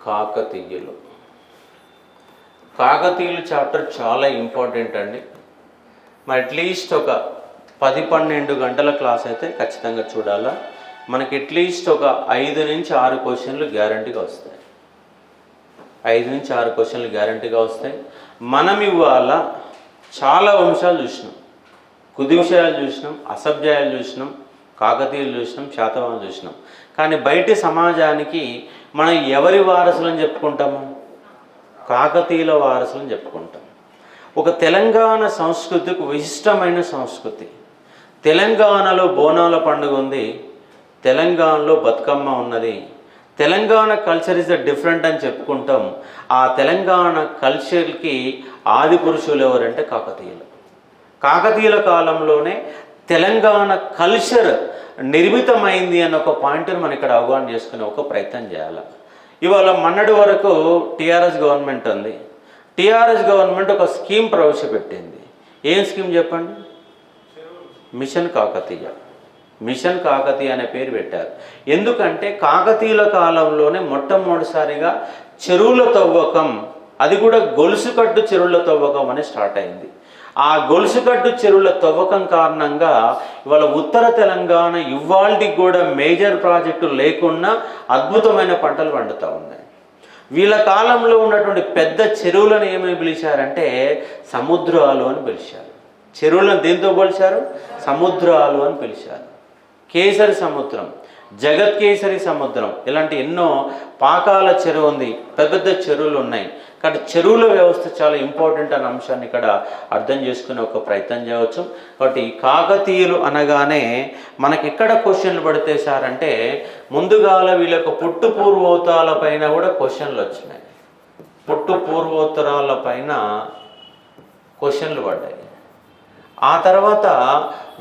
కాకతీయులు. కాకతీయులు చాప్టర్ చాలా ఇంపార్టెంట్ అండి. మరి అట్లీస్ట్ ఒక 10-12 గంటల క్లాస్ అయితే ఖచ్చితంగా చూడాలా. మనకి అట్లీస్ట్ ఒక 5 నుంచి 6 క్వశ్చన్లు గ్యారంటీగా వస్తాయి. 5 నుంచి 6 క్వశ్చన్లు గ్యారంటీగా వస్తాయి. మనం ఇవాళ చాలా వంశాలు చూసినాం, కుది విషయాలు చూసినాం, అసభ్యాలు చూసినాం, కాకతీయులు చూసినాం, శాతవాహనులు చూసినాం. కానీ బయటి సమాజానికి మనం ఎవరి వారసులని చెప్పుకుంటాము? కాకతీయుల వారసులని చెప్పుకుంటాం. ఒక తెలంగాణ సంస్కృతికి విశిష్టమైన సంస్కృతి. తెలంగాణలో బోనాల పండుగ ఉంది, తెలంగాణలో బతుకమ్మ ఉన్నది. తెలంగాణ కల్చర్ ఇస్ డిఫరెంట్ అని చెప్పుకుంటాం. ఆ తెలంగాణ కల్చర్కి ఆది పురుషులు ఎవరంటే కాకతీయులు. కాకతీయుల కాలంలోనే తెలంగాణ కల్చర్ నిర్మితమైంది అన్న ఒక పాయింట్ని మనం ఇక్కడ అవగాహన చేసుకునే ఒక ప్రయత్నం చేయాలి. ఇవాళ మొన్నటి వరకు టీఆర్ఎస్ గవర్నమెంట్ ఉంది. టీఆర్ఎస్ గవర్నమెంట్ ఒక స్కీమ్ ప్రవేశపెట్టింది. ఏం స్కీమ్ చెప్పండి? మిషన్ కాకతీయ. మిషన్ కాకతీయ అనే పేరు పెట్టారు. ఎందుకంటే కాకతీయుల కాలంలోనే మొట్టమొదటిసారిగా చెరువుల తవ్వకం, అది కూడా గొలుసుకట్టు చెరువుల తవ్వకం అని స్టార్ట్ అయింది. ఆ గొలుసుకట్టు చెరువుల తవ్వకం కారణంగా ఇవాళ ఉత్తర తెలంగాణ ఇవాళకి కూడా మేజర్ ప్రాజెక్టు లేకుండా అద్భుతమైన పంటలు పండుతూ ఉన్నాయి. వీళ్ళ కాలంలో ఉన్నటువంటి పెద్ద చెరువులను ఏమని పిలిచారంటే సముద్రాలు అని పిలిచారు. చెరువులను దేంతో పోల్చారు? సముద్రాలు అని పిలిచారు. కేసరి సముద్రం, జగత్ కేసరి సముద్రం, ఇలాంటి ఎన్నో పాకాల చెరువు ఉంది, పెద్ద పెద్ద చెరువులు ఉన్నాయి. కాబట్టి చెరువుల వ్యవస్థ చాలా ఇంపార్టెంట్ అనే అంశాన్ని ఇక్కడ అర్థం చేసుకునే ఒక ప్రయత్నం చేయవచ్చు. కాబట్టి కాకతీయులు అనగానే మనకి ఎక్కడ క్వశ్చన్లు పడితే సార్ అంటే ముందుగాల వీళ్ళకు పుట్టు పూర్వోత్తరాల పైన కూడా క్వశ్చన్లు వచ్చినాయి. పుట్టు పూర్వోత్తరాల పైన క్వశ్చన్లు పడ్డాయి. ఆ తర్వాత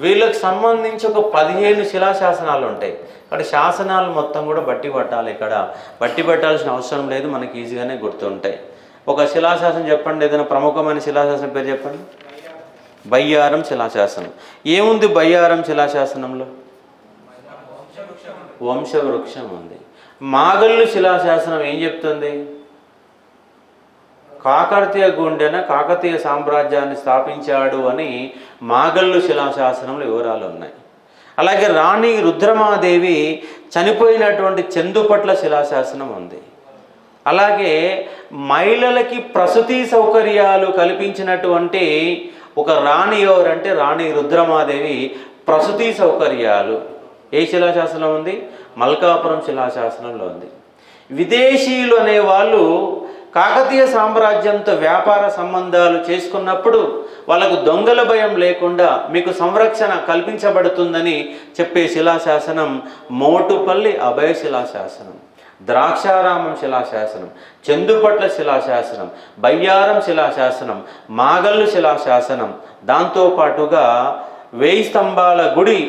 వీళ్ళకి సంబంధించి ఒక 15 శిలాశాసనాలు ఉంటాయి. ఇక్కడ శాసనాలు మొత్తం కూడా బట్టి పట్టాలి. ఇక్కడ బట్టి పట్టాల్సిన అవసరం లేదు, మనకి ఈజీగానే గుర్తుంటాయి. ఒక శిలాశాసనం చెప్పండి, ఏదైనా ప్రముఖమైన శిలాశాసనం పేరు చెప్పండి. బయ్యారం శిలాశాసనం. ఏముంది బయ్యారం శిలాశాసనంలో? వంశవృక్షం ఉంది. మాగల్లు శిలాశాసనం ఏం చెప్తుంది? కాకతీయ గుండెన కాకతీయ సామ్రాజ్యాన్ని స్థాపించాడు అని మాగల్లు శిలాశాసనంలో వివరాలు ఉన్నాయి. అలాగే రాణి రుద్రమాదేవి చనిపోయినటువంటి చందుపట్ల శిలాశాసనం ఉంది. అలాగే మహిళలకి ప్రసూతి సౌకర్యాలు కల్పించినటువంటి ఒక రాణి ఎవరంటే రాణి రుద్రమాదేవి ప్రసూతి సౌకర్యాలు ఏ శిలాశాసనం ఉంది? మల్కాపురం శిలాశాసనంలో ఉంది. విదేశీయులు అనేవాళ్ళు కాకతీయ సామ్రాజ్యంతో వ్యాపార సంబంధాలు చేసుకున్నప్పుడు వాళ్ళకు దొంగల భయం లేకుండా మీకు సంరక్షణ కల్పించబడుతుందని చెప్పే శిలాశాసనం మోటుపల్లి అభయ శిలాశాసనం, ద్రాక్షారామం శిలాశాసనం, చందుపట్ల శిలాశాసనం, బయ్యారం శిలాశాసనం, మాగల్లు శిలాశాసనం. దాంతోపాటుగా 1000 స్తంభాల గుడి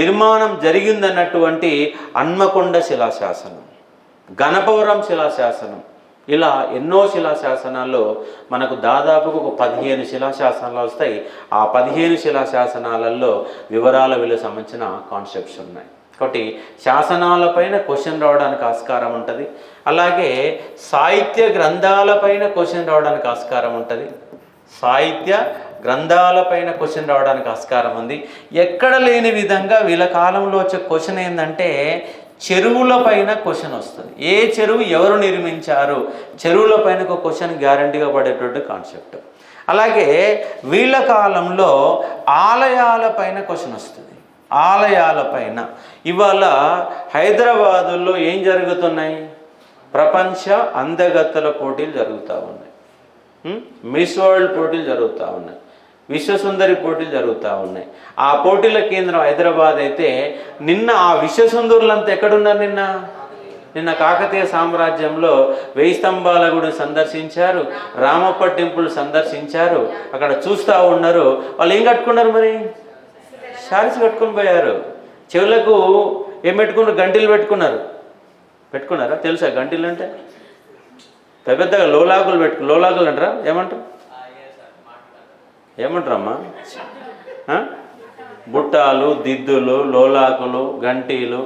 నిర్మాణం జరిగిందన్నటువంటి హన్మకొండ శిలాశాసనం, గణపవరం శిలాశాసనం. ఇలా ఎన్నో శిలాశాసనాల్లో మనకు దాదాపుగా ఒక 15 శిలాశాసనాలు వస్తాయి. ఆ 15 శిలాశాసనాలలో వివరాల వీళ్ళకి సంబంధించిన కాన్సెప్ట్స్ ఉన్నాయి. కాబట్టి శాసనాలపైన క్వశ్చన్ రావడానికి ఆస్కారం ఉంటుంది. అలాగే సాహిత్య గ్రంథాలపైన క్వశ్చన్ రావడానికి ఆస్కారం ఉంటుంది. సాహిత్య గ్రంథాలపైన క్వశ్చన్ రావడానికి ఆస్కారం ఉంది. ఎక్కడ లేని విధంగా వీళ్ళ కాలంలో వచ్చే క్వశ్చన్ ఏంటంటే చెరువుల పైన క్వశ్చన్ వస్తుంది. ఏ చెరువు ఎవరు నిర్మించారు? చెరువుల పైన ఒక క్వశ్చన్ గ్యారంటీగా పడేటువంటి కాన్సెప్ట్. అలాగే వీళ్ళ కాలంలో ఆలయాల పైన క్వశ్చన్ వస్తుంది. ఆలయాల పైన ఇవాళ హైదరాబాదులో ఏం జరుగుతున్నాయి? ప్రపంచ అందగత్తెల పోటీలు జరుగుతూ ఉన్నాయి, మిస్ వరల్డ్ పోటీలు జరుగుతూ ఉన్నాయి, విశ్వసుందరి పోటీలు జరుగుతూ ఉన్నాయి. ఆ పోటీల కేంద్రం హైదరాబాద్ అయితే నిన్న ఆ విశ్వసుందరులంతా ఎక్కడున్నారు? నిన్న కాకతీయ సామ్రాజ్యంలో 1000 స్తంభాల గుడిని సందర్శించారు, రామప్ప టెంపుల్ సందర్శించారు. అక్కడ చూస్తూ ఉన్నారు. వాళ్ళు ఏం కట్టుకున్నారు? మరి శారీస్ కట్టుకొని పోయారు. చెవులకు ఏం పెట్టుకున్నారు? గంటిలు పెట్టుకున్నారా? తెలుసా గంటిలు అంటే? పెద్దగా లోలాకులు అంటారా? ఏమంటారమ్మా? బుట్టాలు, దిద్దులు, లోలాకులు, గంటీలు,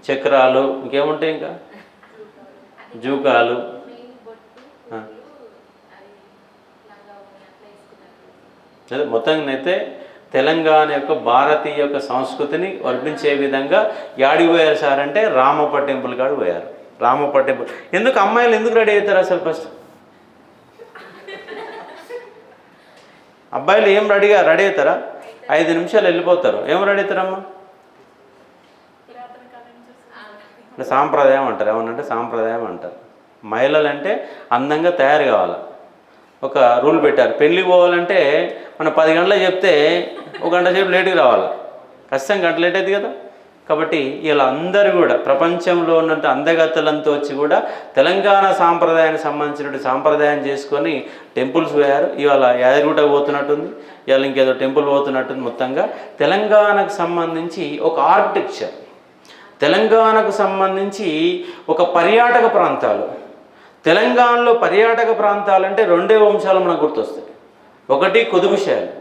చక్రాలు, ఇంకేముంటాయి, ఇంకా జూకాలు, అదే మొత్తంగా అయితే తెలంగాణ యొక్క భారతీయ యొక్క సంస్కృతిని వర్ణించే విధంగా యాడికి పోయారు సార్ అంటే రామప్ప టెంపుల్ కాడికి పోయారు. రామప్ప టెంపుల్ ఎందుకు అమ్మాయిలు ఎందుకు రెడీ అవుతారు అసలు ఫస్ట్? అబ్బాయిలు ఏం రెడీ అవుతారా? 5 నిమిషాలు వెళ్ళిపోతారు. ఏం రెడీ అవుతారమ్మా? సాంప్రదాయం అంటారు. ఏమనంటే సాంప్రదాయం అంటారు. మహిళలు అంటే అందంగా తయారు కావాలి. ఒక రూల్ పెట్టారు, పెళ్ళికి పోవాలంటే మనం 10 గంటలకు చెప్తే 1 గంట సేపు లేటుగా రావాలి. ఖచ్చితంగా గంట లేట్ అవుతుంది కదా. కాబట్టి ఇలా అందరూ కూడా ప్రపంచంలో ఉన్నట్టు అందగత్తలంతా వచ్చి కూడా తెలంగాణ సాంప్రదాయానికి సంబంధించిన సాంప్రదాయం చేసుకొని టెంపుల్స్ పోయారు. ఇవాళ యాదగిరిగుట్ట పోతున్నట్టుంది, ఇవాళ ఇంకేదో టెంపుల్ పోతున్నట్టుంది. మొత్తంగా తెలంగాణకు సంబంధించి ఒక ఆర్కిటెక్చర్, తెలంగాణకు సంబంధించి ఒక పర్యాటక ప్రాంతాలు. తెలంగాణలో పర్యాటక ప్రాంతాలంటే 2 అంశాలు మనకు గుర్తొస్తాయి. ఒకటి కుతుబుషాయిలు.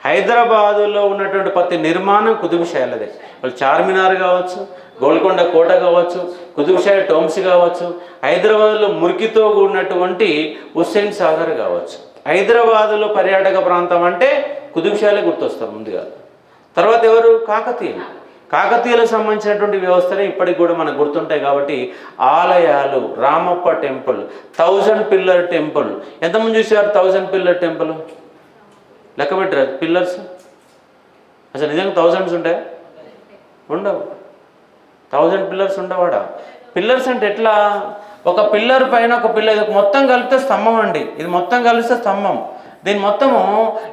హైదరాబాదులో ఉన్నటువంటి ప్రతి నిర్మాణం కుతుబుషాయిలదే. వాళ్ళు చార్మినార్ కావచ్చు, గోల్కొండ కోట కావచ్చు, కుతుబుషాయి టోమ్స్ కావచ్చు, హైదరాబాద్లో మురికితో కూడినటువంటి హుస్సేన్ సాగర్ కావచ్చు. హైదరాబాదులో పర్యాటక ప్రాంతం అంటే కుతుబుషాయిలే గుర్తొస్తారు ముందుగా. తర్వాత ఎవరు? కాకతీయులు. కాకతీయులకు సంబంధించినటువంటి వ్యవస్థలే ఇప్పటికి కూడా మనకు గుర్తుంటాయి. కాబట్టి ఆలయాలు, రామప్ప టెంపుల్, 1000 పిల్లర్ టెంపుల్. ఎంతమంది చూసారు 1000 పిల్లర్ టెంపుల్? లెక్క పెట్టారు పిల్లర్స్. అసలు నిజంగా 1000s ఉంటాయా? ఉండవు. 1000 పిల్లర్స్ ఉండవాడా? పిల్లర్స్ అంటే ఎట్లా? ఒక పిల్లర్ పైన ఒక పిల్లర్, మొత్తం కలిపితే స్తంభం అండి. ఇది మొత్తం కలిస్తే స్తంభం. దీని మొత్తము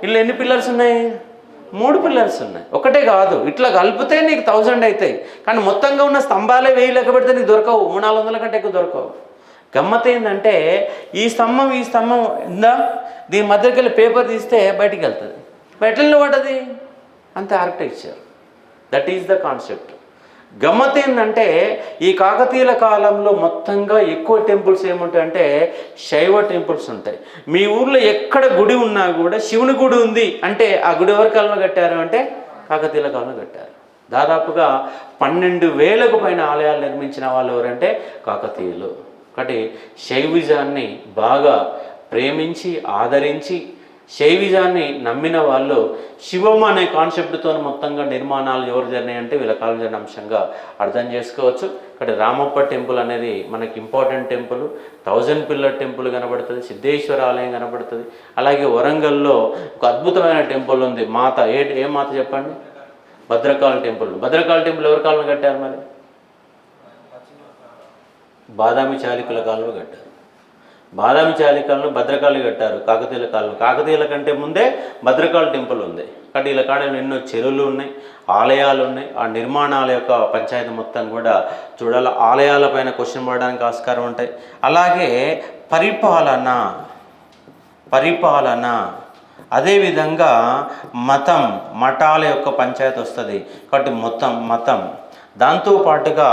ఇల్లు ఎన్ని పిల్లర్స్ ఉన్నాయి? 3 పిల్లర్స్ ఉన్నాయి. ఒకటే కాదు, ఇట్లా కలిపితే నీకు 1000 అవుతాయి. కానీ మొత్తంగా ఉన్న స్తంభాలే 1000 లెక్క పెడితే నీకు దొరకవు. 300-400 కంటే ఎక్కువ దొరకవు. గమ్మత్ ఏంటంటే ఈ స్తంభం ఉందా, దీని మధ్యకి వెళ్ళి పేపర్ తీస్తే బయటికి వెళ్తుంది. ఎట్లా పడ్డది? అంతే architecture. That is the concept. గమ్మత్ ఏంటంటే ఈ కాకతీయుల కాలంలో మొత్తంగా ఎక్కువ టెంపుల్స్ ఏముంటాయంటే శైవ టెంపుల్స్ ఉంటాయి. మీ ఊర్లో ఎక్కడ గుడి ఉన్నా కూడా శివుని గుడి ఉంది అంటే ఆ గుడి ఎవరి కాలంలో కట్టారు అంటే కాకతీయుల కాలంలో కట్టారు. దాదాపుగా 12,000కు పైన ఆలయాలు నిర్మించిన వాళ్ళు ఎవరంటే కాకతీయులు. కాబట్టి శైవిజాన్ని బాగా ప్రేమించి ఆదరించి శైవిజాన్ని నమ్మిన వాళ్ళు శివం అనే కాన్సెప్ట్తో మొత్తంగా నిర్మాణాలు ఎవరు జరిగినాయంటే వీళ్ళ కాలం జరిగిన అంశంగా అర్థం చేసుకోవచ్చు. ఇక్కడ రామప్ప టెంపుల్ అనేది మనకి ఇంపార్టెంట్ టెంపుల్. 1000 పిల్లర్ టెంపుల్ కనబడుతుంది, సిద్ధేశ్వర ఆలయం కనబడుతుంది. అలాగే వరంగల్లో ఒక అద్భుతమైన టెంపుల్ ఉంది. మాత ఏ మాత చెప్పండి? భద్రకాళి టెంపుల్. భద్రకాళి టెంపుల్ ఎవరి కాలంలో కట్టారు? మరి బాదామి చాళుక్యుల కాలంలో కట్టారు. బాదామి చాళుక్యులను భద్రకాళి కట్టారు కాకతీయుల కాలంలో. కాకతీయుల కంటే ముందే భద్రకాళి టెంపుల్ ఉంది. కాబట్టి ఇలా కాడ ఎన్నో చెరువులు ఉన్నాయి, ఆలయాలు ఉన్నాయి. ఆ నిర్మాణాల యొక్క పంచాయతీ మొత్తం కూడా చూడాలి. ఆలయాలపైన క్వశ్చన్ పడడానికి ఆస్కారం ఉంటాయి. అలాగే పరిపాలన అదేవిధంగా మఠాల యొక్క పంచాయతీ వస్తుంది. కాబట్టి మతం దాంతోపాటుగా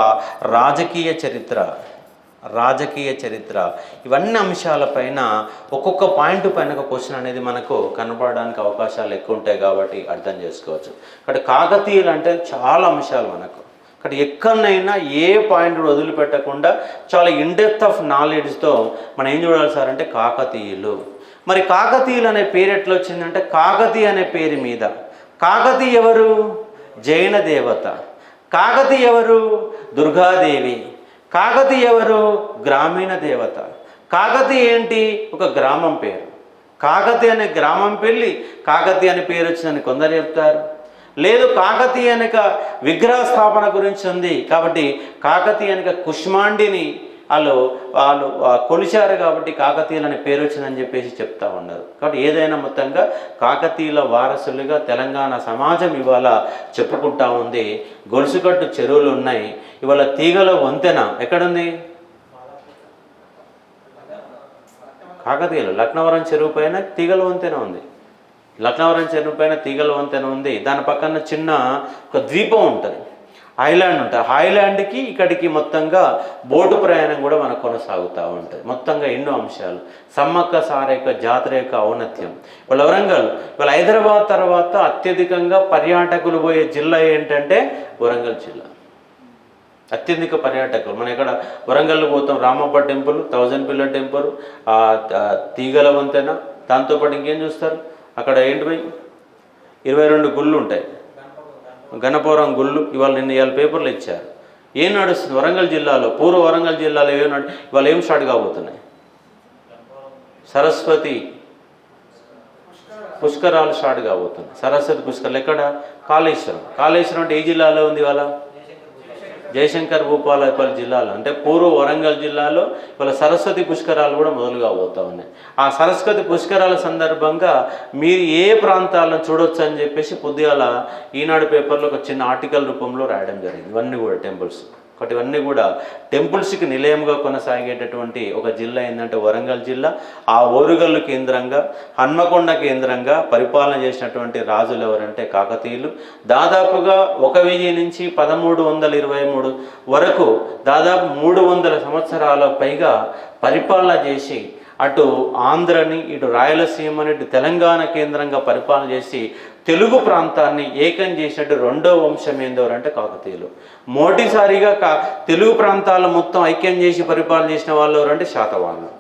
రాజకీయ చరిత్ర ఇవన్నీ అంశాలపైన ఒక్కొక్క పాయింట్ పైన ఒక క్వశ్చన్ అనేది మనకు కనపడడానికి అవకాశాలు ఎక్కువ ఉంటాయి. కాబట్టి అర్థం చేసుకోవచ్చు. కాబట్టి కాకతీయులు అంటే చాలా అంశాలు మనకు. కాబట్టి ఎక్కడైనా ఏ పాయింట్ వదిలిపెట్టకుండా చాలా ఇన్డెప్త్ ఆఫ్ నాలెడ్జ్తో మనం ఏం చూడాలి సార్ అంటే కాకతీయులు. మరి కాకతీయులు అనే పేరు ఎట్లా వచ్చిందంటే కాకతీయ అనే పేరు మీద కాకతీయ ఎవరు? జైన దేవత. కాకతీయ ఎవరు? దుర్గాదేవి. కాకతీయ ఎవరు? గ్రామీణ దేవత. కాకతీయ ఏంటి? ఒక గ్రామం పేరు. కాకతీయ అనే గ్రామం పెళ్ళి కాకతీయ అనే పేరు వచ్చిందని కొందరు చెప్తారు. లేదు కాకతీయ అనేక విగ్రహ స్థాపన గురించి ఉంది కాబట్టి కాకతీయ అనేక కుష్మాండిని వాళ్ళు కొలిచారు కాబట్టి కాకతీయులు అనే పేరు వచ్చిందని చెప్పేసి చెప్తా ఉన్నారు. కాబట్టి ఏదైనా మొత్తంగా కాకతీయుల వారసులుగా తెలంగాణ సమాజం ఇవాళ చెప్పుకుంటా ఉంది. గొలుసుకట్టు చెరువులు ఉన్నాయి. ఇవాళ తీగల వంతెన ఎక్కడుంది? కాకతీయులు లక్నవరం చెరువు పైన తీగల వంతెన ఉంది. లక్నవరం చెరువు పైన తీగల వంతెన ఉంది. దాని పక్కన చిన్న ఒక ద్వీపం ఉంటుంది, ఐలాండ్ ఉంటుంది. ఐలాండ్కి ఇక్కడికి మొత్తంగా బోటు ప్రయాణం కూడా మనకు కొనసాగుతూ ఉంటుంది. మొత్తంగా ఎన్నో అంశాలు. సమ్మక్క సారక్క జాతర యొక్క ఔన్నత్యం. వాళ్ళ వరంగల్, వాళ్ళ హైదరాబాద్ తర్వాత అత్యధికంగా పర్యాటకులు పోయే జిల్లా ఏంటంటే వరంగల్ జిల్లా. అత్యధిక పర్యాటకులు మనం ఇక్కడ వరంగల్లో పోతాం. రామప్ప టెంపుల్, 1000 పిల్లర్ టెంపుల్, తీగల వంతెన, దాంతోపాటు ఇంకేం చూస్తారు అక్కడ ఏంటి పోయి 22 గుళ్ళు ఉంటాయి. గణపురం గుళ్ళు ఇవాళ పేపర్లు ఇచ్చారు. ఏం నడుస్తుంది వరంగల్ జిల్లాలో, పూర్వ వరంగల్ జిల్లాలో ఇవాళ ఏం స్టార్ట్ కాబోతున్నాయి? సరస్వతి పుష్కరాలు స్టార్ట్ కాబోతున్నాయి. సరస్వతి పుష్కరాలు ఎక్కడ? కాళేశ్వరం అంటే ఏ జిల్లాలో ఉంది? ఇవాళ జయశంకర్ భూపాలపల్లి జిల్లాలో, అంటే పూర్వ వరంగల్ జిల్లాలో ఇవాళ సరస్వతి పుష్కరాలు కూడా మొదలు కాబోతా ఉన్నాయి. ఆ సరస్వతి పుష్కరాల సందర్భంగా మీరు ఏ ప్రాంతాలను చూడొచ్చు అని చెప్పేసి పొద్దుగాల ఈనాడు పేపర్లో ఒక చిన్న ఆర్టికల్ రూపంలో రాయడం జరిగింది. ఇవన్నీ కూడా టెంపుల్స్, ఒకటి ఇవన్నీ కూడా టెంపుల్స్కి నిలయంగా కొనసాగేటటువంటి ఒక జిల్లా ఏంటంటే వరంగల్ జిల్లా. ఆ ఓరుగల్లు కేంద్రంగా, హన్మకొండ కేంద్రంగా పరిపాలన చేసినటువంటి రాజులు ఎవరంటే కాకతీయులు. దాదాపుగా 1000 నుంచి 1323 వరకు దాదాపు 300 సంవత్సరాల పైగా పరిపాలన చేసి అటు ఆంధ్రని, ఇటు రాయలసీమని, ఇటు తెలంగాణ కేంద్రంగా పరిపాలన చేసి తెలుగు ప్రాంతాన్ని ఏకం చేసినట్టు రెండో వంశం ఏందోరంటే కాకతీయులు. మొదటిసారిగా తెలుగు ప్రాంతాలు మొత్తం ఐక్యం చేసి పరిపాలన చేసిన వాళ్ళు ఎవరంటే శాతవాహనులు.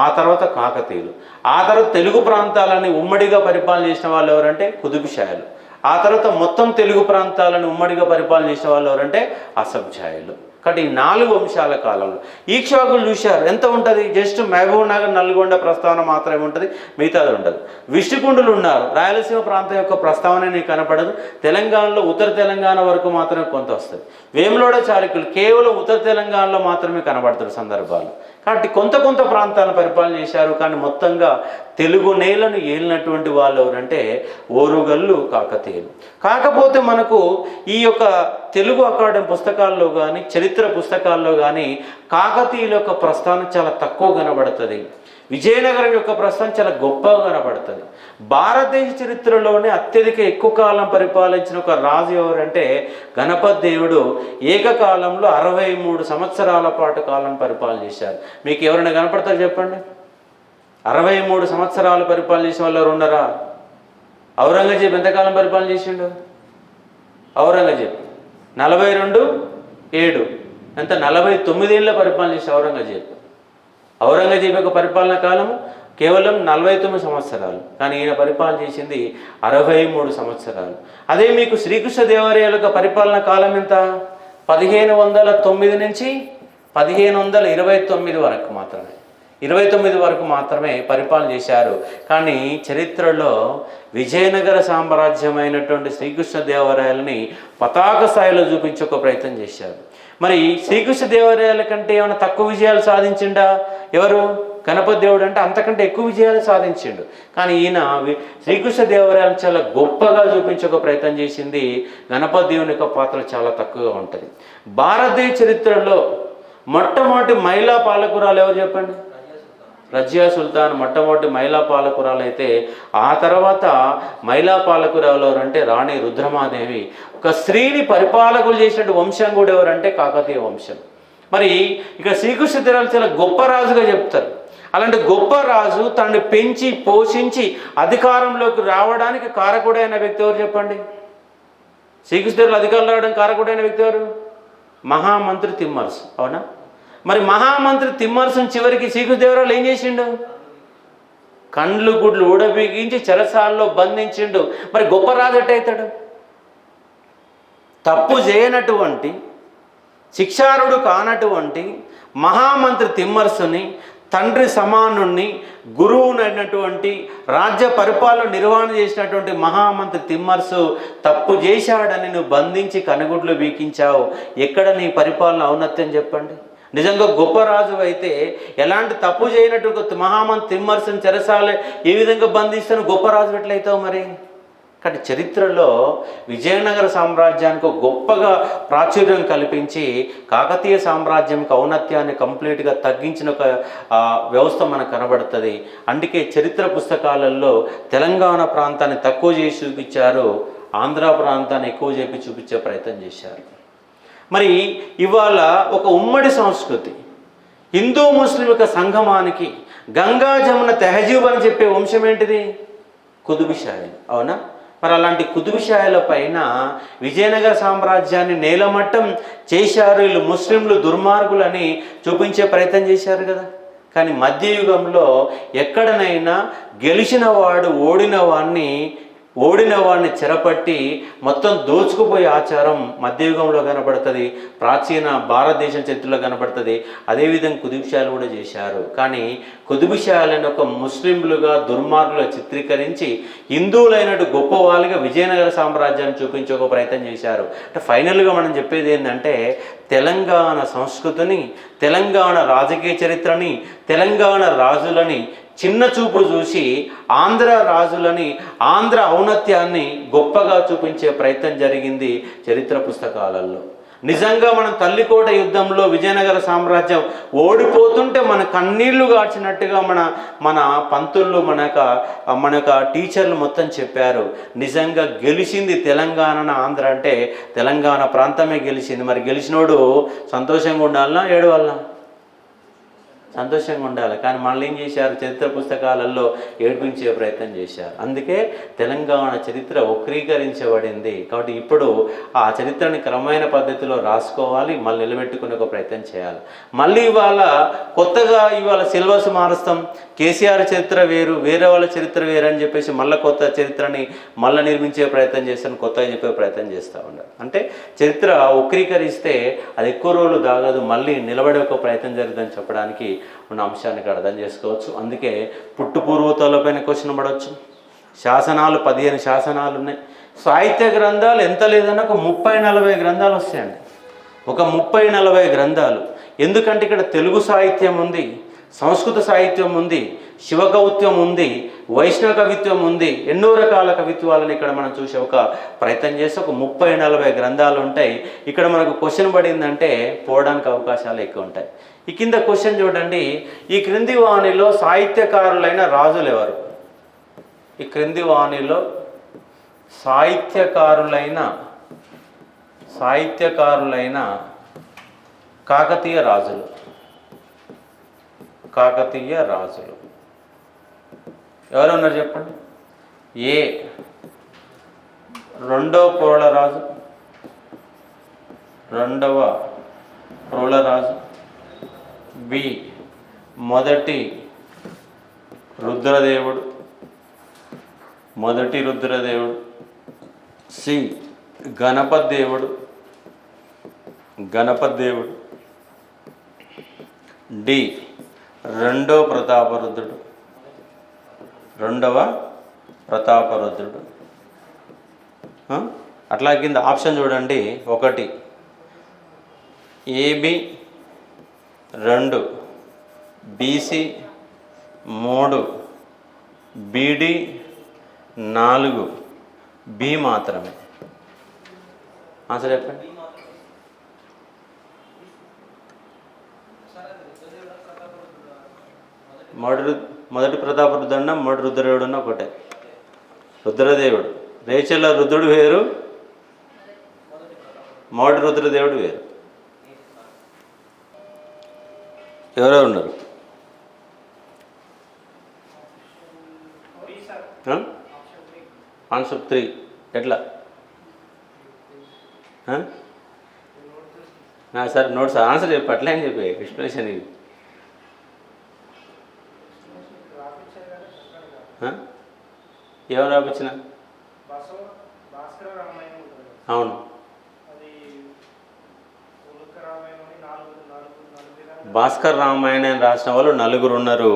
ఆ తర్వాత కాకతీయులు. ఆ తర్వాత తెలుగు ప్రాంతాలని ఉమ్మడిగా పరిపాలన చేసిన వాళ్ళు ఎవరంటే కుతుబ్-షాహీలు. ఆ తర్వాత మొత్తం తెలుగు ప్రాంతాలను ఉమ్మడిగా పరిపాలన చేసిన వాళ్ళు ఎవరంటే అసఫ్-జాహీలు. కాబట్టి ఈ 4 వంశాల కాలంలో ఈక్ష్వాకులు చూశారు. ఎంత ఉంటుంది? జస్ట్ మహబూబ్ నగర్, నల్గొండ ప్రస్తావన మాత్రమే ఉంటుంది, మిగతాది ఉండదు. విష్ణుకుండులు ఉన్నారు. రాయలసీమ ప్రాంతం యొక్క ప్రస్తావన నీకు కనపడదు. తెలంగాణలో ఉత్తర తెలంగాణ వరకు మాత్రమే కొంత వస్తుంది. వేములవాడ చాళుక్యులు కేవలం ఉత్తర తెలంగాణలో మాత్రమే కనబడుతున్న సందర్భాలు. కాబట్టి కొంత ప్రాంతాలను పరిపాలన చేశారు. కానీ మొత్తంగా తెలుగు నేలను ఏలినటువంటి వాళ్ళు ఎవరంటే ఓరుగల్లు కాకతీయులు. కాకపోతే మనకు ఈ యొక్క తెలుగు అకాడమీ పుస్తకాల్లో కానీ, చరిత్ర పుస్తకాల్లో కానీ కాకతీయుల యొక్క ప్రస్థానం చాలా తక్కువ కనబడుతుంది. విజయనగరం యొక్క ప్రస్థానం చాలా గొప్పగా కనబడుతుంది. భారతదేశ చరిత్రలోనే అత్యధిక ఎక్కువ కాలం పరిపాలించిన ఒక రాజు ఎవరంటే గణపతి దేవుడు. ఏకకాలంలో 63 సంవత్సరాల పాటు కాలం పరిపాలన చేశారు. మీకు ఎవరైనా కనపడతారు చెప్పండి? 63 సంవత్సరాలు పరిపాలన చేసిన వాళ్ళు ఎవరు ఉన్నారా? ఔరంగజేబు ఎంతకాలం పరిపాలన చేసిండు? ఔరంగజేబు 42-7 ఎంత 49 ఏళ్ళ పరిపాలన చేసి ఔరంగజేబు యొక్క పరిపాలన కాలం కేవలం 49 సంవత్సరాలు. కానీ ఈయన పరిపాలన చేసింది 63 సంవత్సరాలు. అదే మీకు శ్రీకృష్ణదేవరాయల యొక్క పరిపాలన కాలం ఎంత? 1509 నుంచి 1529 వరకు మాత్రమే, 29 వరకు మాత్రమే పరిపాలన చేశారు. కానీ చరిత్రలో విజయనగర సామ్రాజ్యమైనటువంటి శ్రీకృష్ణదేవరాయలని పతాక స్థాయిలో చూపించే ఒక ప్రయత్నం చేశారు. మరి శ్రీకృష్ణదేవరాయల కంటే ఏమైనా తక్కువ విజయాలు సాధించిండా? ఎవరు? గణపతి దేవుడు అంటే అంతకంటే ఎక్కువ విజయాలు సాధించిండు. కానీ ఈయన శ్రీకృష్ణదేవరాయలు చాలా గొప్పగా చూపించే ఒక ప్రయత్నం చేసింది. గణపతి దేవుని యొక్క పాత్ర చాలా తక్కువగా ఉంటుంది. భారతదేశ చరిత్రలో మొట్టమొదటి మహిళా పాలకురాలు ఎవరు చెప్పండి? రజియా సుల్తాన్ మొట్టమొదటి మహిళా పాలకురాలు అయితే, ఆ తర్వాత మహిళా పాలకురాలు ఎవరంటే రాణి రుద్రమాదేవి. ఒక స్త్రీని పరిపాలకులు చేసినట్టు వంశం కూడా ఎవరంటే కాకతీయ వంశం. మరి ఇక శ్రీకృష్ణదేవరాయలు చాలా గొప్ప రాజుగా చెప్తారు. అలాంటి గొప్ప రాజు తనని పెంచి పోషించి అధికారంలోకి రావడానికి కారకుడైన వ్యక్తి ఎవరు చెప్పండి? శ్రీకృష్ణదేవరాయలు అధికారంలో రావడానికి కారకుడైన వ్యక్తి ఎవరు? మహామంత్రి తిమ్మరుసు. అవునా? మరి మహామంత్రి తిమ్మరుసుని చివరికి శ్రీకృష్ణదేవరాయలు ఏం చేసిండు? కండ్లు గుడ్లు ఊడబిగించి చెరసాలలో బంధించిండు. మరి గొప్ప రాజు ఎట్టయితాడు? తప్పు చేయనటువంటి, శిక్షారుడు కానటువంటి మహామంత్రి తిమ్మరుసుని, తండ్రి సమానుణ్ణి, గురువునైనటువంటి రాజ్య పరిపాలన నిర్వహణ చేసినటువంటి మహామంత్రి తిమ్మరుసు తప్పు చేశాడని నువ్వు బంధించి కనుగుడ్లు బీకించావు. ఎక్కడ నీ పరిపాలన ఔన్నత్యం చెప్పండి? నిజంగా గొప్ప రాజు అయితే ఎలాంటి తప్పు చేయనట్టు మహామంత్రి తిమ్మరుసుని చెరసాలే ఏ విధంగా బంధిస్తాను? గొప్ప రాజు ఎట్లయితావు మరి? కాబట్టి చరిత్రలో విజయనగర సామ్రాజ్యానికి గొప్పగా ప్రాచుర్యం కల్పించి కాకతీయ సామ్రాజ్యంకి ఔన్నత్యాన్ని కంప్లీట్గా తగ్గించిన ఒక వ్యవస్థ మనకు కనబడుతుంది. అందుకే చరిత్ర పుస్తకాలలో తెలంగాణ ప్రాంతాన్ని తక్కువ చేసి చూపించారు, ఆంధ్ర ప్రాంతాన్ని ఎక్కువ చేసి చూపించే ప్రయత్నం చేశారు. మరి ఇవాళ ఒక ఉమ్మడి సంస్కృతి, హిందూ ముస్లిం యొక్క సంగమానికి గంగా జమున తెహజీబ్ అని చెప్పే వంశం ఏంటిది? కుతుబ్-షాహీలు. అవునా? మరి అలాంటి కుతుబ్-షాహీల పైన విజయనగర సామ్రాజ్యాన్ని నేలమట్టం చేశారు. వీళ్ళు ముస్లింలు దుర్మార్గులని చూపించే ప్రయత్నం చేశారు కదా. కానీ మధ్యయుగంలో ఎక్కడనైనా గెలిచిన వాడు ఓడిన వాడిని ఓడిన వాడిని చెరపట్టి మొత్తం దోచుకుపోయే ఆచారం మధ్యయుగంలో కనబడుతుంది, ప్రాచీన భారతదేశం చరిత్రలో కనబడుతుంది. అదేవిధంగా కుతుబ్షాలు కూడా చేశారు. కానీ కుతుబ్షాలను ఒక ముస్లింలుగా దుర్మార్గులుగా చిత్రీకరించి హిందువులైనట్టు గొప్ప వాళ్ళుగా విజయనగర సామ్రాజ్యాన్ని చూపించే ఒక ప్రయత్నం చేశారు. అంటే ఫైనల్గా మనం చెప్పేది ఏంటంటే తెలంగాణ సంస్కృతిని, తెలంగాణ రాజకీయ చరిత్రని, తెలంగాణ రాజులని చిన్న చూపు చూసి ఆంధ్ర రాజులని, ఆంధ్ర ఔన్నత్యాన్ని గొప్పగా చూపించే ప్రయత్నం జరిగింది చరిత్ర పుస్తకాలలో. నిజంగా మనం తల్లికోట యుద్ధంలో విజయనగర సామ్రాజ్యం ఓడిపోతుంటే మన కన్నీళ్లు గార్చినట్టుగా మన పంతుళ్ళు మన టీచర్లు మొత్తం చెప్పారు. నిజంగా గెలిచింది తెలంగాణ, ఆంధ్ర అంటే తెలంగాణ ప్రాంతమే గెలిచింది. మరి గెలిచినోడు సంతోషంగా ఉండాలన్నా ఏడవాలన్నా? సంతోషంగా ఉండాలి. కానీ మళ్ళీ ఏం చేశారు, చరిత్ర పుస్తకాలలో ఏడిపించే ప్రయత్నం చేశారు. అందుకే తెలంగాణ చరిత్ర వక్రీకరించబడింది. కాబట్టి ఇప్పుడు ఆ చరిత్రని క్రమమైన పద్ధతిలో రాసుకోవాలి, మళ్ళీ నిలబెట్టుకునే ఒక ప్రయత్నం చేయాలి. మళ్ళీ కొత్తగా సిలబస్ మారుస్తాం, కేసీఆర్ చరిత్ర వేరు, వేరే వాళ్ళ చరిత్ర వేరు అని చెప్పేసి మళ్ళీ కొత్త చరిత్రని మళ్ళీ నిర్మించే ప్రయత్నం చేస్తాను, కొత్తగా చెప్పే ప్రయత్నం చేస్తూ ఉండాలి. అంటే చరిత్ర వక్రీకరిస్తే అది ఎక్కువ రోజులు దాగదు, మళ్ళీ నిలబడే ఒక ప్రయత్నం జరుగుతుందని చెప్పడానికి ఉన్న అంశానికి అర్థం చేసుకోవచ్చు. అందుకే పుట్టుపూర్వతలపైన క్వశ్చన్ పడవచ్చు. శాసనాలు 15 శాసనాలు ఉన్నాయి. సాహిత్య గ్రంథాలు ఎంత లేదన్నా ఒక 30-40 గ్రంథాలు వస్తాయండి. ఒక 30-40 గ్రంథాలు. ఎందుకంటే ఇక్కడ తెలుగు సాహిత్యం ఉంది, సంస్కృత సాహిత్యం ఉంది, శివకవిత్వం ఉంది, వైష్ణవ కవిత్వం ఉంది, ఎన్నో రకాల కవిత్వాలను ఇక్కడ మనం చూసే ఒక ప్రయత్నం చేసి ఒక 30-40 గ్రంథాలు ఉంటాయి. ఇక్కడ మనకు క్వశ్చన్ పడిందంటే పోవడానికి అవకాశాలు ఎక్కువ ఉంటాయి. ఈ కింద క్వశ్చన్ చూడండి, ఈ క్రింది వాణిలో సాహిత్యకారులైన రాజులు ఎవరు? ఈ క్రింది వాణిలో సాహిత్యకారులైన కాకతీయ రాజులు ఎవరు ఉన్నారు చెప్పండి. ఏ రెండవ ప్రోళరాజు, బి మొదటి రుద్రదేవుడు, సి గణపతి దేవుడు, డి రెండవ ప్రతాపరుద్రుడు. అట్లా కింద ఆప్షన్ చూడండి. 1 ఏబి, 2 బీసీ, 3 బీడి, 4 బి మాత్రమే. ఆన్సర్ చెప్పండి. మొదటి ప్రతాపరుద్రుడు, మొదటి రుద్రదేవుడు ఒకటే. రుద్రదేవుడు రేచల్ల రుద్రుడు వేరు, మొదటి రుద్రదేవుడు వేరు. ఎవరెవరు ఉన్నారు? ఆన్సర్ 3 ఎట్లా? సరే నోట్స్ ఆన్సర్ చెప్పి అట్లా అని చెప్పి ఎక్స్ప్లెనేషన్ ఇది. ఎవరు రాపించిన? అవును, భాస్కర్ రామాయణం రాసిన వాళ్ళు 4 ఉన్నారు.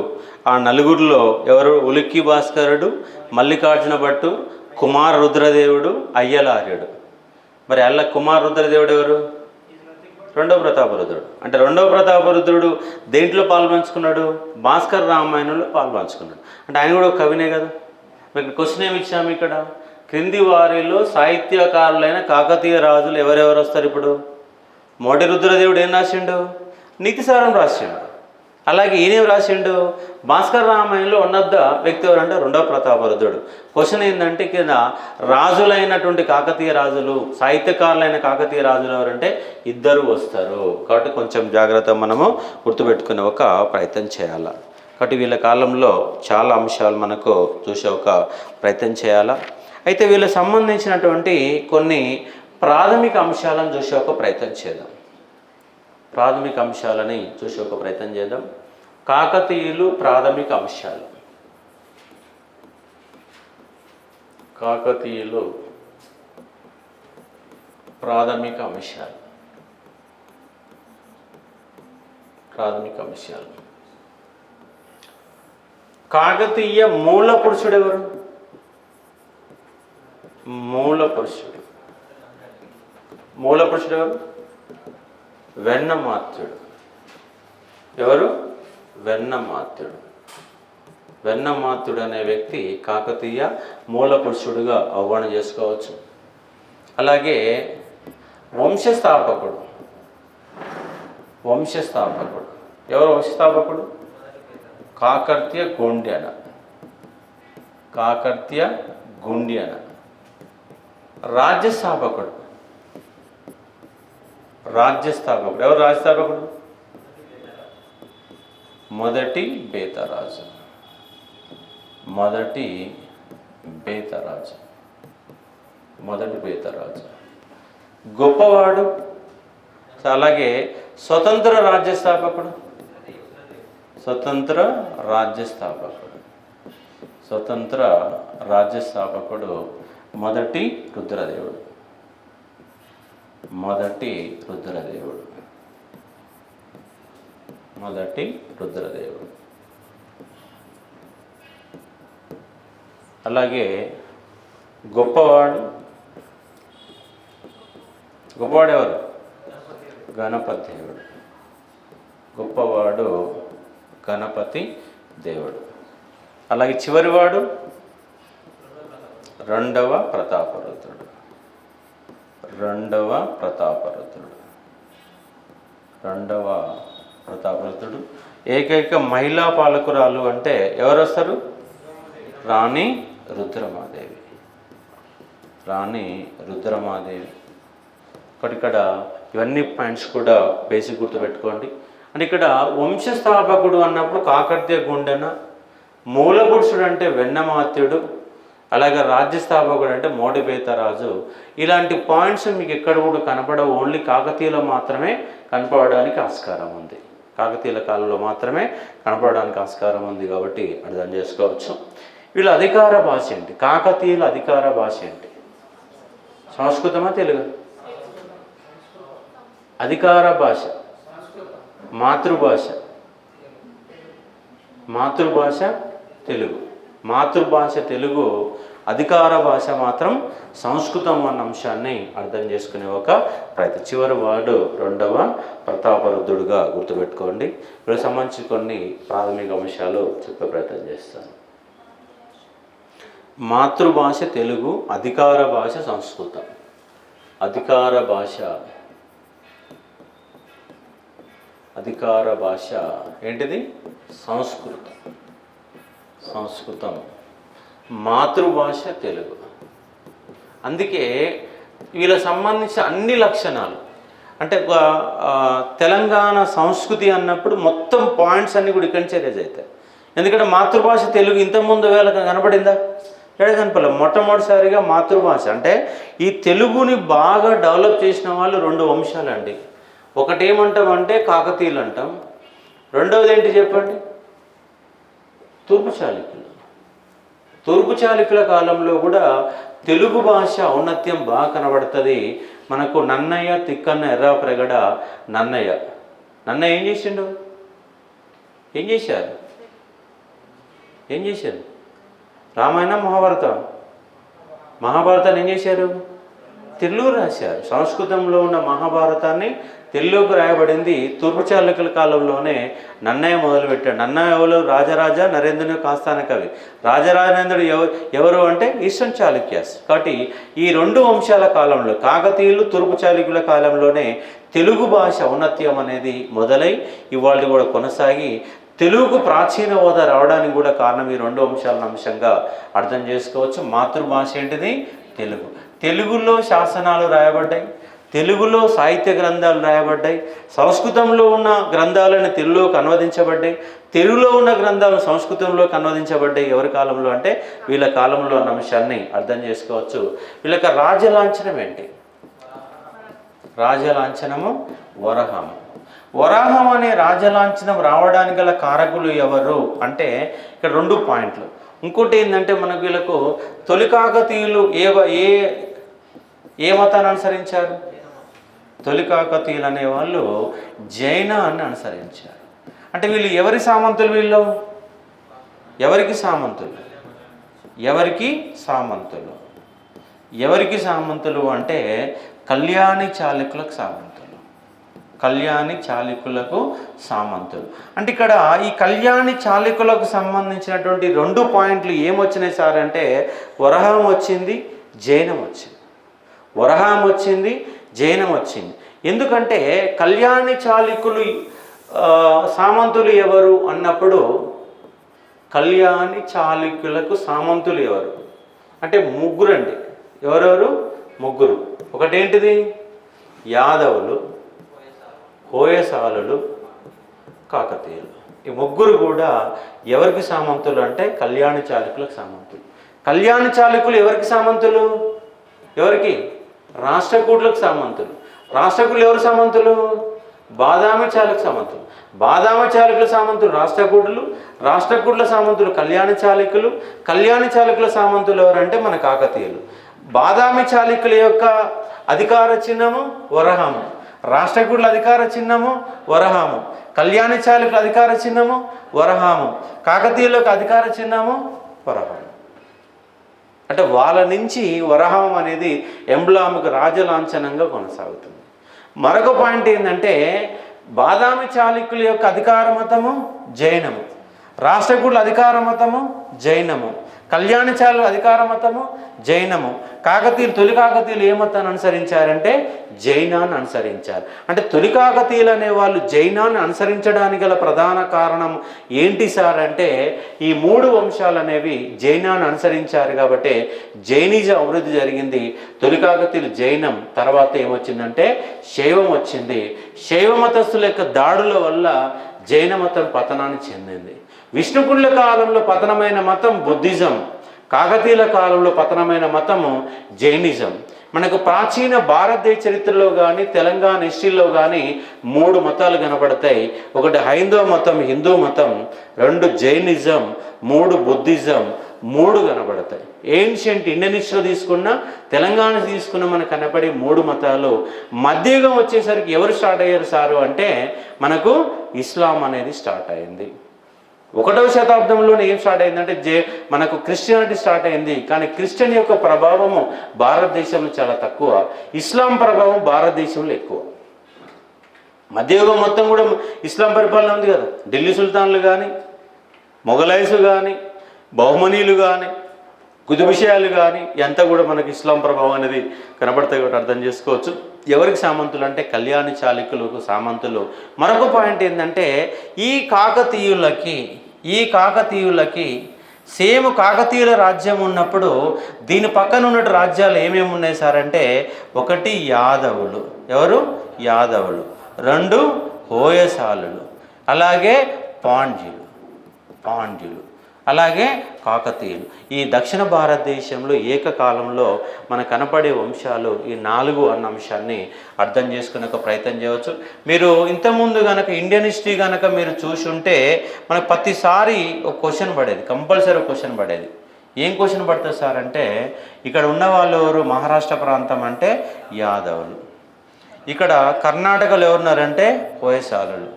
ఆ 4లో ఎవరు? ఉలిక్కి భాస్కరుడు, మల్లికార్జున భట్టు, కుమార రుద్రదేవుడు, అయ్యలార్యుడు. మరి కుమార రుద్రదేవుడు ఎవరు? రెండవ ప్రతాపరుద్రుడు. అంటే రెండవ ప్రతాపరుద్రుడు దేంట్లో పాల్పంచుకున్నాడు? భాస్కర్ రామాయణంలో పాల్పంచుకున్నాడు. అంటే ఆయన కూడా ఒక కవినే కదా. మీకు క్వశ్చన్ ఏమి ఇచ్చాము ఇక్కడ? క్రింది వారిలో సాహిత్యకారులైన కాకతీయ రాజులు ఎవరెవరు వస్తారు? ఇప్పుడు మొదటి రుద్రదేవుడు ఏం రాసిండు? నీతిసారం రాసిండు. అలాగే ఈయనేం రాసిండు? భాస్కర్ రామాయణంలో ఉన్నద్ద వ్యక్తి ఎవరంటే రెండవ ప్రతాపరుద్రుడు. క్వశ్చన్ ఏంటంటే కింద రాజులైనటువంటి కాకతీయ రాజులు, సాహిత్యకారులైన కాకతీయ రాజులు ఎవరంటే 2 వస్తారు. కాబట్టి కొంచెం జాగ్రత్త మనము గుర్తుపెట్టుకునే ఒక ప్రయత్నం చేయాలి. కాబట్టి వీళ్ళ కాలంలో చాలా అంశాలు మనకు చూసే ఒక ప్రయత్నం చేయాలా. అయితే వీళ్ళకి సంబంధించినటువంటి కొన్ని ప్రాథమిక అంశాలను చూసే ఒక ప్రయత్నం చేద్దాం. కాకతీయులు ప్రాథమిక అంశాలు. కాకతీయులు ప్రాథమిక అంశాలు. కాకతీయ మూల పురుషుడు ఎవరు? మూల పురుషుడు ఎవరు? వెన్నమాత్యుడు. ఎవరు? వెన్నమాత్యుడు అనే వ్యక్తి కాకతీయ మూల పురుషుడుగా ఆహ్వానం చేసుకోవచ్చు. అలాగే వంశస్థాపకుడు. ఎవరు వంశస్థాపకుడు? కాకర్త్య గుండ్యన. రాజ్యస్థాపకుడు. ఎవరు రాజ్యస్థాపకుడు? మొదటి బేతరాజు. గొప్పవాడు. అలాగే స్వతంత్ర రాజ్యస్థాపకుడు. మొదటి రుద్రదేవుడు. అలాగే గొప్పవాడు ఎవరు? గణపతి దేవుడు. అలాగే చివరివాడు రెండవ ప్రతాపరుద్రుడు. ఏకైక మహిళా పాలకురాలు అంటే ఎవరు వస్తారు? రాణి రుద్రమాదేవి. ఇక్కడ ఇవన్నీ పాయింట్స్ కూడా బేసిక్ గుర్తుపెట్టుకోండి. అంటే ఇక్కడ వంశస్థాపకుడు అన్నప్పుడు కాకర్త్య గుండెన, మూల పురుషుడు అంటే వెన్నమాత్యుడు, అలాగే రాజ్యస్థాపకుడు అంటే మోడిబేతరాజు. ఇలాంటి పాయింట్స్ మీకు ఎక్కడ కూడా కనపడవు. ఓన్లీ కాకతీయులో మాత్రమే కనపడడానికి ఆస్కారం ఉంది. కాకతీయుల కాలంలో మాత్రమే కనపడడానికి ఆస్కారం ఉంది కాబట్టి అర్థం చేసుకోవచ్చు. వీళ్ళ అధికార భాష ఏంటి? కాకతీయుల అధికార భాష ఏంటి? సంస్కృతమా తెలుగు? అధికార భాష మాతృభాష తెలుగు. అధికార భాష మాత్రం సంస్కృతం అన్న అంశాన్ని అర్థం చేసుకునే ఒక ప్రయత్నం. చివరి వాడు రెండవ ప్రతాపరుద్రుడుగా గుర్తుపెట్టుకోండి. వీళ్ళకి సంబంధించి కొన్ని ప్రాథమిక అంశాలు చెప్పే ప్రయత్నం చేస్తాను. మాతృభాష తెలుగు, అధికార భాష సంస్కృతం. అధికార భాష ఏంటిది? సంస్కృతం. మాతృభాష తెలుగు. అందుకే వీళ్ళకి సంబంధించిన అన్ని లక్షణాలు అంటే తెలంగాణ సంస్కృతి అన్నప్పుడు మొత్తం పాయింట్స్ అన్నీ కూడా ఇక్కడి నుంచే రేజ్ అవుతాయి. ఎందుకంటే మాతృభాష తెలుగు ఇంతకుముందు వేళ కనపడిందా? కనపడలే. మొట్టమొదటిసారిగా మాతృభాష అంటే ఈ తెలుగుని బాగా డెవలప్ చేసిన వాళ్ళు రెండు వంశాలండి. ఒకటి ఏమంటామంటే కాకతీయులు అంటాం. రెండవది ఏంటి చెప్పండి? తూర్పు చాళుక్యుల కాలంలో కూడా తెలుగు భాష ఔన్నత్యం బాగా కనబడుతుంది. మనకు నన్నయ్య, తిక్కన్న, ఎర్రాప్రగడ. నన్నయ్య ఏం చేసిండు? ఏం చేశారు? రామాయణం, మహాభారతాన్ని ఏం చేశారు? తెలుగు రాశారు. సంస్కృతంలో ఉన్న మహాభారతాన్ని తెలుగుకు రాయబడింది తూర్పు చాళుక్యుల కాలంలోనే. నన్నయ్య మొదలుపెట్టాడు. నన్నయ్య ఎవరు? రాజరాజ నరేంద్రుని కాస్తాన కవి. రాజరాజేంద్రుడు ఎవరు అంటే ఈస్టర్న్ చాళుక్యాస్. కాబట్టి ఈ రెండు వంశాల కాలంలో కాకతీయులు, తూర్పు చాళుక్యుల కాలంలోనే తెలుగు భాష ఔన్నత్యం అనేది మొదలై ఇవాళ కూడా కొనసాగి తెలుగుకు ప్రాచీన హోదా రావడానికి కూడా కారణం ఈ రెండు అంశాలను అంశంగా అర్థం చేసుకోవచ్చు. మాతృభాష ఏంటిది? తెలుగులో శాసనాలు రాయబడ్డాయి, తెలుగులో సాహిత్య గ్రంథాలు రాయబడ్డాయి, సంస్కృతంలో ఉన్న గ్రంథాలను తెలుగులోకి అనువదించబడ్డాయి, తెలుగులో ఉన్న గ్రంథాలు సంస్కృతంలోకి అనువదించబడ్డాయి. ఎవరి కాలంలో అంటే వీళ్ళ కాలంలో అన్న అంశాన్ని అర్థం చేసుకోవచ్చు. వీళ్ళకి రాజలాంఛనం ఏంటి? రాజలాంఛనము వరాహం అనే రాజలాంఛనం రావడానికి గల కారకులు ఎవరు అంటే ఇక్కడ రెండు పాయింట్లు. ఇంకోటి ఏంటంటే మనకు వీళ్ళకు తొలి కాకతీయులు ఏ ఏ మతాన్ని అనుసరించారు? తొలి కాకతీయులు అనేవాళ్ళు జైనాన్ని అనుసరించారు. అంటే వీళ్ళు ఎవరి సామంతులు? వీళ్ళు ఎవరికి సామంతులు? ఎవరికి సామంతులు అంటే కళ్యాణి చాళుక్యులకు సామంతులు. కళ్యాణి చాళుక్యులకు సామంతులు అంటే ఇక్కడ ఈ కళ్యాణి చాళుక్యులకు సంబంధించినటువంటి 2 పాయింట్లు ఏమొచ్చినాయి సార్ అంటే వరహం వచ్చింది, జైనం వచ్చింది. వరహం వచ్చింది, జైనం వచ్చింది. ఎందుకంటే కళ్యాణి చాళుక్యులు సామంతులు ఎవరు అన్నప్పుడు కళ్యాణి చాళుక్యులకు సామంతులు ఎవరు అంటే ముగ్గురండి. ఎవరెవరు? ముగ్గురు. ఒకటేంటిది? యాదవులు, హోయసాలులు, కాకతీయులు. ఈ ముగ్గురు కూడా ఎవరికి సామంతులు అంటే కళ్యాణి చాళుక్యులకు సామంతులు. కళ్యాణి చాళుక్యులు ఎవరికి సామంతులు? ఎవరికి? రాష్ట్రకూటులకు సామంతులు. రాష్ట్రకూటులు ఎవరు సామంతులు? బాదామి చాళుక్య సామంతులు. బాదామి చాళుక్యుల సామంతులు రాష్ట్రకూటులు, రాష్ట్రకూటుల సామంతులు కళ్యాణి చాళుక్యులు, కళ్యాణి చాళుక్యుల సామంతులు ఎవరంటే మన కాకతీయులు. బాదామి చాళుక్యుల యొక్క అధికార చిహ్నము వరహము, రాష్ట్రకూటుల అధికార చిహ్నము వరహము, కళ్యాణి చాళుక్యుల అధికార చిహ్నము వరహము, కాకతీయుల యొక్క అధికార చిహ్నము వరహము. అంటే వాళ్ళ నుంచి వరహం అనేది ఎంబ్లామిక్ రాజలాంఛనంగా కొనసాగుతుంది. మరొక పాయింట్ ఏంటంటే బాదామి చాళుక్యుల యొక్క అధికార మతము జైనము, రాష్ట్రకూటుల అధికార మతము జైనము, కళ్యాణి చాళుక్యుల అధికార మతము జైనము, కాకతీయులు తొలి కాకతీయులు ఏ మతాన్ని అనుసరించారంటే జైనాన్ని అనుసరించారు. అంటే తొలి కాకతీయులు అనేవాళ్ళు జైనాన్ని అనుసరించడానికి గల ప్రధాన కారణం ఏంటి సార్ అంటే ఈ 3 వంశాలు అనేవి జైనాన్ని అనుసరించారు కాబట్టి జైనిజం అభివృద్ధి జరిగింది. తొలి కాకతీయులు జైనం, తర్వాత ఏమొచ్చిందంటే శైవం వచ్చింది. శైవ మతస్థుల యొక్క దాడుల వల్ల జైన మతం పతనాన్ని చెందింది. విష్ణుకుండ్ల కాలంలో పతనమైన మతం బుద్ధిజం, కాకతీయుల కాలంలో పతనమైన మతము జైనిజం. మనకు ప్రాచీన భారతదేశ చరిత్రలో కానీ తెలంగాణ హిస్టరీలో కానీ 3 మతాలు కనబడతాయి. ఒకటి హైందవ మతం, హిందూ మతం, 2 జైనిజం, 3 బుద్ధిజం, 3 కనబడతాయి. ఏన్షియంట్ ఇండియన్ హిస్టరీలో తీసుకున్నా తెలంగాణ తీసుకున్న మనకు కనపడే 3 మతాలు. మధ్యయుగం వచ్చేసరికి ఎవరు స్టార్ట్ అయ్యారు సారు అంటే మనకు ఇస్లాం అనేది స్టార్ట్ అయింది. 1వ శతాబ్దంలోనే ఏం స్టార్ట్ అయిందంటే మనకు క్రిస్టియానిటీ స్టార్ట్ అయింది. కానీ క్రిస్టియన్ యొక్క ప్రభావము భారతదేశంలో చాలా తక్కువ, ఇస్లాం ప్రభావం భారతదేశంలో ఎక్కువ. మధ్యయుగం మొత్తం కూడా ఇస్లాం పరిపాలన ఉంది కదా. ఢిల్లీ సుల్తాన్లు కానీ, మొఘలైస్ కానీ, బహుమనీలు కానీ, కుతుబిషయాలు కానీ ఎంత కూడా మనకి ఇస్లాం ప్రభావం అనేది కనబడతాయి కాబట్టి అర్థం చేసుకోవచ్చు. ఎవరికి సామంతులు అంటే కళ్యాణి చాళుక్యులకు సామంతులు. మరొక పాయింట్ ఏంటంటే ఈ కాకతీయులకి సేమ్ కాకతీయుల రాజ్యం ఉన్నప్పుడు దీని పక్కన ఉన్న రాజ్యాలు ఏమేమి ఉన్నాయి సార్ అంటే 1 యాదవులు, ఎవరు? యాదవులు, 2 హోయసాలులు, అలాగే పాండ్యులు, అలాగే కాకతీయులు. ఈ దక్షిణ భారతదేశంలో ఏకకాలంలో మనకు కనపడే వంశాలు ఈ 4 అన్న అంశాన్ని అర్థం చేసుకునే ఒక ప్రయత్నం చేయవచ్చు. మీరు ఇంతకుముందు కనుక ఇండియన్ హిస్టరీ కనుక మీరు చూసి ఉంటే మనకు ప్రతిసారి ఒక క్వశ్చన్ పడేది, కంపల్సరీ క్వశ్చన్ పడేది. ఏం క్వశ్చన్ పడుతుంది సార్ అంటే ఇక్కడ ఉన్న వాళ్ళు ఎవరు? మహారాష్ట్ర ప్రాంతం అంటే యాదవులు, ఇక్కడ కర్ణాటకలో ఎవరున్నారంటే హోయసాలులు,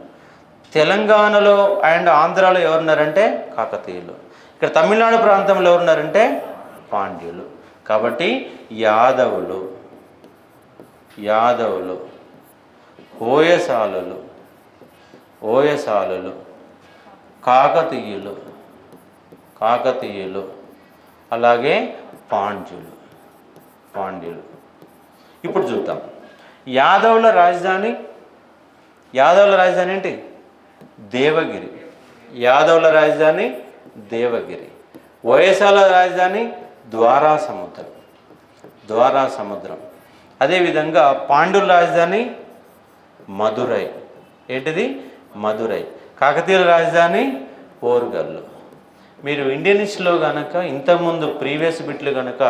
తెలంగాణలో అండ్ ఆంధ్రాలో ఎవరున్నారంటే కాకతీయులు, ఇక్కడ తమిళనాడు ప్రాంతంలో ఎవరున్నారంటే పాండ్యులు. కాబట్టి యాదవులు, హోయసాలులు, కాకతీయులు, అలాగే పాండ్యులు. ఇప్పుడు చూద్దాం. యాదవుల రాజధాని ఏంటి? దేవగిరి. యాదవుల రాజధాని దేవగిరి. హోయసాల రాజధాని ద్వారా సముద్రం. అదేవిధంగా పాండ్యుల రాజధాని మదురై. ఏంటిది? మదురై. కాకతీయుల రాజధాని పోర్గల్లు. మీరు ఇండియన్ హిస్టరీలో కనుక ఇంతకుముందు ప్రీవియస్ బిట్లు కనుక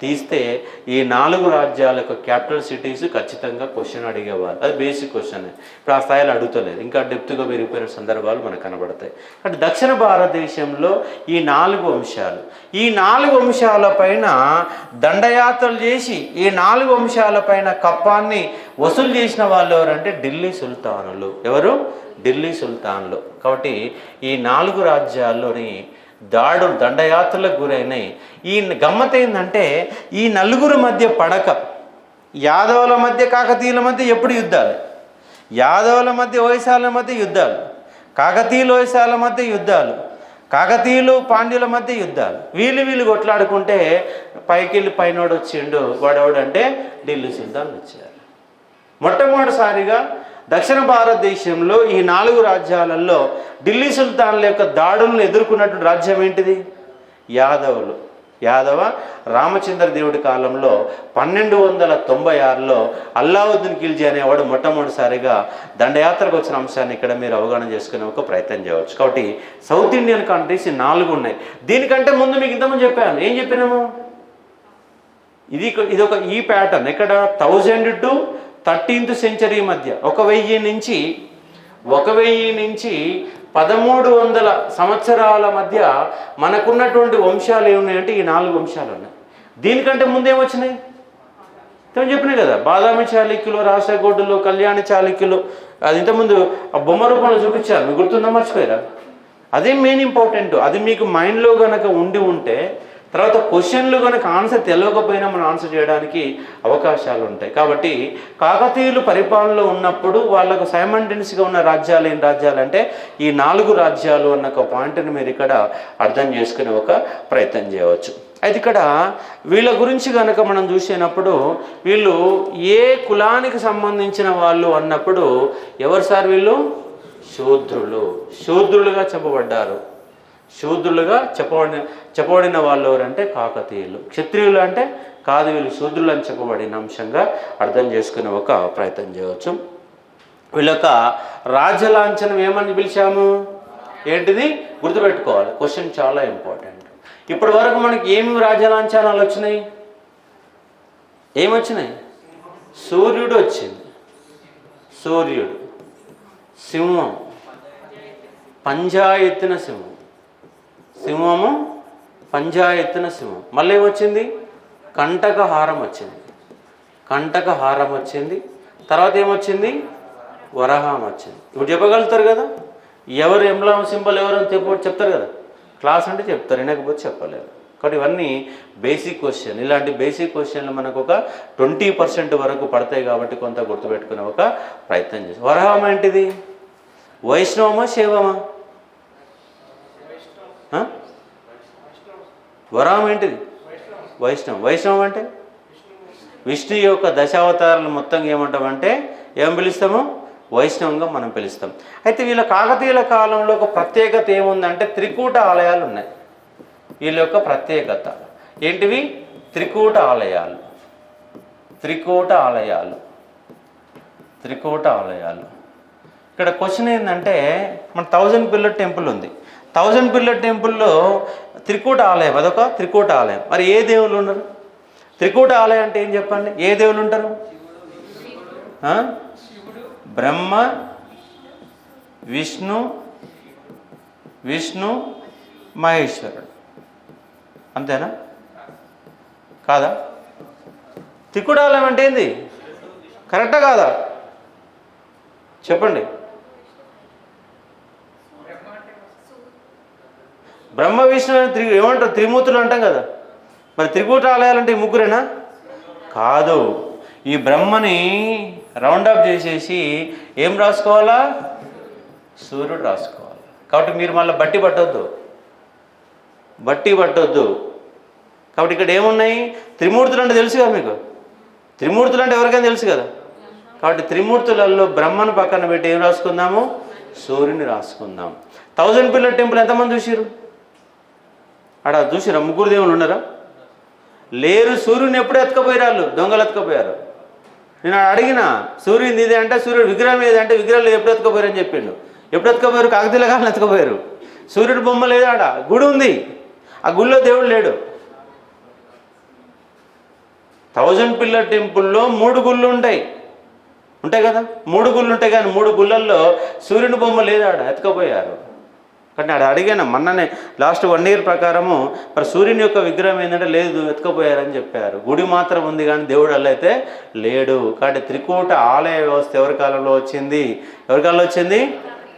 తీస్తే ఈ 4 రాజ్యాల యొక్క క్యాపిటల్ సిటీస్ ఖచ్చితంగా క్వశ్చన్ అడిగేవారు. అది బేసిక్ క్వశ్చన్. ఇప్పుడు ఆ స్థాయిలో అడుగుతలేదు, ఇంకా డెప్త్గా పెరిగిపోయిన సందర్భాలు మనకు కనబడతాయి. అంటే దక్షిణ భారతదేశంలో ఈ 4 అంశాలు, ఈ 4 అంశాలపైన దండయాత్రలు చేసి ఈ 4 అంశాలపైన కప్పాన్ని వసూలు చేసిన వాళ్ళు ఎవరంటే ఢిల్లీ సుల్తానులు. ఎవరు? ఢిల్లీ సుల్తాన్లు. కాబట్టి ఈ 4 రాజ్యాల్లోని దండయాత్రలకు గురైనాయి. ఈ గమ్మత్ ఏంటంటే ఈ 4 మధ్య పడక, యాదవుల మధ్య కాకతీయుల మధ్య ఎప్పుడు యుద్ధాలు, యాదవుల మధ్య హోయసాల మధ్య యుద్ధాలు, కాకతీయుల హోయసాల మధ్య యుద్ధాలు, కాకతీయులు పాండ్యుల మధ్య యుద్ధాలు. వీళ్ళు కొట్లాడుకుంటే పైకెళ్ళి పైనోడు వచ్చిండు. వాడెవడంటే ఢిల్లీ సుల్తాన్లు వచ్చారు. మొట్టమొదటిసారిగా దక్షిణ భారతదేశంలో ఈ 4 రాజ్యాలలో ఢిల్లీ సుల్తాన్ల యొక్క దాడులను ఎదుర్కొన్నటువంటి రాజ్యం ఏంటిది? యాదవులు. యాదవ రామచంద్ర దేవుడి కాలంలో 1296లో అల్లావుద్దీన్ ఖిల్జీ అనేవాడు మొట్టమొదటిసారిగా దండయాత్రకు వచ్చిన అంశాన్ని ఇక్కడ మీరు అవగాహన చేసుకునే ఒక ప్రయత్నం చేయవచ్చు. కాబట్టి సౌత్ ఇండియన్ కంట్రీస్ 4 ఉన్నాయి. దీనికంటే ముందు మీకు ఇంతకుముందు చెప్పాను. ఏం చెప్పినాము? ఇది ఒక ఈ ప్యాటర్న్. ఇక్కడ 1000 to 13th century మధ్య 1000 నుంచి 1300 సంవత్సరాల మధ్య మనకున్నటువంటి వంశాలు ఏమున్నాయంటే ఈ 4 వంశాలు ఉన్నాయి. దీనికంటే ముందేమొచ్చినాయి చెప్పినాయి కదా, బాదామి చాళుక్యులు, రాష్ట్రకూటులు, కళ్యాణ చాళుక్యులు. అది ఇంతకుముందు ఆ బొమ్మ రూపంలో చూపించారు, మీకు గుర్తుందా? మర్చిపోయారా? అదే మెయిన్ ఇంపార్టెంట్. అది మీకు మైండ్లో కనుక ఉంటే తర్వాత క్వశ్చన్లు కనుక ఆన్సర్ తెలియకపోయినా మనం ఆన్సర్ చేయడానికి అవకాశాలు ఉంటాయి. కాబట్టి కాకతీయులు పరిపాలనలో ఉన్నప్పుడు వాళ్ళకు సైమంటెన్స్గా ఉన్న రాజ్యాలు ఏం రాజ్యాలు అంటే ఈ 4 రాజ్యాలు అన్న ఒక పాయింట్ని మీరు ఇక్కడ అర్థం చేసుకునే ఒక ప్రయత్నం చేయవచ్చు. అయితే ఇక్కడ వీళ్ళ గురించి కనుక మనం చూసినప్పుడు వీళ్ళు ఏ కులానికి సంబంధించిన వాళ్ళు అన్నప్పుడు ఎవరు సార్? వీళ్ళు శూద్రులుగా చెప్పబడ్డారు. శూద్రులుగా చెప్పబడిన వాళ్ళు ఎవరంటే కాకతీయులు. క్షత్రియులు అంటే కాదు, వీళ్ళు శూద్రులు అని చెప్పబడిన అంశంగా అర్థం చేసుకునే ఒక ప్రయత్నం చేయవచ్చు. వీళ్ళ యొక్క రాజ్యలాంఛనం ఏమని పిలిచాము? ఏంటిది? గుర్తుపెట్టుకోవాలి, క్వశ్చన్ చాలా ఇంపార్టెంట్. ఇప్పటి వరకు మనకి ఏమి రాజ్యలాంఛనాలు వచ్చినాయి? ఏమొచ్చినాయి? సూర్యుడు వచ్చింది, సూర్యుడు, సింహం, పంజా ఎత్తిన సింహం, సింహము పంజా ఎత్తిన సింహం. మళ్ళీ ఏమొచ్చింది? కంటకహారం వచ్చింది, కంటకహారం వచ్చింది. తర్వాత ఏమొచ్చింది? వరహం వచ్చింది. ఇప్పుడు చెప్పగలుగుతారు కదా, ఎవరు ఎంబ్లమ్ సింబల్ ఎవరు అని చెప్తారు కదా, క్లాస్ అంటే చెప్తారు, వినకపోతే చెప్పలేరు. కాబట్టి ఇవన్నీ బేసిక్ క్వశ్చన్. ఇలాంటి బేసిక్ క్వశ్చన్లు మనకు ఒక 20% వరకు పడతాయి కాబట్టి కొంత గుర్తుపెట్టుకునే ఒక ప్రయత్నం చేస్తాం. వరహం ఏంటిది? వైష్ణవమా శైవమా? వరహం ఏంటిది? వైష్ణవం. వైష్ణవం అంటే విష్ణు యొక్క దశావతారాలు మొత్తం ఏమంటామంటే ఏం పిలుస్తాము? వైష్ణవంగా మనం పిలుస్తాం. అయితే వీళ్ళ కాకతీయుల కాలంలో ఒక ప్రత్యేకత ఏముందంటే త్రికూట ఆలయాలు ఉన్నాయి. వీళ్ళ యొక్క ప్రత్యేకత ఏంటివి? త్రికూట ఆలయాలు. త్రికూట ఆలయాలు, త్రికూట ఆలయాలు. ఇక్కడ క్వశ్చన్ ఏంటంటే మన 1000 పిల్లర్ టెంపుల్ ఉంది. 1000 పిల్లర్ టెంపుల్లో త్రికూట ఆలయం, అదొక త్రికూట ఆలయం. మరి ఏ దేవుళ్ళు ఉన్నారు? త్రికూట ఆలయం అంటే ఏం చెప్పండి? ఏ దేవుళ్ళు ఉంటారు? బ్రహ్మ, విష్ణు, మహేశ్వరుడు. అంతేనా? కాదా? త్రికూట ఆలయం అంటే ఏంది? కరెక్టా కాదా? చెప్పండి. బ్రహ్మ విష్ణు ఏమంటారు? త్రిమూర్తులు అంటాం కదా. మరి త్రికూట ఆలయాలు అంటే ఈ ముగ్గురేనా? కాదు. ఈ బ్రహ్మని రౌండప్ చేసేసి ఏం రాసుకోవాలా? సూర్యుడు రాసుకోవాలి. కాబట్టి మీరు మళ్ళీ బట్టి పట్టొద్దు. కాబట్టి ఇక్కడ ఏమున్నాయి? త్రిమూర్తులు అంటే తెలుసు కదా మీకు. త్రిమూర్తులు అంటే ఎవరికైనా తెలుసు కదా. కాబట్టి త్రిమూర్తులలో బ్రహ్మను పక్కన పెట్టి ఏం రాసుకుందాము? సూర్యుని రాసుకుందాం. 1000 పిల్లర్ టెంపుల్ ఎంతమంది చూసిరు? ఆడ చూసిరా? ముగ్గురు దేవుళ్ళు ఉన్నారా? లేరు. సూర్యుని ఎప్పుడు ఎత్తుకపోయారు? వాళ్ళు దొంగలు ఎత్తుకపోయారు. నేను అడిగిన సూర్యుని ఇదే అంటే సూర్యుడు విగ్రహం ఏదంటే విగ్రహాలు ఎప్పుడు ఎత్తుకపోయారు అని చెప్పిండు. ఎప్పుడు ఎత్తుకపోయారు? కాకతీయుల కాలం ఎత్తుకపోయారు. సూర్యుడి బొమ్మ లేదు, ఆడ గుడి ఉంది, ఆ గుడిలో దేవుడు లేడు. 1000 పిల్లర్ టెంపుల్లో 3 గుళ్ళు ఉంటాయి కదా, 3 గుళ్ళు ఉంటాయి, కానీ 3 గుళ్ళల్లో సూర్యుని బొమ్మ లేదు, ఆడ ఎత్తుకపోయారు. కానీ ఆడ అడిగాను మొన్ననే లాస్ట్ 1 ఇయర్ ప్రకారము మరి సూర్యుని యొక్క విగ్రహం ఏంటంటే లేదు, ఎత్తుకపోయారని చెప్పారు. గుడి మాత్రం ఉంది కానీ దేవుడు అలా అయితే లేడు. కాబట్టి త్రికూట ఆలయ వ్యవస్థ ఎవరి కాలంలో వచ్చింది? ఎవరి కాలంలో వచ్చింది?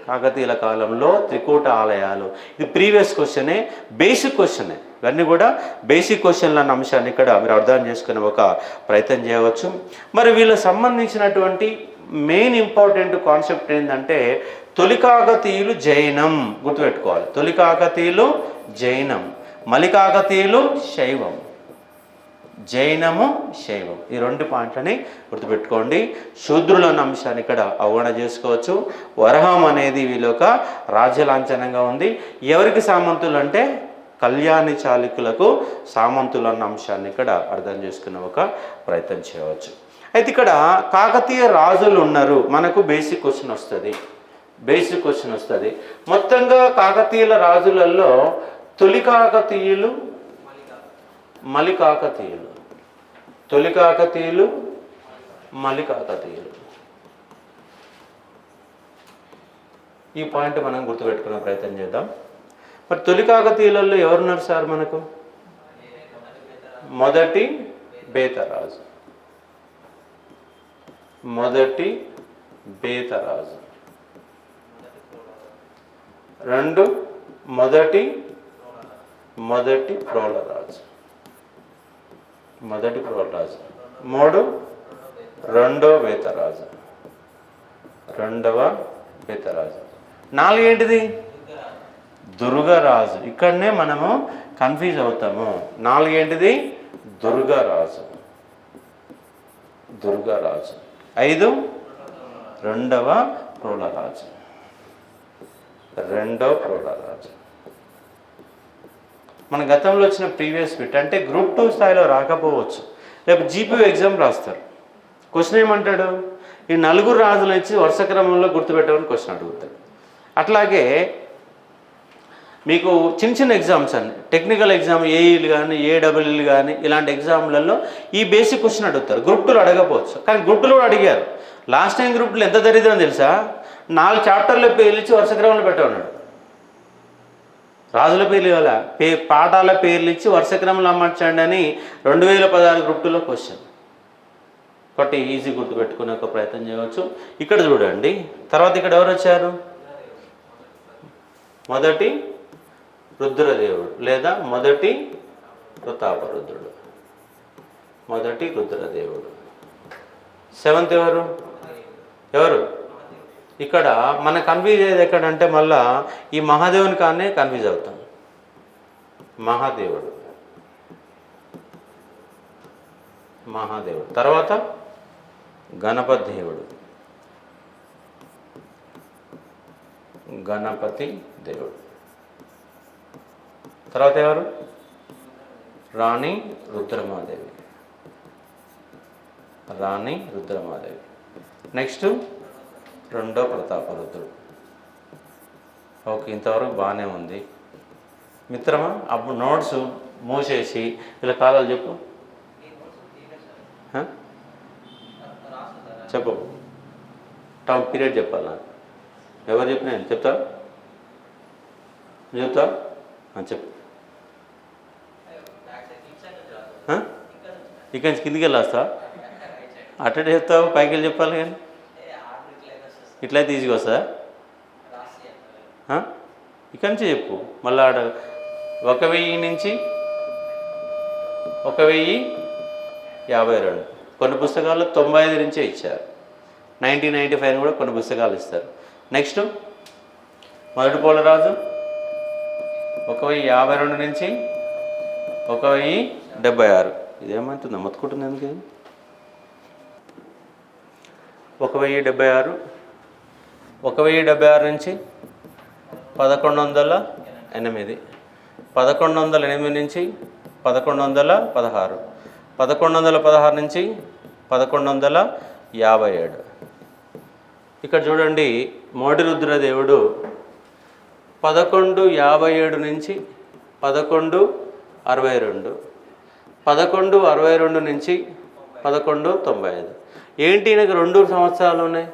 కాకతీయుల కాలంలో త్రికూట ఆలయాలు. ఇది ప్రీవియస్ క్వశ్చనే, బేసిక్ క్వశ్చనే. ఇవన్నీ కూడా బేసిక్ క్వశ్చన్లు అన్న అంశాన్ని ఇక్కడ మీరు అర్థం చేసుకునే ఒక ప్రయత్నం చేయవచ్చు. మరి వీళ్ళకి సంబంధించినటువంటి మెయిన్ ఇంపార్టెంట్ కాన్సెప్ట్ ఏంటంటే తొలి కాకతీయులు జైనం, గుర్తుపెట్టుకోవాలి. తొలి కాకతీయులు జైనం, మలి కాకతీయులు శైవం. జైనము శైవం, ఈ 2 పాయింట్లని గుర్తుపెట్టుకోండి. శూద్రులు అన్న అంశాన్ని ఇక్కడ అవగాహన చేసుకోవచ్చు. వరహం అనేది వీళ్ళొక రాజ్యలాంఛనంగా ఉంది. ఎవరికి సామంతులు అంటే కళ్యాణి చాళుక్యులకు సామంతులు అన్న అంశాన్ని ఇక్కడ అర్థం చేసుకునే ఒక ప్రయత్నం చేయవచ్చు. అయితే ఇక్కడ కాకతీయ రాజులు ఉన్నారు, మనకు బేసిక్ క్వశ్చన్ వస్తుంది. మొత్తంగా కాకతీయుల రాజులలో తొలి కాకతీయులు, మలి కాకతీయులు, తొలి కాకతీయులు, మలి కాకతీయులు. ఈ పాయింట్ మనం గుర్తుపెట్టుకునే ప్రయత్నం చేద్దాం. మరి తొలి కాకతీయులలో ఎవరున్నారు సార్ మనకు? మొదటి బేతరాజు, మొదటి బేతరాజు. 2 మొదటి ప్రోలరాజు, 3 రెండవ బేతరాజు, 4 ఏంటిది? దుర్గరాజు. ఇక్కడనే మనము కన్ఫ్యూజ్ అవుతాము. 4 ఏంటిది? దుర్గరాజు. 5 రెండవ ప్రోలరాజు. మన గతంలో వచ్చిన ప్రీవియస్ బిట్ అంటే గ్రూప్ 2 స్థాయిలో రాకపోవచ్చు, రేపు జీపీఓ ఎగ్జామ్ రాస్తారు. క్వశ్చన్ ఏమంటాడు? ఈ 4 రాజులు ఇచ్చి వరుస క్రమంలో గుర్తుపెట్టమని క్వశ్చన్ అడుగుతాడు. అట్లాగే మీకు చిన్న ఎగ్జామ్స్ అండి, టెక్నికల్ ఎగ్జామ్ ఏఈలు కానీ ఏడబ్ల్యూలు కానీ ఇలాంటి ఎగ్జామ్లలో ఈ బేసిక్ క్వశ్చన్ అడుగుతారు. గ్రూప్ 2లో అడగకపోవచ్చు, కానీ గ్రూప్ 2లో అడిగారు. లాస్ట్ టైం గ్రూప్ 2లో ఎంత దరిద్రం తెలుసా? 4 చాప్టర్ల పేర్లు ఇచ్చి వరుస క్రమంలో పెట్టమన్నాడు. రాజుల పేర్లు ఇవ్వాల, పాఠాల పేర్లు ఇచ్చి వరుస క్రమంలో అమర్చండి అని 2016 గ్రూప్ 2లో క్వశ్చన్. ఒకటి ఈజీ గుర్తుపెట్టుకునే ఒక ప్రయత్నం చేయవచ్చు. ఇక్కడ చూడండి, తర్వాత ఇక్కడ ఎవరు వచ్చారు? మొదటి రుద్రదేవుడు లేదా మొదటి ప్రతాపరుద్రుడు, మొదటి రుద్రదేవుడు. 7th ఎవరు? ఇక్కడ మన కన్ఫ్యూజ్ అయ్యేది ఎక్కడంటే మళ్ళా ఈ మహాదేవుని కానే కన్ఫ్యూజ్ అవుతాం. మహాదేవుడు. తర్వాత గణపతి దేవుడు. తర్వాత ఎవరు? రాణి రుద్రమాదేవి. నెక్స్ట్ రెండో ప్రతాపరుద్రుడు. ఓకే, ఇంతవరకు బాగానే ఉంది మిత్రమా. అప్పుడు నోట్స్ మూసేసి ఇలా కాలాలు చెప్పు పీరియడ్ చెప్పాలా? ఎవరు చెప్పిన చెప్తా చెప్పు. ఇక్కడి నుంచి కిందికి వెళ్ళొస్తా, అట్టే చెప్తావు, పైకి వెళ్ళి చెప్పాలి. కానీ ఇట్లయితే ఈజీగా వస్తా. ఇక్కడి నుంచి చెప్పు. మళ్ళీ ఆడ 1000 నుంచి 1052. కొన్ని పుస్తకాల్లో 95 నుంచే ఇచ్చారు. 1995 కూడా కొన్ని పుస్తకాలు ఇస్తారు. నెక్స్ట్ మొదటి పోలరాజు 1052 నుంచి 1076. ఇదేమంటుందా మొత్తుకుంటుంది ఎందుకు? 1076 నుంచి 1108, 1108 నుంచి 1116, 1116 నుంచి 1157. ఇక్కడ చూడండి, మొదటి రుద్రదేవుడు 1157 నుంచి 1162, 1162 నుంచి 1195. ఏంటి ఈయనకు 2 సంవత్సరాలు ఉన్నాయి.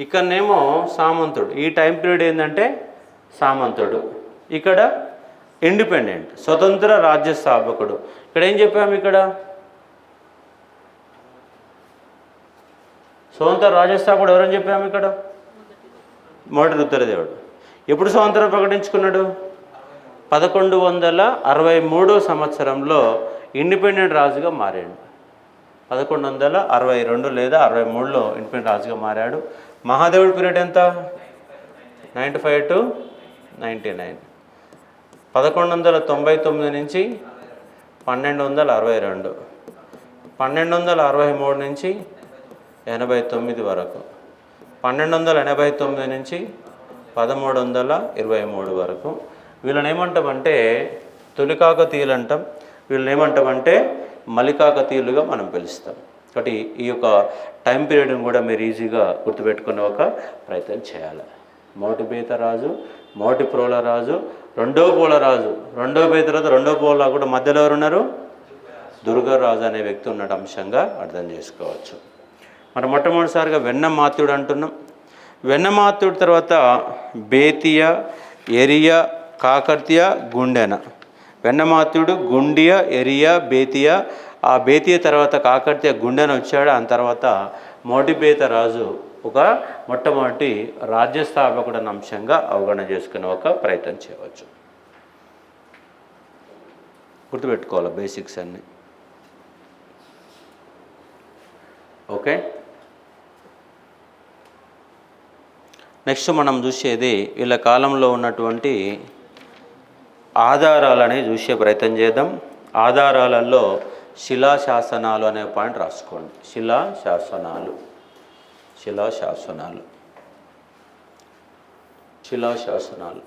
ఇక్కడనేమో సామంతుడు, ఈ టైం పీరియడ్ ఏంటంటే సామంతుడు, ఇక్కడ ఇండిపెండెంట్ స్వతంత్ర రాజ్య స్థాపకుడు. ఇక్కడ ఏం చెప్పాము, ఇక్కడ స్వతంత్ర రాజ్యస్థాపకుడు ఎవరని చెప్పాము, ఇక్కడ మొదటి రుద్రదేవుడు. ఎప్పుడు స్వతంత్రం ప్రకటించుకున్నాడు? 1163 సంవత్సరంలో ఇండిపెండెంట్ రాజుగా మారాడు. 1162 లేదా 63లో ఇండిపెండెంట్ రాజుగా మారాడు. మహాదేవుడి పీరియడ్ ఎంత? 95 to 99. 1199 నుంచి 1262, 1263 నుంచి 89 వరకు, 1289 నుంచి 1323 వరకు. వీళ్ళని ఏమంటామంటే తొలికాకతీయులు అంటాం, వీళ్ళని ఏమంటామంటే మలికాకతీయులుగా మనం పిలుస్తాం. కాబట్టి ఈ యొక్క టైం పీరియడ్ని కూడా మీరు ఈజీగా గుర్తుపెట్టుకునే ఒక ప్రయత్నం చేయాలి. మొదటి బేతరాజు, మొదటి ప్రోలరాజు, రెండవ పోలరాజు, రెండవ బేత తర్వాత రెండవ పోల కూడా మధ్యలో ఎవరు ఉన్నారు? దుర్గారాజు అనే వ్యక్తి ఉన్నట్టు అంశంగా అర్థం చేసుకోవచ్చు. మరి మొట్టమొదటిసారిగా వెన్నమాత్యుడు అంటున్నాం. వెన్నమాత్యుడి తర్వాత బేతియ, ఎరియ, కాకర్తియ, గుండెన. వెన్నమాత్యుడు, గుండియ, ఎరియ, బేతియ. ఆ బేతియ తర్వాత కాకర్తియ, గుండెన వచ్చాడు. ఆ తర్వాత మొదటి బేతరాజు ఒక మొట్టమొదటి రాజ్యస్థాపకుడు అన్న అంశంగా అవగాహన చేసుకునే ఒక ప్రయత్నం చేయవచ్చు. గుర్తుపెట్టుకోవాలి బేసిక్స్ అన్నీ. ఓకే, నెక్స్ట్ మనం చూసేది వీళ్ళ కాలంలో ఉన్నటువంటి ఆధారాలని చూసే ప్రయత్నం చేద్దాం. ఆధారాలలో శిలాశాసనాలు అనే పాయింట్ రాసుకోండి. శిలాశాసనాలు, శిలాశాసనాలు, శిలాశాసనాలు.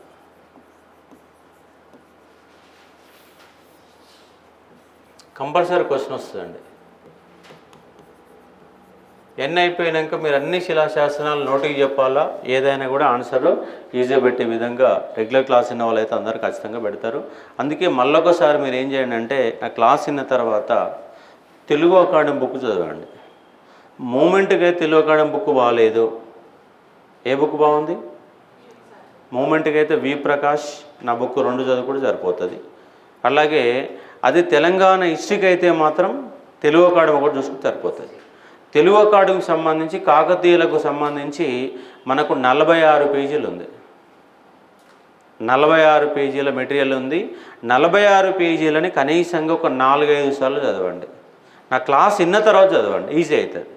కంపల్సరీ క్వశ్చన్ వస్తుందండి. ఎన్ని అయిపోయినాక మీరు అన్ని శిలాశాసనాలు నోటికి చెప్పాలా, ఏదైనా కూడా ఆన్సర్ ఈజీగా పెట్టే విధంగా రెగ్యులర్ క్లాస్ విన్న వాళ్ళు అయితే అందరూ ఖచ్చితంగా పెడతారు. అందుకే మళ్ళొకసారి మీరు ఏం చేయండి అంటే, నా క్లాస్ విన్న తర్వాత తెలుగు అకాడమీ బుక్ చదవండి. మూమెంట్కి అయితే తెలుగు అకాడమీ బుక్ బాగాలేదు. ఏ బుక్ బాగుంది? మూమెంట్కి అయితే వి ప్రకాష్ నా బుక్ 2 చదువుకుంటే సరిపోతుంది. అలాగే అది తెలంగాణ హిస్టరీకి అయితే మాత్రం తెలుగు అకాడమీ ఒకటి చూసుకుంటే సరిపోతుంది. తెలుగు అకాడమీకి సంబంధించి కాకతీయులకు సంబంధించి మనకు 46 పేజీలు ఉంది. 46 పేజీల మెటీరియల్ ఉంది. 46 పేజీలని కనీసంగా ఒక 4-5 సార్లు చదవండి. నా క్లాస్ విన్న తర్వాత చదవండి, ఈజీ అవుతుంది.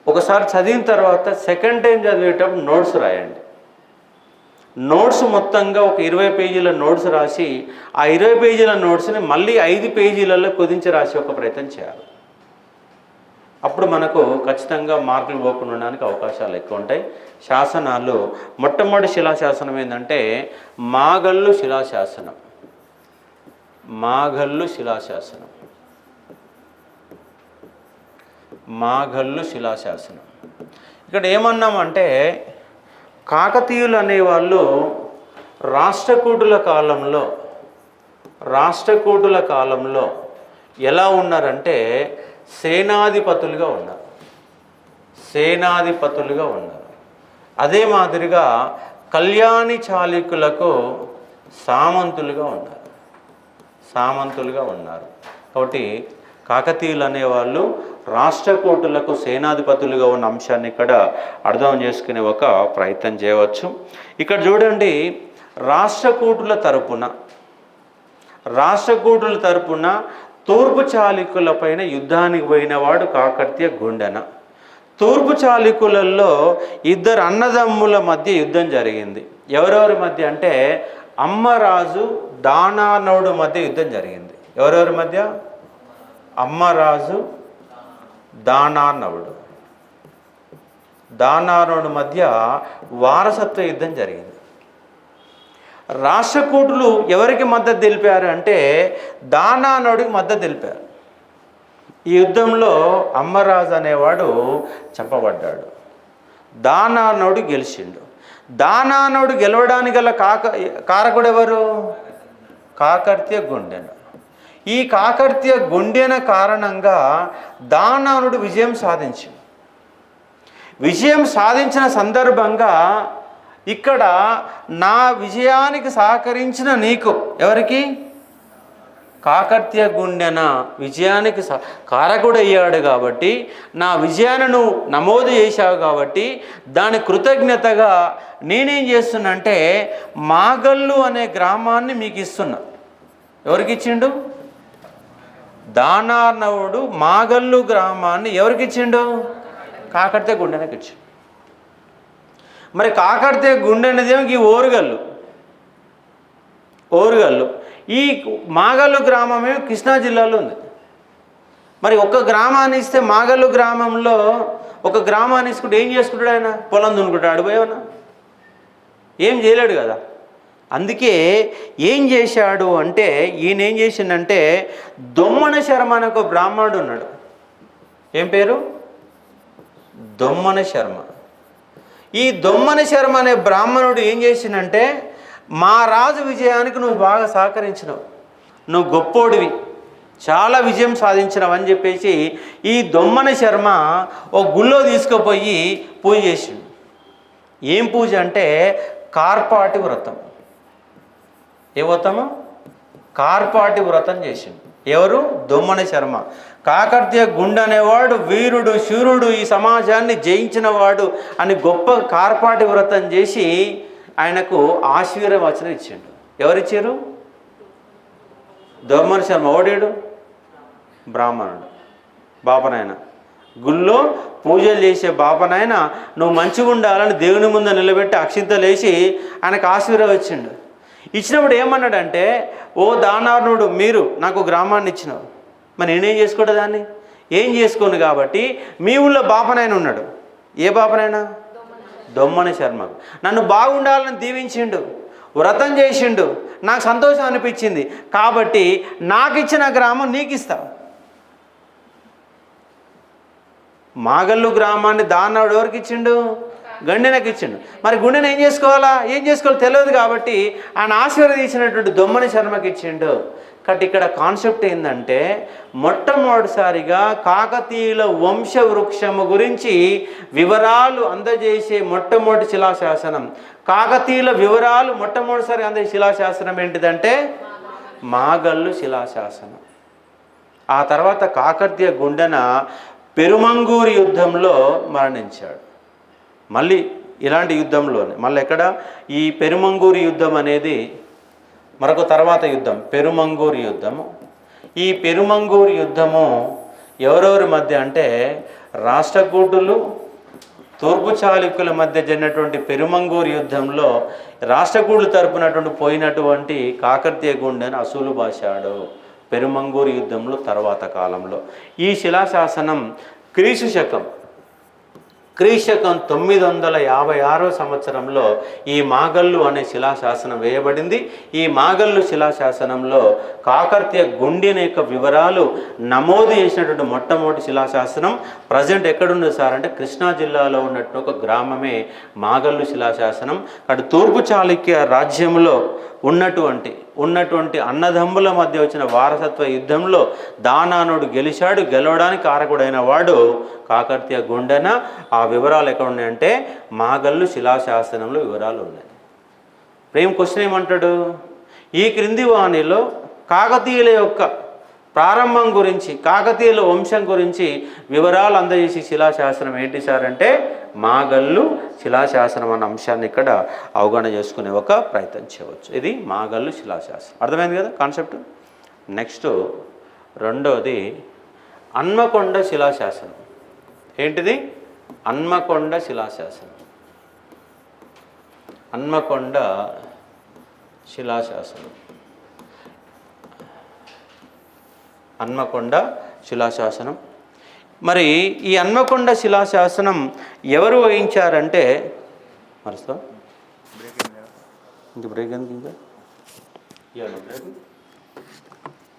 ఒకసారి చదివిన తర్వాత సెకండ్ టైం చదివేటప్పుడు నోట్స్ రాయండి. నోట్స్ మొత్తంగా ఒక 20 పేజీల నోట్స్ రాసి ఆ 20 పేజీల నోట్స్ని మళ్ళీ 5 పేజీలలో కుదించి రాసి ఒక ప్రయత్నం చేయాలి. అప్పుడు మనకు ఖచ్చితంగా మార్కులు పోకుండా ఉండడానికి అవకాశాలు ఎక్కువ ఉంటాయి. శాసనాలు మొట్టమొదటి శిలాశాసనం ఏంటంటే మాగల్లు శిలాశాసనం. మాగల్లు శిలాశాసనం, మాగల్లు శిలాశాసనం. ఇక్కడ ఏమన్నామంటే కాకతీయులు అనేవాళ్ళు రాష్ట్రకూటుల కాలంలో ఎలా ఉన్నారంటే సేనాధిపతులుగా ఉన్నారు. అదే మాదిరిగా కళ్యాణి చాళుక్యులకు సామంతులుగా ఉన్నారు. కాబట్టి కాకతీయులు అనేవాళ్ళు రాష్ట్రకూటులకు సేనాధిపతులుగా ఉన్న అంశాన్ని ఇక్కడ అర్థం చేసుకునే ఒక ప్రయత్నం చేయవచ్చు. ఇక్కడ చూడండి, రాష్ట్రకూటుల తరపున తూర్పు చాళుక్యుల పైన యుద్ధానికి పోయినవాడు కాకర్తియ, గుండెన. తూర్పు చాళుక్యులలో 2 అన్నదమ్ముల మధ్య యుద్ధం జరిగింది. ఎవరెవరి మధ్య అంటే అమ్మరాజు, దానానవుడు మధ్య యుద్ధం జరిగింది. ఎవరెవరి మధ్య? అమ్మరాజు, దానానవుడు మధ్య వారసత్వ యుద్ధం జరిగింది. రాష్ట్రకూటులు ఎవరికి మద్దతు తెలిపారు అంటే దానానవుడికి మద్దతు తెలిపారు. ఈ యుద్ధంలో అమ్మరాజు అనేవాడు చంపబడ్డాడు. దానానవుడు గెలిచిండు. దానానుడు గెలవడానికి గల కారకుడు ఎవరు? కాకర్త్య గుండెన. ఈ కాకర్త్య గుండెన కారణంగా దానానుడు విజయం సాధించిన సందర్భంగా ఇక్కడ నా విజయానికి సహకరించిన నీకు, ఎవరికి? కాకర్త్య గుండెన విజయానికి కారకుడయ్యాడు కాబట్టి, నా విజయాన్ని నువ్వు నమోదు చేశావు కాబట్టి దాని కృతజ్ఞతగా నేనేం చేస్తున్నా అంటే మాగల్లు అనే గ్రామాన్ని మీకు ఇస్తున్నా. ఎవరికి ఇచ్చిండు? దానార్ణవుడు మాగల్లు గ్రామాన్ని ఎవరికి ఇచ్చిండు? కాకర్త్య గుండెనకి ఇచ్చిండు. మరి కాకర్త్య గుండెనదేమో ఈ ఓరుగల్లు. ఈ మాగల్లు గ్రామమే కృష్ణా జిల్లాలో ఉంది. మరి ఒక గ్రామాన్ని ఇస్తే మాగల్లు గ్రామంలో ఒక గ్రామాన్ని ఇసుకుంటే ఏం చేసుకుంటాడు? ఆయన పొలం దున్నుకుంటాడు. పోయేవన్నా ఏం చేయలేడు కదా. అందుకే ఏం చేశాడు అంటే, ఈయన ఏం చేసిండంటే దొమ్మన శర్మ అనే ఒక బ్రాహ్మణుడు ఉన్నాడు. ఏం పేరు? దొమ్మన శర్మ. ఈ దొమ్మన శర్మ అనే బ్రాహ్మణుడు ఏం చేసిండంటే, మా రాజు విజయానికి నువ్వు బాగా సహకరించినవు, నువ్వు గొప్పోడివి, చాలా విజయం సాధించినవు అని చెప్పేసి ఈ దొమ్మన శర్మ ఒక గుళ్ళో తీసుకుపోయి పూజ చేసిండు. ఏం పూజ అంటే కార్పాటి వ్రతం. ఏ వ్రతము? కార్పాటి వ్రతం చేసిండు. ఎవరు? దొమ్మన శర్మ. కాకర్త్య గుండె అనేవాడు వీరుడు, శూరుడు, ఈ సమాజాన్ని జయించిన వాడు అని గొప్ప కార్పాటి వ్రతం చేసి ఆయనకు ఆశీర్వచనం ఇచ్చిండు. ఎవరిచ్చారు? దొమ్మన శర్మ. ఓడేడు బ్రాహ్మణుడు, బాపనాయన. గుళ్ళో పూజలు చేసే బాపనాయన నువ్వు మంచిగా ఉండాలని దేవుని ముందు నిలబెట్టి అక్షింతలు వేసి ఆయనకు ఆశీర్వదించిండు. ఇచ్చినప్పుడు ఏమన్నాడంటే, ఓ దానార్ణుడు, మీరు నాకు గ్రామాన్ని ఇచ్చినావు, మరి నేనేం చేసుకోడు దాన్ని? ఏం చేసుకోను కాబట్టి మీ ఊళ్ళో బాపనాయన ఉన్నాడు. ఏ బాపనాయన? దొమ్మన శర్మకు. నన్ను బాగుండాలని దీవించిండు, వ్రతం చేసిండు, నాకు సంతోషం అనిపించింది కాబట్టి నాకు ఇచ్చిన గ్రామం నీకు ఇస్తా. మాగల్లు గ్రామాన్ని దానాడు ఎవరికి ఇచ్చిండు? గండెనకి ఇచ్చిండు. మరి గుండెను ఏం చేసుకోవాలో తెలియదు కాబట్టి ఆయన ఆశీర్వదించినటువంటి దొమ్మన శర్మకి ఇచ్చిండు. కాబట్టి ఇక్కడ కాన్సెప్ట్ ఏంటంటే, మొట్టమొదటిసారిగా కాకతీయుల వంశ వృక్షము గురించి వివరాలు అందజేసే మొట్టమొదటి శిలాశాసనం, కాకతీయుల వివరాలు మొట్టమొదటిసారి అందజేసే శిలాశాసనం ఏంటిదంటే మాగల్లు శిలాశాసనం. ఆ తర్వాత కాకతీయ గుండెన పెరుమంగూరు యుద్ధంలో మరణించాడు. మళ్ళీ ఇలాంటి యుద్ధంలోనే మళ్ళీ ఎక్కడ ఈ పెరుమంగూరు యుద్ధం అనేది మరొక తర్వాత యుద్ధం, పెరుమంగూరు యుద్ధము. ఈ పెరుమంగూరు యుద్ధము ఎవరెవరి మధ్య అంటే రాష్ట్రకూటులు, తూర్పు చాళుక్యుల మధ్య జరిగినటువంటి పెరుమంగూరు యుద్ధంలో రాష్ట్రకూటులు తరపునటువంటి పోయినటువంటి కాకతీయ గుండెను అసూలు బాశాడు పెరుమంగూరు యుద్ధంలో తర్వాత కాలంలో. ఈ శిలాశాసనం క్రీస్తు శకం 956 సంవత్సరంలో ఈ మాగల్లు అనే శిలాశాసనం వేయబడింది. ఈ మాగల్లు శిలాశాసనంలో కాకర్త్య గుండెన యొక్క వివరాలు నమోదు చేసినటువంటి మొట్టమొదటి శిలాశాసనం ప్రజెంట్ ఎక్కడుంది సార్ అంటే కృష్ణా జిల్లాలో ఉన్నట్టు ఒక గ్రామమే మాగల్లు శిలాశాసనం. అటు తూర్పు చాళుక్య రాజ్యంలో ఉన్నటువంటి అన్నదమ్ముల మధ్య వచ్చిన వారసత్వ యుద్ధంలో దానానుడు గెలవడానికి కారకుడైన వాడు కాకర్త్య గుండెన. ఆ వివరాలు ఎక్కడ ఉన్నాయంటే మాగల్లు శిలాశాసనంలో వివరాలు ఉన్నాయి. ప్రేమ్ క్వశ్చన్ ఏమంటాడు, ఈ క్రింది వాణిలో కాకతీయుల యొక్క ప్రారంభం గురించి, కాకతీయుల వంశం గురించి వివరాలు అందజేసి శిలాశాసనం ఏంటి సార్ అంటే మాగల్లు శిలాశాసనం అన్న అంశాన్ని ఇక్కడ అవగాహన చేసుకునే ఒక ప్రయత్నం చేయవచ్చు. ఇది మాగల్లు శిలాశాసనం. అర్థమైంది కదా కాన్సెప్ట్. నెక్స్ట్ రెండోది హన్మకొండ శిలాశాసనం. ఏంటిది? హన్మకొండ శిలాశాసనం. హన్మకొండ శిలాశాసనం. హన్మకొండ శిలాశాసనం. మరి ఈ హన్మకొండ శిలాశాసనం ఎవరు వహించారంటే మరుస్తా బ్రేక్ ఎందుకు ఇంకా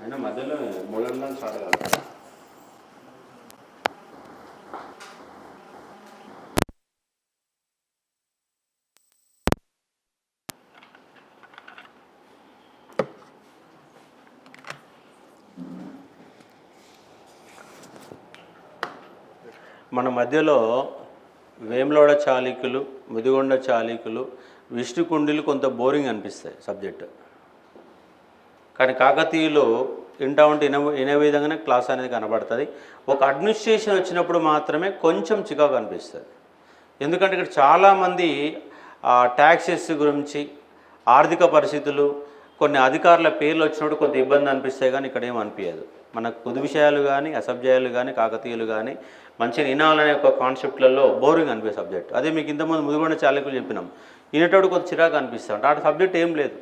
అయినా మధ్యలో 3 స్టార్ట్ కాదు. మన మధ్యలో వేములవాడ చాళుక్యులు, ముదిగొండ చాళుక్యులు, విష్ణుకుండిలు కొంత బోరింగ్ అనిపిస్తాయి సబ్జెక్టు. కానీ కాకతీయులు వింటా ఉంటే వినే విధంగానే క్లాస్ అనేది కనబడుతుంది. ఒక అడ్మినిస్ట్రేషన్ వచ్చినప్పుడు మాత్రమే కొంచెం చికాకు అనిపిస్తుంది. ఎందుకంటే ఇక్కడ చాలామంది ట్యాక్సెస్ గురించి, ఆర్థిక పరిస్థితులు, కొన్ని అధికారుల పేర్లు వచ్చినప్పుడు కొంత ఇబ్బంది అనిపిస్తాయి. కానీ ఇక్కడ ఏం అనిపించదు. మనకు పొదు విషయాలు కానీ, అసబ్జయాలు కానీ, కాకతీయులు కానీ మంచిగా వినాలనే ఒక కాన్సెప్ట్లలో బోరింగ్ అనిపించే సబ్జెక్ట్. అదే మీకు ఇంతకుముందు ముదిగొండ చాళుక్యులు చెప్పినాం, వినేటప్పుడు కొంత చిరాకు అనిపిస్తుంది. ఆ సబ్జెక్ట్ ఏం లేదు.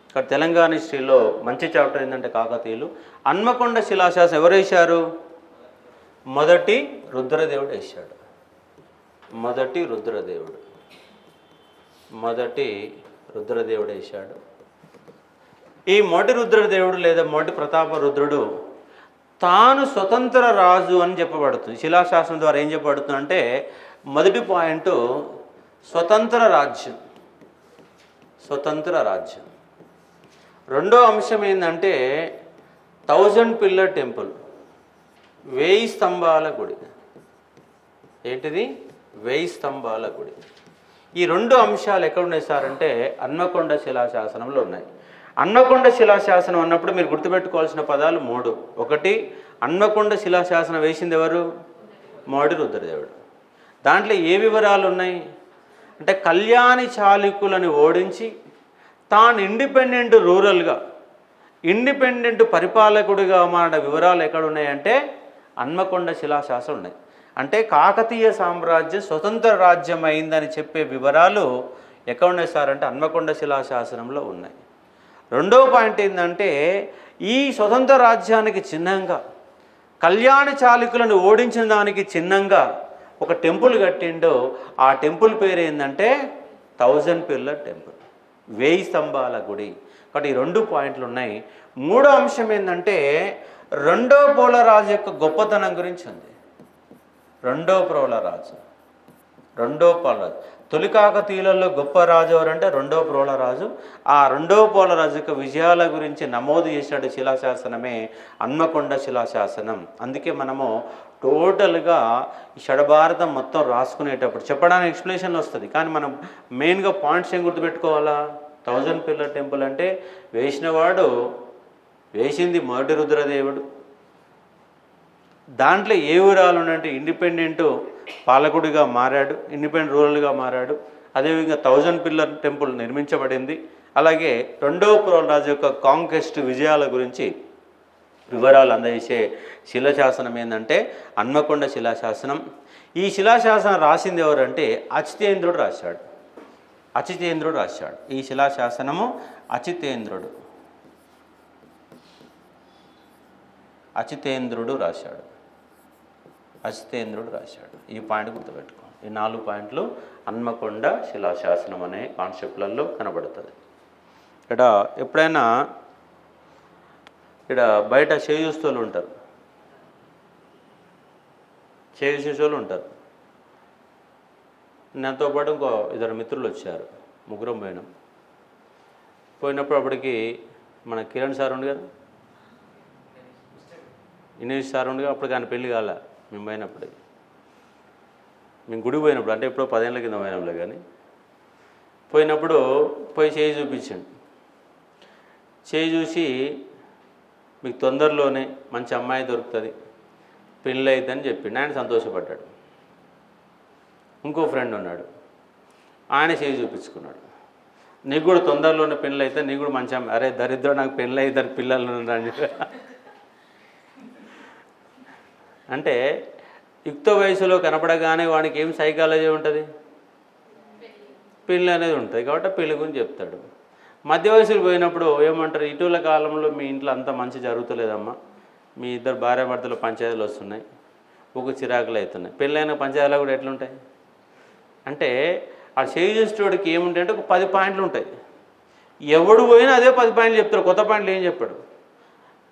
ఇక్కడ తెలంగాణ హిస్టరీలో మంచి చాప్టర్ ఏంటంటే కాకతీయులు. హన్మకొండ శిలాశాసనం ఎవరు వేశారు? మొదటి రుద్రదేవుడు వేశాడు. మొదటి రుద్రదేవుడు వేశాడు. ఈ మొదటి రుద్రదేవుడు లేదా మొదటి ప్రతాప రుద్రుడు తాను స్వతంత్ర రాజు అని చెప్పబడుతుంది. శిలాశాసనం ద్వారా ఏం చెప్పబడుతుంది అంటే, మొదటి పాయింట్ స్వతంత్ర రాజ్యం. రెండో అంశం ఏంటంటే 1000 పిల్లర్ టెంపుల్, 1000 స్తంభాల గుడి. ఏంటిది? 1000 స్తంభాల గుడి. ఈ రెండు అంశాలు ఎక్కడ ఉన్నాయి సార్ అంటే హన్మకొండ శిలాశాసనంలో ఉన్నాయి. హన్మకొండ శిలాశాసనం అన్నప్పుడు మీరు గుర్తుపెట్టుకోవాల్సిన పదాలు 3. ఒకటి, హన్మకొండ శిలాశాసనం వేసింది ఎవరు? మొదటి రుద్రదేవుడు. దాంట్లో ఏ వివరాలు ఉన్నాయి అంటే, కళ్యాణి చాళుక్యులను ఓడించి తాను ఇండిపెండెంట్ పరిపాలకుడిగా మారిన వివరాలు ఎక్కడ ఉన్నాయంటే హన్మకొండ శిలాశాసనం ఉన్నాయి. అంటే కాకతీయ సామ్రాజ్యం స్వతంత్ర రాజ్యం అయిందని చెప్పే వివరాలు ఎక్కడ ఉన్నాయి సార్ అంటే హన్మకొండ శిలాశాసనంలో ఉన్నాయి. రెండవ పాయింట్ ఏంటంటే, ఈ స్వతంత్ర రాజ్యానికి చిహ్నంగా కళ్యాణ చాళుక్యులను ఓడించిన దానికి చిహ్నంగా ఒక టెంపుల్ కట్టిండో, ఆ టెంపుల్ పేరు ఏంటంటే 1000 పిల్లర్ టెంపుల్, 1000 స్తంభాల గుడి. కాబట్టి ఈ 2 పాయింట్లు ఉన్నాయి. మూడో అంశం ఏంటంటే, రెండో పోలరాజు యొక్క గొప్పతనం గురించి ఉంది. రెండో పోలరాజు. తొలి కాకతీయులలో గొప్ప రాజు ఎవరంటే రెండో పోలరాజు. ఆ రెండో పోలరాజు యొక్క విజయాల గురించి నమోదు చేసినట్టు శిలాశాసనమే హన్మకొండ శిలాశాసనం. అందుకే మనము టోటల్గా ఈ షడభారతం మొత్తం రాసుకునేటప్పుడు చెప్పడానికి ఎక్స్ప్లెనేషన్లు వస్తుంది. కానీ మనం మెయిన్గా పాయింట్స్ ఏం గుర్తుపెట్టుకోవాలా? 1000 పిల్లర్ టెంపుల్ అంటే వేసింది మొదటి రుద్రదేవుడు. దాంట్లో ఏ వివరాలు ఉన్నాయంటే ఇండిపెండెంట్ పాలకుడిగా మారాడు, ఇండిపెండెంట్ రూరల్గా మారాడు. అదేవిధంగా 1000 పిల్లర్ టెంపుల్ నిర్మించబడింది. అలాగే రెండవ పోలరాజు యొక్క కాంక్వెస్ట్ విజయాల గురించి వివరాలు అందజేసే శిలాశాసనం ఏంటంటే హన్మకొండ శిలాశాసనం. ఈ శిలాశాసనం రాసింది ఎవరంటే అచితేంద్రుడు రాశాడు. ఈ శిలాశాసనము అచితేంద్రుడు రాశాడు. ఈ పాయింట్ గుర్తుపెట్టుకో. ఈ 4 పాయింట్లు హన్మకొండ శిలాశాసనం అనే కాన్సెప్ట్లలో కనబడుతుంది. ఇక్కడ ఎప్పుడైనా బయట చేయి చూసేవాళ్ళు ఉంటారు. నాతో పాటు ఇంకో 2 మిత్రులు వచ్చారు. 3 పోయినప్పుడు అప్పటికి మన కిరణ్ సార్ ఉండు కదా, ఇనేష్ సార్ ఉండు. అప్పటికి ఆయన పెళ్ళి కాల. మేము పోయినప్పుడు, మేము గుడికి పోయినప్పుడు, అంటే ఎప్పుడో 10 ఏళ్ళ కింద పోయినాంలే. కానీ పోయి చేయి చూపించండి. చేయి చూసి, మీకు తొందరలోనే మంచి అమ్మాయి దొరుకుతుంది, పెళ్ళి అవుతుందని చెప్పిండు. ఆయన సంతోషపడ్డాడు. ఇంకో ఫ్రెండ్ ఉన్నాడు, ఆయన చేయి చూపించుకున్నాడు. నీకు కూడా తొందరలోనే పెళ్ళి అయితే నీకు కూడా మంచి అమ్మాయి. అరే దరిద్రం, నాకు పెళ్ళి అవుతారు, పిల్లలు అని అంటే యుక్త వయసులో కనపడగానే వాడికి ఏం సైకాలజీ ఉంటుంది? పెళ్ళి అనేది ఉంటుంది. కాబట్టి పెళ్ళి గురించి చెప్తాడు. మధ్య వయసులు పోయినప్పుడు ఏమంటారు? ఇటీవల కాలంలో మీ ఇంట్లో అంత మంచి జరుగుతలేదమ్మా, మీ ఇద్దరు భార్యాభర్తలు పంచాయతీలు వస్తున్నాయి, ఒక చిరాకులు అవుతున్నాయి. పెళ్ళైన పంచాయతీలు కూడా ఎట్లుంటాయి అంటే, ఆ చేసేటోడికి ఏముంటాయి అంటే ఒక 10 పాయింట్లు ఉంటాయి. ఎవడు పోయినా అదే 10 పాయింట్లు చెప్తాడు, కొత్త పాయింట్లు ఏం చెప్పాడు.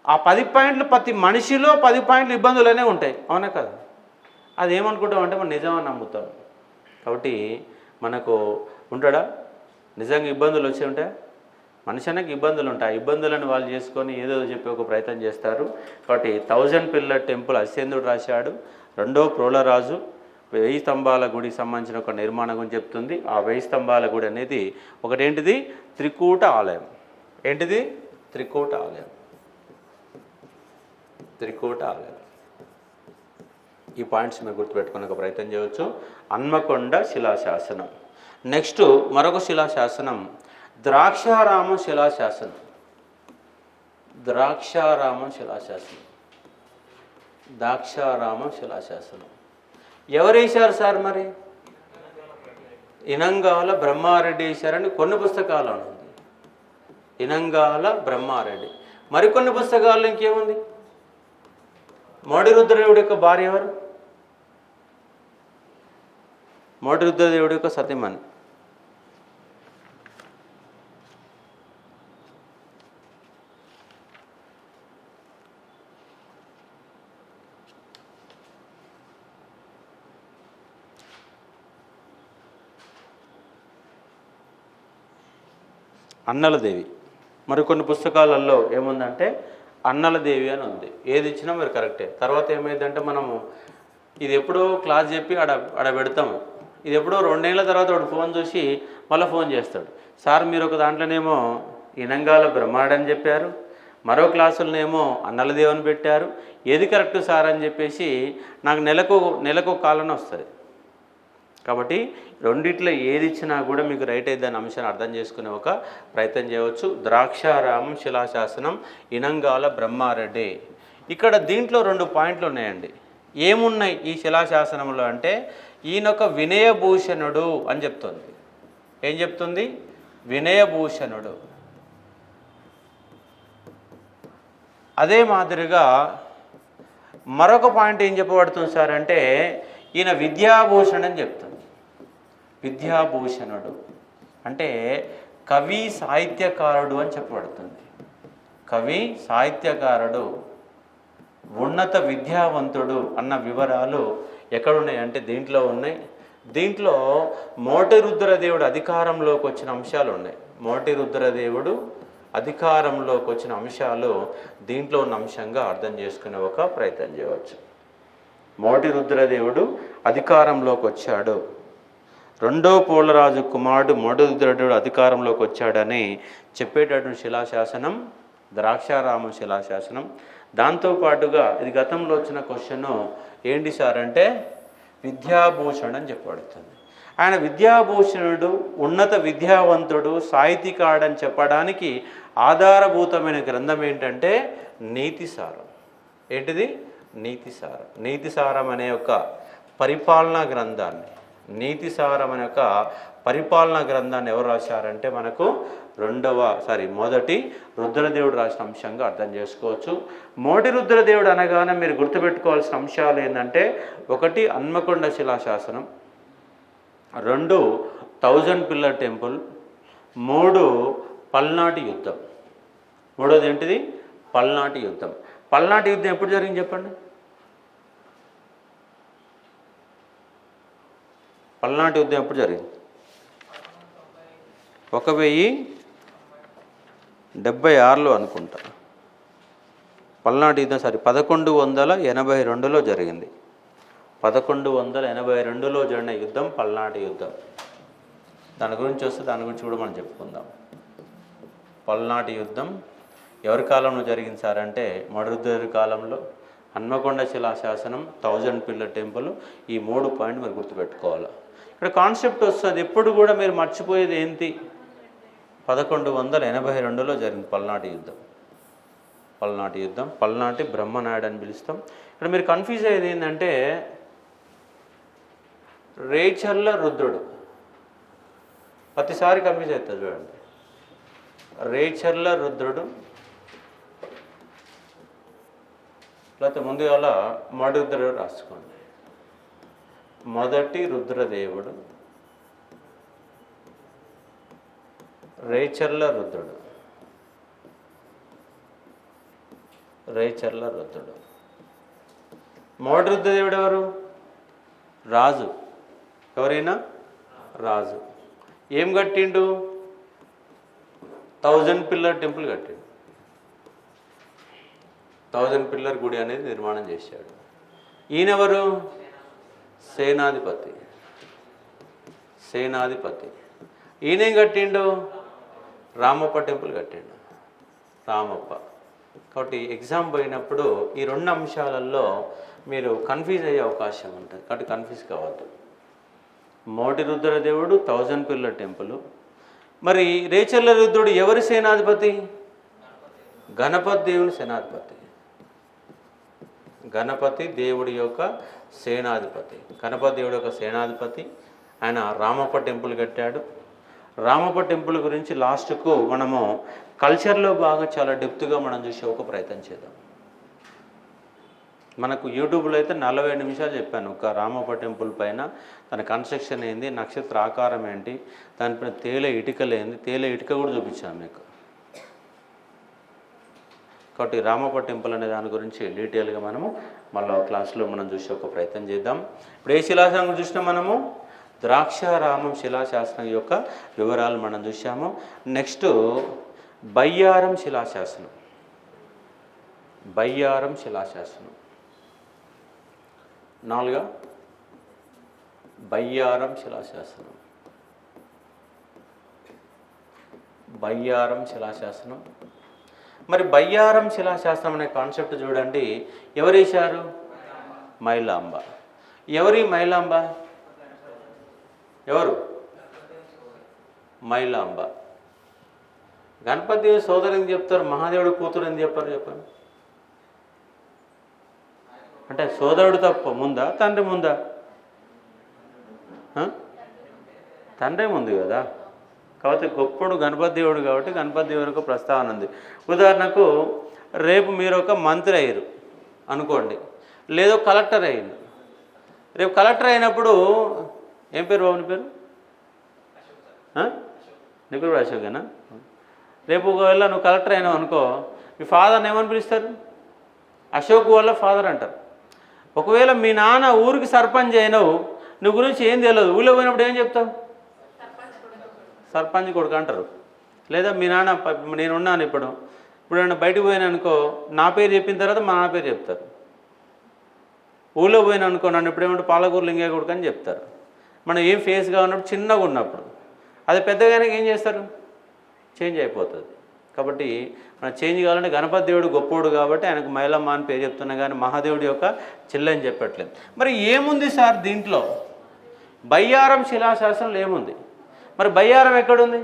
ఆ 10 పాయింట్లు ప్రతి మనిషిలో 10 పాయింట్లు ఇబ్బందులనే ఉంటాయి. అవునా కదా? అది ఏమనుకుంటామంటే మనం నిజమని నమ్ముతాం. కాబట్టి మనకు ఉంటాడా నిజంగా ఇబ్బందులు వచ్చి ఉంటాయా? మనిషి అనేది ఇబ్బందులు ఉంటాయి. ఆ ఇబ్బందులను వాళ్ళు చేసుకొని ఏదో చెప్పి ఒక ప్రయత్నం చేస్తారు. కాబట్టి 1000 పిల్లర్ టెంపుల్ అచితేంద్రుడు రాశాడు. రెండో ప్రోలరాజు 1000 స్తంభాల గుడికి సంబంధించిన ఒక నిర్మాణం గురించి చెప్తుంది. ఆ 1000 స్తంభాల గుడి అనేది ఒకటేంటిది, త్రికూట ఆలయం. ఏంటిది? త్రికూట ఆలయం. త్రికూట ఆలయం. ఈ పాయింట్స్ మీరు గుర్తుపెట్టుకునే ఒక ప్రయత్నం చేయవచ్చు. హన్మకొండ శిలాశాసనం. నెక్స్ట్ మరొక శిలాశాసనం ద్రాక్షారామం శిలాశాసనం. ద్రాక్షారామం శిలాశాసనం. ద్రాక్షారామం శిలాశాసనం ఎవరు వేశారు సార్? మరి ఇనంగాల బ్రహ్మారెడ్డి వేశారని కొన్ని పుస్తకాలు ఉంది. ఇనంగాల బ్రహ్మారెడ్డి. మరికొన్ని పుస్తకాల్లో ఇంకేముంది? మోడి రుద్రదేవుడి యొక్క భార్య ఎవరు? మోడి రుద్రదేవుడి యొక్క సతీమణి. అన్నలదేవి. మరికొన్ని పుస్తకాలలో ఏముందంటే అన్నలదేవి అని ఉంది. ఏది ఇచ్చినా మరి కరెక్టే. తర్వాత ఏమైందంటే మనము ఇది ఎప్పుడో క్లాస్ చెప్పి ఆడ పెడతాము. ఇది ఎప్పుడో 2 ఏళ్ళ తర్వాత వాడు ఫోన్ చూసి మళ్ళీ ఫోన్ చేస్తాడు. సార్ మీరు ఒక దాంట్లోనేమో ఇనంగాల బ్రహ్మాడు అని చెప్పారు, మరో క్లాసులనేమో అన్నలదేవి అని పెట్టారు, ఏది కరెక్ట్ సార్ అని చెప్పేసి నాకు నెలకు కాలన వస్తుంది. కాబట్టి రెండిట్లో ఏది ఇచ్చినా కూడా మీకు రైట్ అయితే దాని అంశాన్ని అర్థం చేసుకునే ఒక ప్రయత్నం చేయవచ్చు. ద్రాక్షారామం శిలాశాసనం, ఇనంగాల బ్రహ్మారెడ్డి. ఇక్కడ దీంట్లో 2 పాయింట్లు ఉన్నాయండి. ఏమున్నాయి ఈ శిలాశాసనంలో అంటే ఈయనొక వినయభూషణుడు అని చెప్తుంది. ఏం చెప్తుంది? వినయభూషణుడు. అదే మాదిరిగా మరొక పాయింట్ ఏం చెప్పబడుతుంది సార్ అంటే ఈయన విద్యాభూషణ్ అని చెప్తుంది. విద్యాభూషణుడు అంటే కవి సాహిత్యకారుడు అని చెప్పబడుతుంది. కవి సాహిత్యకారుడు, ఉన్నత విద్యావంతుడు అన్న వివరాలు ఎక్కడున్నాయంటే దీంట్లో ఉన్నాయి. దీంట్లో మోటి రుద్రదేవుడు అధికారంలోకి వచ్చిన అంశాలు ఉన్నాయి. మోటి రుద్రదేవుడు అధికారంలోకి వచ్చిన అంశాలు దీంట్లో ఉన్న అంశంగా అర్థం చేసుకునే ఒక ప్రయత్నం చేయవచ్చు. మోటి రుద్రదేవుడు అధికారంలోకి వచ్చాడు. రెండో పోలరాజు కుమారుడు మోటి రుద్రదేవుడు అధికారంలోకి వచ్చాడని చెప్పేటటువంటి శిలాశాసనం ద్రాక్షారామం శిలాశాసనం. దాంతోపాటుగా ఇది గతంలో వచ్చిన క్వశ్చన్ ఏంటి సార్ అంటే విద్యాభూషణ్ అని చెప్పబడుతుంది. ఆయన విద్యాభూషణుడు, ఉన్నత విద్యావంతుడు, సాహితీకాడని చెప్పడానికి ఆధారభూతమైన గ్రంథం ఏంటంటే నీతిసారం. ఏంటిది? నీతిసారం. నీతిసారం అనే ఒక పరిపాలనా గ్రంథాన్ని, నీతిసారం అనే ఒక పరిపాలనా గ్రంథాన్ని ఎవరు రాశారంటే మనకు మొదటి రుద్రదేవుడు రాసిన అంశంగా అర్థం చేసుకోవచ్చు. మోటి రుద్రదేవుడు అనగానే మీరు గుర్తుపెట్టుకోవాల్సిన అంశాలు ఏంటంటే 1 హన్మకొండ శిలాశాసనం, 2 1000 పిల్లర్ టెంపుల్, 3 పల్నాటి యుద్ధం. మూడోది ఏంటిది? పల్నాటి యుద్ధం. పల్నాటి యుద్ధం ఎప్పుడు జరిగింది చెప్పండి? పల్నాటి యుద్ధం ఎప్పుడు జరిగింది? 1076లో అనుకుంటా. పల్నాటి యుద్ధం 1182లో జరిగింది. 1182లో జరిగిన యుద్ధం పల్నాటి యుద్ధం. దాని గురించి కూడా మనం చెప్పుకుందాం. పల్నాటి యుద్ధం ఎవరి కాలంలో జరిగింది సార్ అంటే మోటి కాలంలో. హన్మకొండ శిలాశాసనం, 1000 పిల్లర్ టెంపుల్, ఈ 3 పాయింట్ మీరు గుర్తుపెట్టుకోవాలి. ఇక్కడ కాన్సెప్ట్ వస్తుంది. ఎప్పుడు కూడా మీరు మర్చిపోయేది ఏంటి? 1182లో జరిగింది పల్నాటి యుద్ధం. పల్నాటి యుద్ధం, పల్నాటి బ్రహ్మనాయుడు అని పిలుస్తాం. ఇక్కడ మీరు కన్ఫ్యూజ్ అయ్యేది ఏంటంటే రేచర్ల రుద్రుడు. ప్రతిసారి కన్ఫ్యూజ్ అవుతుంది చూడండి. రేచర్ల రుద్రుడు లేకపోతే ముందుగా మోటి రుద్రదేవుడు రాసుకోండి. మొదటి రుద్రదేవుడు, రేచర్ల రుద్రుడు. రేచర్ల రుద్రుడు. మోటి రుద్రదేవుడు ఎవరు? రాజు. ఎవరైనా రాజు. ఏం కట్టిండు? 1000 పిల్లర్ టెంపుల్ కట్టిండు. 1000 పిల్లర్ గుడి అనేది నిర్మాణం చేశాడు. ఈయనెవరు? సేనాధిపతి. సేనాధిపతి. ఈయనేం కట్టిండు? రామప్ప టెంపుల్ కట్టిండు, రామప్ప. కాబట్టి ఎగ్జామ్ పోయినప్పుడు ఈ రెండు అంశాలలో మీరు కన్ఫ్యూజ్ అయ్యే అవకాశం ఉంటుంది, కాబట్టి కన్ఫ్యూజ్ కావద్దు. మోటి రుద్రదేవుడు 1000 పిల్లర్ టెంపుల్. మరి రేచర్ల రుద్రుడు ఎవరి సేనాధిపతి? గణపతి దేవుని సేనాధిపతి. గణపతి దేవుడి యొక్క సేనాధిపతి. గణపతి దేవుడి యొక్క సేనాధిపతి. ఆయన రామప్ప టెంపుల్ కట్టాడు. రామప్ప టెంపుల్ గురించి లాస్ట్కు మనము కల్చర్లో బాగా చాలా డెప్త్గా మనం చూసే ఒక ప్రయత్నం చేద్దాం. మనకు యూట్యూబ్లో అయితే 40 నిమిషాలు చెప్పాను ఒక రామప్ప టెంపుల్ పైన. దాని కన్స్ట్రక్షన్ ఏంది, నక్షత్ర ఆకారం ఏంటి, దానిపైన తేలే ఇటుకలు ఏంది, తేలే ఇటుక కూడా చూపించాను మీకు. కాబట్టి రామప్ప టెంపుల్ అనే దాని గురించి డీటెయిల్గా మనము మళ్ళీ క్లాస్లో మనం చూసే ఒక ప్రయత్నం చేద్దాం. ఇప్పుడు ఏ శిలాశాసనం చూసినా మనము ద్రాక్షారామం శిలాశాసనం యొక్క వివరాలు మనం చూసాము. నెక్స్ట్ బయ్యారం శిలాశాసనం. బయ్యారం శిలాశాసనం 4. బయ్యారం శిలాశాసనం. బయ్యారం శిలాశాసనం. మరి బయ్యారం శిలాశాసనం అనే కాన్సెప్ట్ చూడండి, ఎవరు వేశారు? మైలాంబ. ఎవరి మైలాంబ? ఎవరు? మైలాంబ. గణపతి సోదరు ఎందుకు చెప్తారు? మహాదేవుడు కూతురు ఎందుకు చెప్పారు చెప్పండి? అంటే సోదరుడు తప్ప ముందా, తండ్రి ముందా? తండ్రి ముందు కదా. కాబట్టి గొప్పడు గణపతి దేవుడు కాబట్టి గణపతి దేవుడికి ప్రస్తావన ఉంది. ఉదాహరణకు రేపు మీరు ఒక మంత్రి అయ్యారు అనుకోండి, లేదో కలెక్టర్ అయ్యారు. రేపు కలెక్టర్ అయినప్పుడు ఏం పేరు బాబు నీ పేరు? నీ పేరు అశోకేనా? రేపు ఒకవేళ నువ్వు కలెక్టర్ అయినావు అనుకో, మీ ఫాదర్ని ఏమని పిలుస్తారు? అశోక్ వాళ్ళ ఫాదర్ అంటారు. ఒకవేళ మీ నాన్న ఊరికి సర్పంచ్ అయినావు, నువ్వు గురించి ఏం తెలియదు, ఊళ్ళో పోయినప్పుడు ఏం చెప్తావు? సర్పంచ్ కొడుకు అంటారు. లేదా మీ నాన్న నేనున్నాను ఇప్పుడు ఏమన్నా బయటకు పోయినా అనుకో, నా పేరు చెప్పిన తర్వాత మా నాన్న పేరు చెప్తారు. ఊళ్ళో పోయినా అనుకో, నన్ను ఇప్పుడేమంటే పాలకూరు లింగయ్య కొడుకు అని చెప్తారు. మనం ఏం ఫేస్గా ఉన్నప్పుడు, చిన్నగా ఉన్నప్పుడు. అది పెద్దగానే ఏం చేస్తారు? చేంజ్ అయిపోతుంది. కాబట్టి మనం చేంజ్ కావాలంటే గణపతి దేవుడు గొప్పోడు కాబట్టి ఆయనకు మైలమ్మ అని పేరు చెప్తున్నా, కానీ మహాదేవుడి యొక్క చెల్లెని చెప్పట్లేదు. మరి ఏముంది సార్ దీంట్లో? బయ్యారం శిలాశాసనంలో ఏముంది? మరి బయ్యారం ఎక్కడుంది?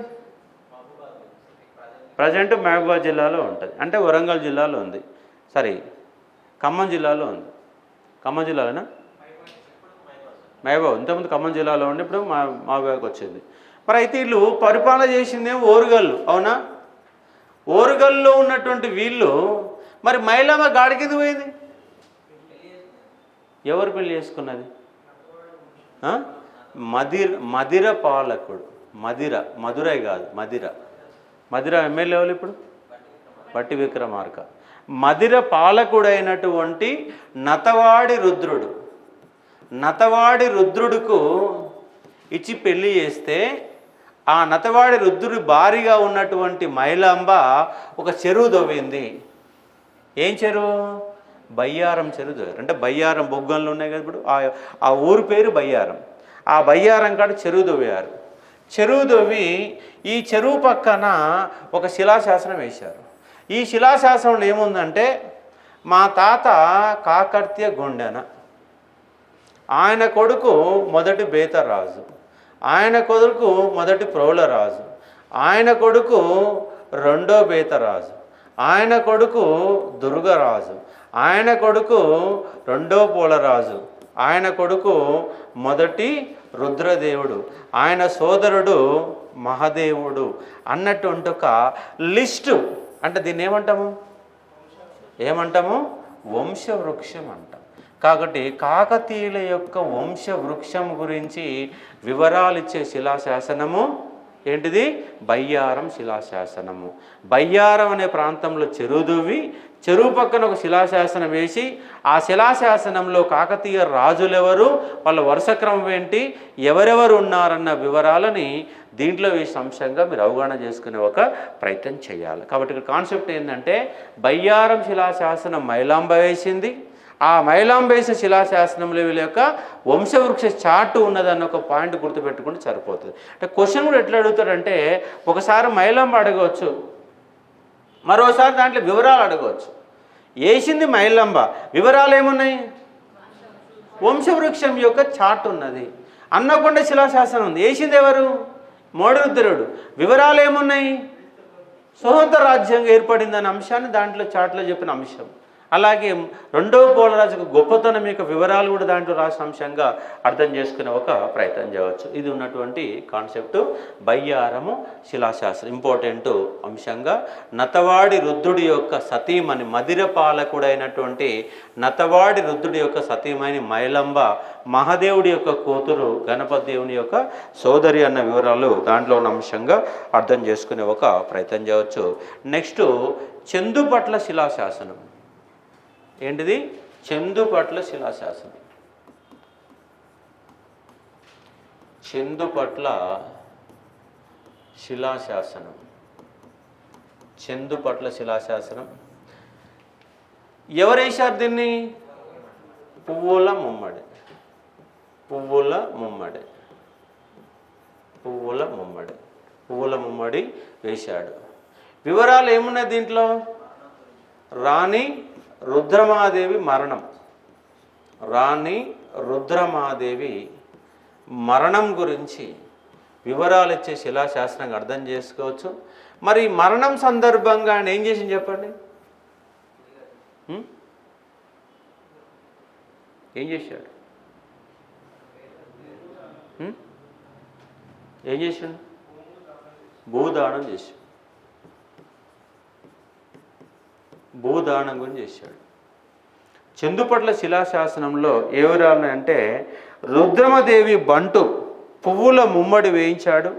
ప్రజెంట్ మహబూబాబాద్ జిల్లాలో ఉంటుంది, అంటే వరంగల్ జిల్లాలో ఉంది. సరే, ఖమ్మం జిల్లాలో ఉంది. ఖమ్మం జిల్లాలోనా? మహబూబాబాద్ ఇంతకుముందు ఖమ్మం జిల్లాలో ఉండి ఇప్పుడు మహబూబాబాద్కి వచ్చింది. మరి అయితే వీళ్ళు పరిపాలన చేసిందేమో ఓరుగల్లు, అవునా? ఓరుగల్లో ఉన్నటువంటి వీళ్ళు మరి మైలమ్మ గాడికింది పోయింది. ఎవరు పెళ్లి చేసుకున్నది? మదిర పాలకుడు. మధురై కాదు, మదిర ఎమ్మెల్యే వాళ్ళు ఇప్పుడు బట్టి విక్రమార్క. మదిర పాలకుడైనటువంటి నతవాడి రుద్రుడుకు ఇచ్చి పెళ్లి చేస్తే ఆ నతవాడి రుద్రుడి భారీగా ఉన్నటువంటి మైలాంబ ఒక చెరువు దవ్వింది. ఏం చెరువు? బయ్యారం చెరువు దవ్వారు. అంటే బయ్యారం బొగ్గంలు ఉన్నాయి కదా ఇప్పుడు, ఆ ఊరి పేరు బయ్యారం. ఆ బయ్యారం కాడ చెరువు దవ్వారు. చెరువు దవ్వి ఈ చెరువు పక్కన ఒక శిలాశాసనం వేశారు. ఈ శిలాశాసనంలో ఏముందంటే, మా తాత కాకర్త్య గొండెన, ఆయన కొడుకు మొదటి బేతరాజు, ఆయన కొడుకు మొదటి ప్రోలరాజు, ఆయన కొడుకు రెండో బేతరాజు, ఆయన కొడుకు దుర్గరాజు, ఆయన కొడుకు రెండో పోలరాజు, ఆయన కొడుకు మొదటి రుద్రదేవుడు, ఆయన సోదరుడు మహాదేవుడు అన్నటువంటి ఒక లిస్టు. అంటే దీన్ని ఏమంటాము? వంశవృక్షం అంటాం. కాబట్టి కాకతీయుల యొక్క వంశవృక్షం గురించి వివరాలు ఇచ్చే శిలాశాసనము ఏంటిది? బయ్యారం శిలాశాసనము. బయ్యారం అనే ప్రాంతంలో చెరువు దువ్వి, చెరువు పక్కన ఒక శిలాశాసనం వేసి, ఆ శిలాశాసనంలో కాకతీయ రాజులెవరు, వాళ్ళ వరుసక్రమం ఏంటి, ఎవరెవరు ఉన్నారన్న వివరాలని దీంట్లో వేసిన అంశంగా మీరు అవగాహన చేసుకునే ఒక ప్రయత్నం చేయాలి. కాబట్టి ఇక్కడ కాన్సెప్ట్ ఏంటంటే, బయ్యారం శిలాశాసనం మైలాంబ వేసింది, ఆ మైలాంబేస శిలాశాసనంలో వీళ్ళ యొక్క వంశవృక్ష చార్ట్ ఉన్నదన్న ఒక పాయింట్ గుర్తుపెట్టుకుంటే సరిపోతుంది. అంటే క్వశ్చన్ కూడా ఎట్లా అడుగుతాడంటే ఒకసారి మైలాంబ అడగవచ్చు, మరోసారి దాంట్లో వివరాలు అడగవచ్చు. వేసింది మైలాంబ, వివరాలు ఏమున్నాయి? వంశవృక్షం యొక్క చార్ట్ ఉన్నది. అన్నకొండ శిలాశాసనం ఉంది, వేసింది ఎవరు? మోడరుద్రుడు. వివరాలు ఏమున్నాయి? స్వతంత్ర రాజ్యంగా ఏర్పడిందనే అంశాన్ని దాంట్లో చాట్లో చెప్పిన అంశం. అలాగే రెండవ పోలరాజుకు గొప్పతనం యొక్క వివరాలు కూడా దాంట్లో రాసిన అంశంగా అర్థం చేసుకునే ఒక ప్రయత్నం చేయవచ్చు. ఇది ఉన్నటువంటి కాన్సెప్ట్ బయ్యారము శిలాశాస్త్రం ఇంపార్టెంట్ అంశంగా. నతవాడి రుద్రుడి యొక్క సతీమణి మదిర పాలకుడైనటువంటి నతవాడి రుద్రుడి యొక్క సతీమణి మైలంబ మహాదేవుడి యొక్క కూతురు గణపతి దేవుని యొక్క సోదరి అన్న వివరాలు దాంట్లో ఉన్న అంశంగా అర్థం చేసుకునే ఒక ప్రయత్నం చేయవచ్చు. నెక్స్ట్ చందుపట్ల శిలాశాసనం. ఏంటిది? చందుపట్ల శిలాశాసనం. చందుపట్ల శిలాశాసనం. చందుపట్ల శిలాశాసనం ఎవరేశారు దీన్ని? పువ్వుల ముమ్మడి. పువ్వుల ముమ్మడి. పువ్వుల ముమ్మడి. పువ్వుల ముమ్మడి వేశాడు. వివరాలు ఏమున్నాయి దీంట్లో? రాణి రుద్రమాదేవి మరణం. రాణి రుద్రమాదేవి మరణం గురించి వివరాలు ఇచ్చే శిలాశాస్త్రంగా అర్థం చేసుకోవచ్చు. మరి మరణం సందర్భంగా ఆయన ఏం చేసింది చెప్పండి? ఏం చేశాడు? ఏం చేశాడు? భూదానం చేశాడు. భూదానం గురించి చేశాడు. చందుపట్ల శిలాశాసనంలో ఏ వివరాలు అంటే రుద్రమదేవి బంటు పువ్వుల ముమ్మడి వేయించాడు.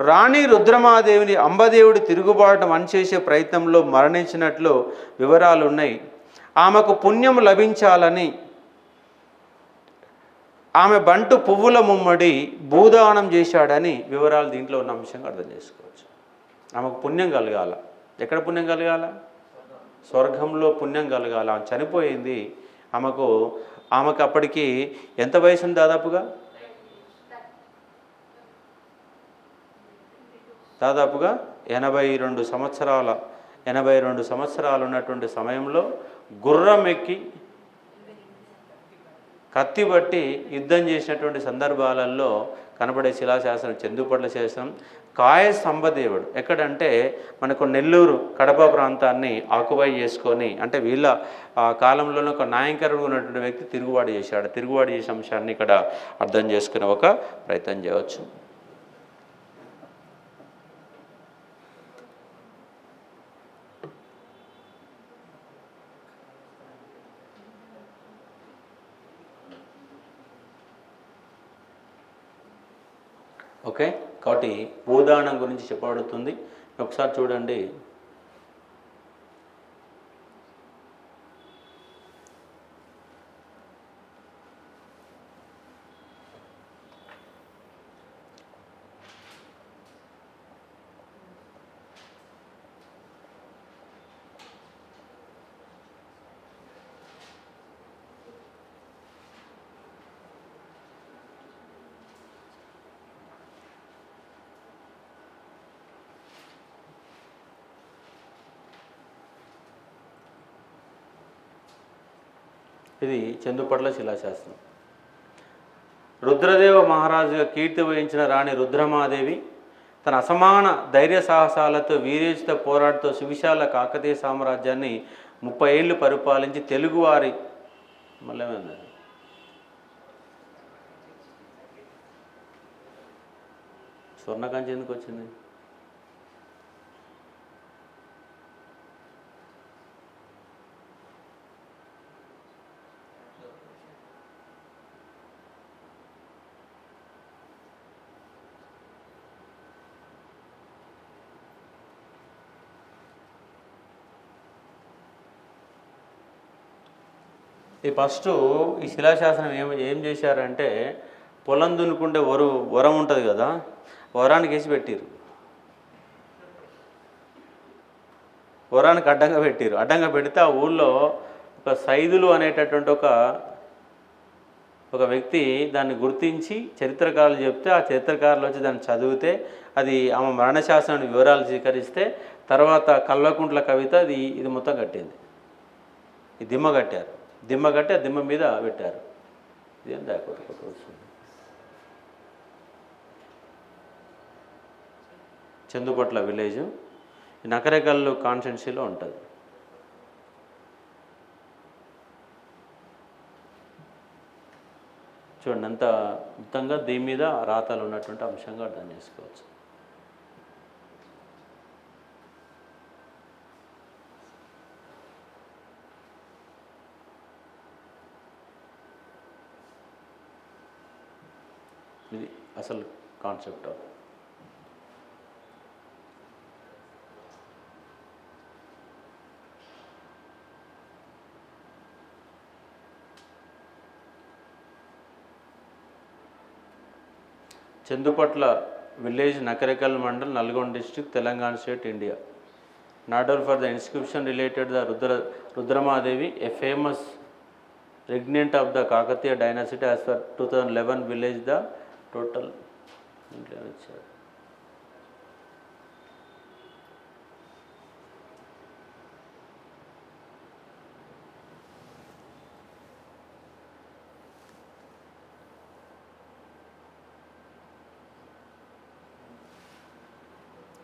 రాణి రుద్రమాదేవిని అంబదేవుడి తిరుగుబాటు అణచేసే ప్రయత్నంలో మరణించినట్లు వివరాలు ఉన్నాయి. ఆమెకు పుణ్యం లభించాలని ఆమె బంటు పువ్వుల ముమ్మడి భూదానం చేశాడని వివరాలు దీంట్లో ఉన్న అంశంగా అర్థం చేసుకోవచ్చు. ఆమెకు పుణ్యం కలగాల. ఎక్కడ పుణ్యం కలగాల? స్వర్గంలో పుణ్యం కలగాల. ఆమె చనిపోయింది. ఆమెకు అప్పటికి ఎంత వయసు ఉంది? దాదాపుగా 82 సంవత్సరాలు ఉన్నటువంటి సమయంలో గుర్రం ఎక్కి కత్తి బట్టి యుద్ధం చేసినటువంటి సందర్భాలలో కనబడే శిలాశాసనం చందుపట్ల శాసనం. కాయ స్తంభదేవుడు ఎక్కడంటే మనకు నెల్లూరు కడప ప్రాంతాన్ని ఆకుపై చేసుకొని, అంటే వీళ్ళ కాలంలోనే ఒక నాయకరుడు ఉన్నటువంటి వ్యక్తి తిరుగుబాటు చేశాడు. తిరుగుబాటు చేసే అంశాన్ని ఇక్కడ అర్థం చేసుకునే ఒక ప్రయత్నం చేయవచ్చు. ఓకే, కాబట్టి భూదానం గురించి చెప్పబడుతుంది. ఒకసారి చూడండి. ఇది చందుపట్ల శిలాశాస్త్రం. రుద్రదేవ మహారాజుగా కీర్తి వహించిన రాణి రుద్రమాదేవి తన అసమాన ధైర్య సాహసాలతో వీరోచిత పోరాటంతో సువిశాల కాకతీయ సామ్రాజ్యాన్ని 30 ఏళ్ళు పరిపాలించి తెలుగువారి మళ్ళీ స్వర్ణకాంచి ఎందుకు వచ్చింది? ఈ ఫస్ట్ ఈ శిలాశాసనం ఏం చేశారంటే పొలం దున్నుకుంటే వరం ఉంటుంది కదా, వరానికి వేసి పెట్టిరు. వరానికి అడ్డంగా పెట్టిరు. అడ్డంగా పెడితే ఆ ఊళ్ళో ఒక సైదులు అనేటటువంటి ఒక వ్యక్తి దాన్ని గుర్తించి చరిత్రకారులు చెప్తే ఆ చరిత్రకారులు వచ్చి దాన్ని చదివితే అది ఆమె మరణశాసనాన్ని వివరాలు స్వీకరిస్తే తర్వాత కల్వకుంట్ల కవిత ఇది మొత్తం కట్టింది. ఈ దిమ్మ కట్టారు, దిమ్మ కట్టి ఆ దిమ్మ మీద పెట్టారు. ఇదేం దాకొక వస్తుంది. చందుపట్ల విలేజ్ నకరేకల్ కాన్స్టిట్యున్సీలో ఉంటుంది. చూడండి అంత మొత్తంగా దీని మీద రాతలు ఉన్నటువంటి అంశంగా అర్థం చేసుకోవచ్చు. ఇది అసలు concept. Chandupatla village Nakrekal mandal Nalgonda district Telangana state India. Not for the inscription related the Rudramadevi A famous regnant of the Kakatiya dynasty as per 2011 village the total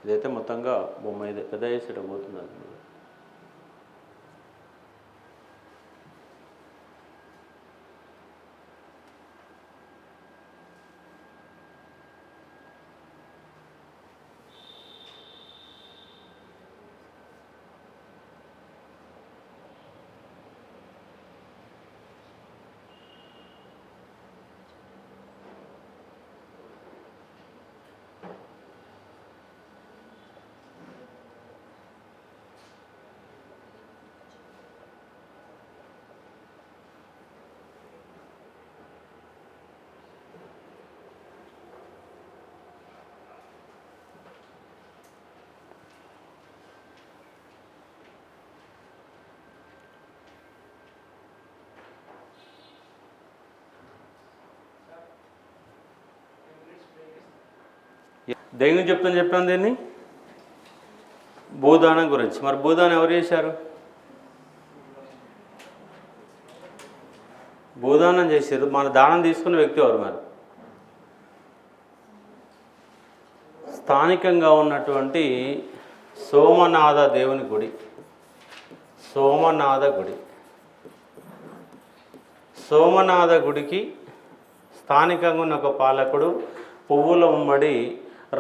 ఇదైతే మొత్తంగా బొమ్మ ఇది పెద్ద చేసేట పోతుంది. దేని చెప్పాను దీన్ని భూదానం గురించి. మరి భూదానం ఎవరు చేశారు? భూదానం చేశారు. మన దానం తీసుకున్న వ్యక్తి ఎవరు? మరి స్థానికంగా ఉన్నటువంటి సోమనాథ దేవుని గుడి, సోమనాథ గుడి. సోమనాథ గుడికి స్థానికంగా ఉన్న ఒక పాలకుడు పువ్వుల ఉమ్మడి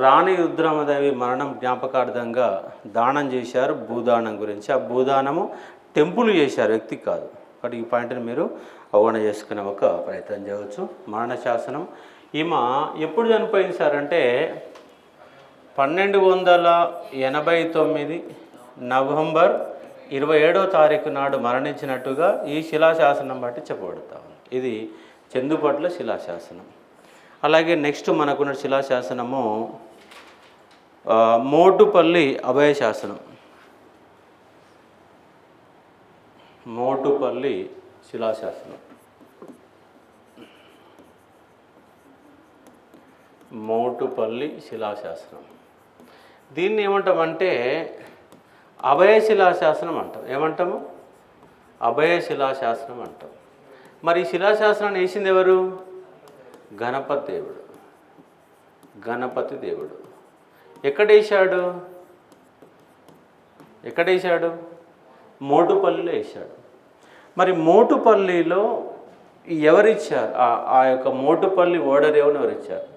రాణి రుద్రమదేవి మరణం జ్ఞాపకార్థంగా దానం చేశారు. భూదానం గురించి. ఆ భూదానము టెంపుల్ చేశారు, వ్యక్తికి కాదు. కాబట్టి ఈ పాయింట్ని మీరు అవగాహన చేసుకునే ఒక ప్రయత్నం చేయవచ్చు. మరణ శాసనం ఈమె ఎప్పుడు చనిపోయింది సార్ అంటే 1289 నవంబర్ 27వ తారీఖు నాడు మరణించినట్టుగా ఈ శిలాశాసనం బట్టి చెప్పబడతాం. ఇది చందుపట్ల శిలాశాసనం. అలాగే నెక్స్ట్ మనకున్న శిలాశాసనము మోటుపల్లి అభయ శాసనం. మోటుపల్లి శిలాశాసనం. మోటుపల్లి శిలాశాసనం. దీన్ని ఏమంటామంటే అభయ శిలాశాసనం అంటాం. ఏమంటాము? అభయ శిలాశాసనం అంటాం. మరి ఈ శిలాశాసనాన్ని వేసింది ఎవరు? గణపతి దేవుడు. గణపతి దేవుడు ఎక్కడేశాడు? మోటుపల్లిలో వేశాడు. మరి మోటుపల్లిలో ఎవరిచ్చారు? ఆ యొక్క మోటుపల్లి ఓడరేవుని ఎవరిచ్చారు?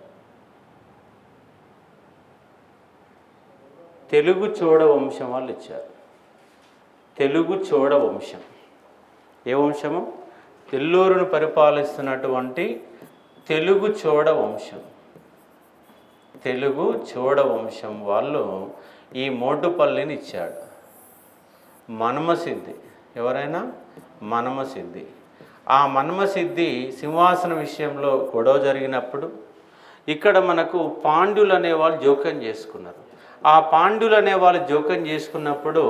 తెలుగు చోడ వంశం వాళ్ళు ఇచ్చారు. తెలుగు చోడ వంశం. ఏ వంశము? తెల్లూరును పరిపాలిస్తున్నటువంటి తెలుగు చోడ వంశం. తెలుగు చోడ వంశం వాళ్ళు ఈ మోటుపల్లిని ఇచ్చాడు. మన్మసిద్ధి ఎవరైనా? మన్మసిద్ధి. ఆ మన్మసిద్ధి సింహాసన విషయంలో గొడవ జరిగినప్పుడు ఇక్కడ మనకు పాండ్యులు అనేవాళ్ళు జోక్యం చేసుకున్నారు. ఆ పాండ్యులు అనే వాళ్ళు జోక్యం చేసుకున్నప్పుడు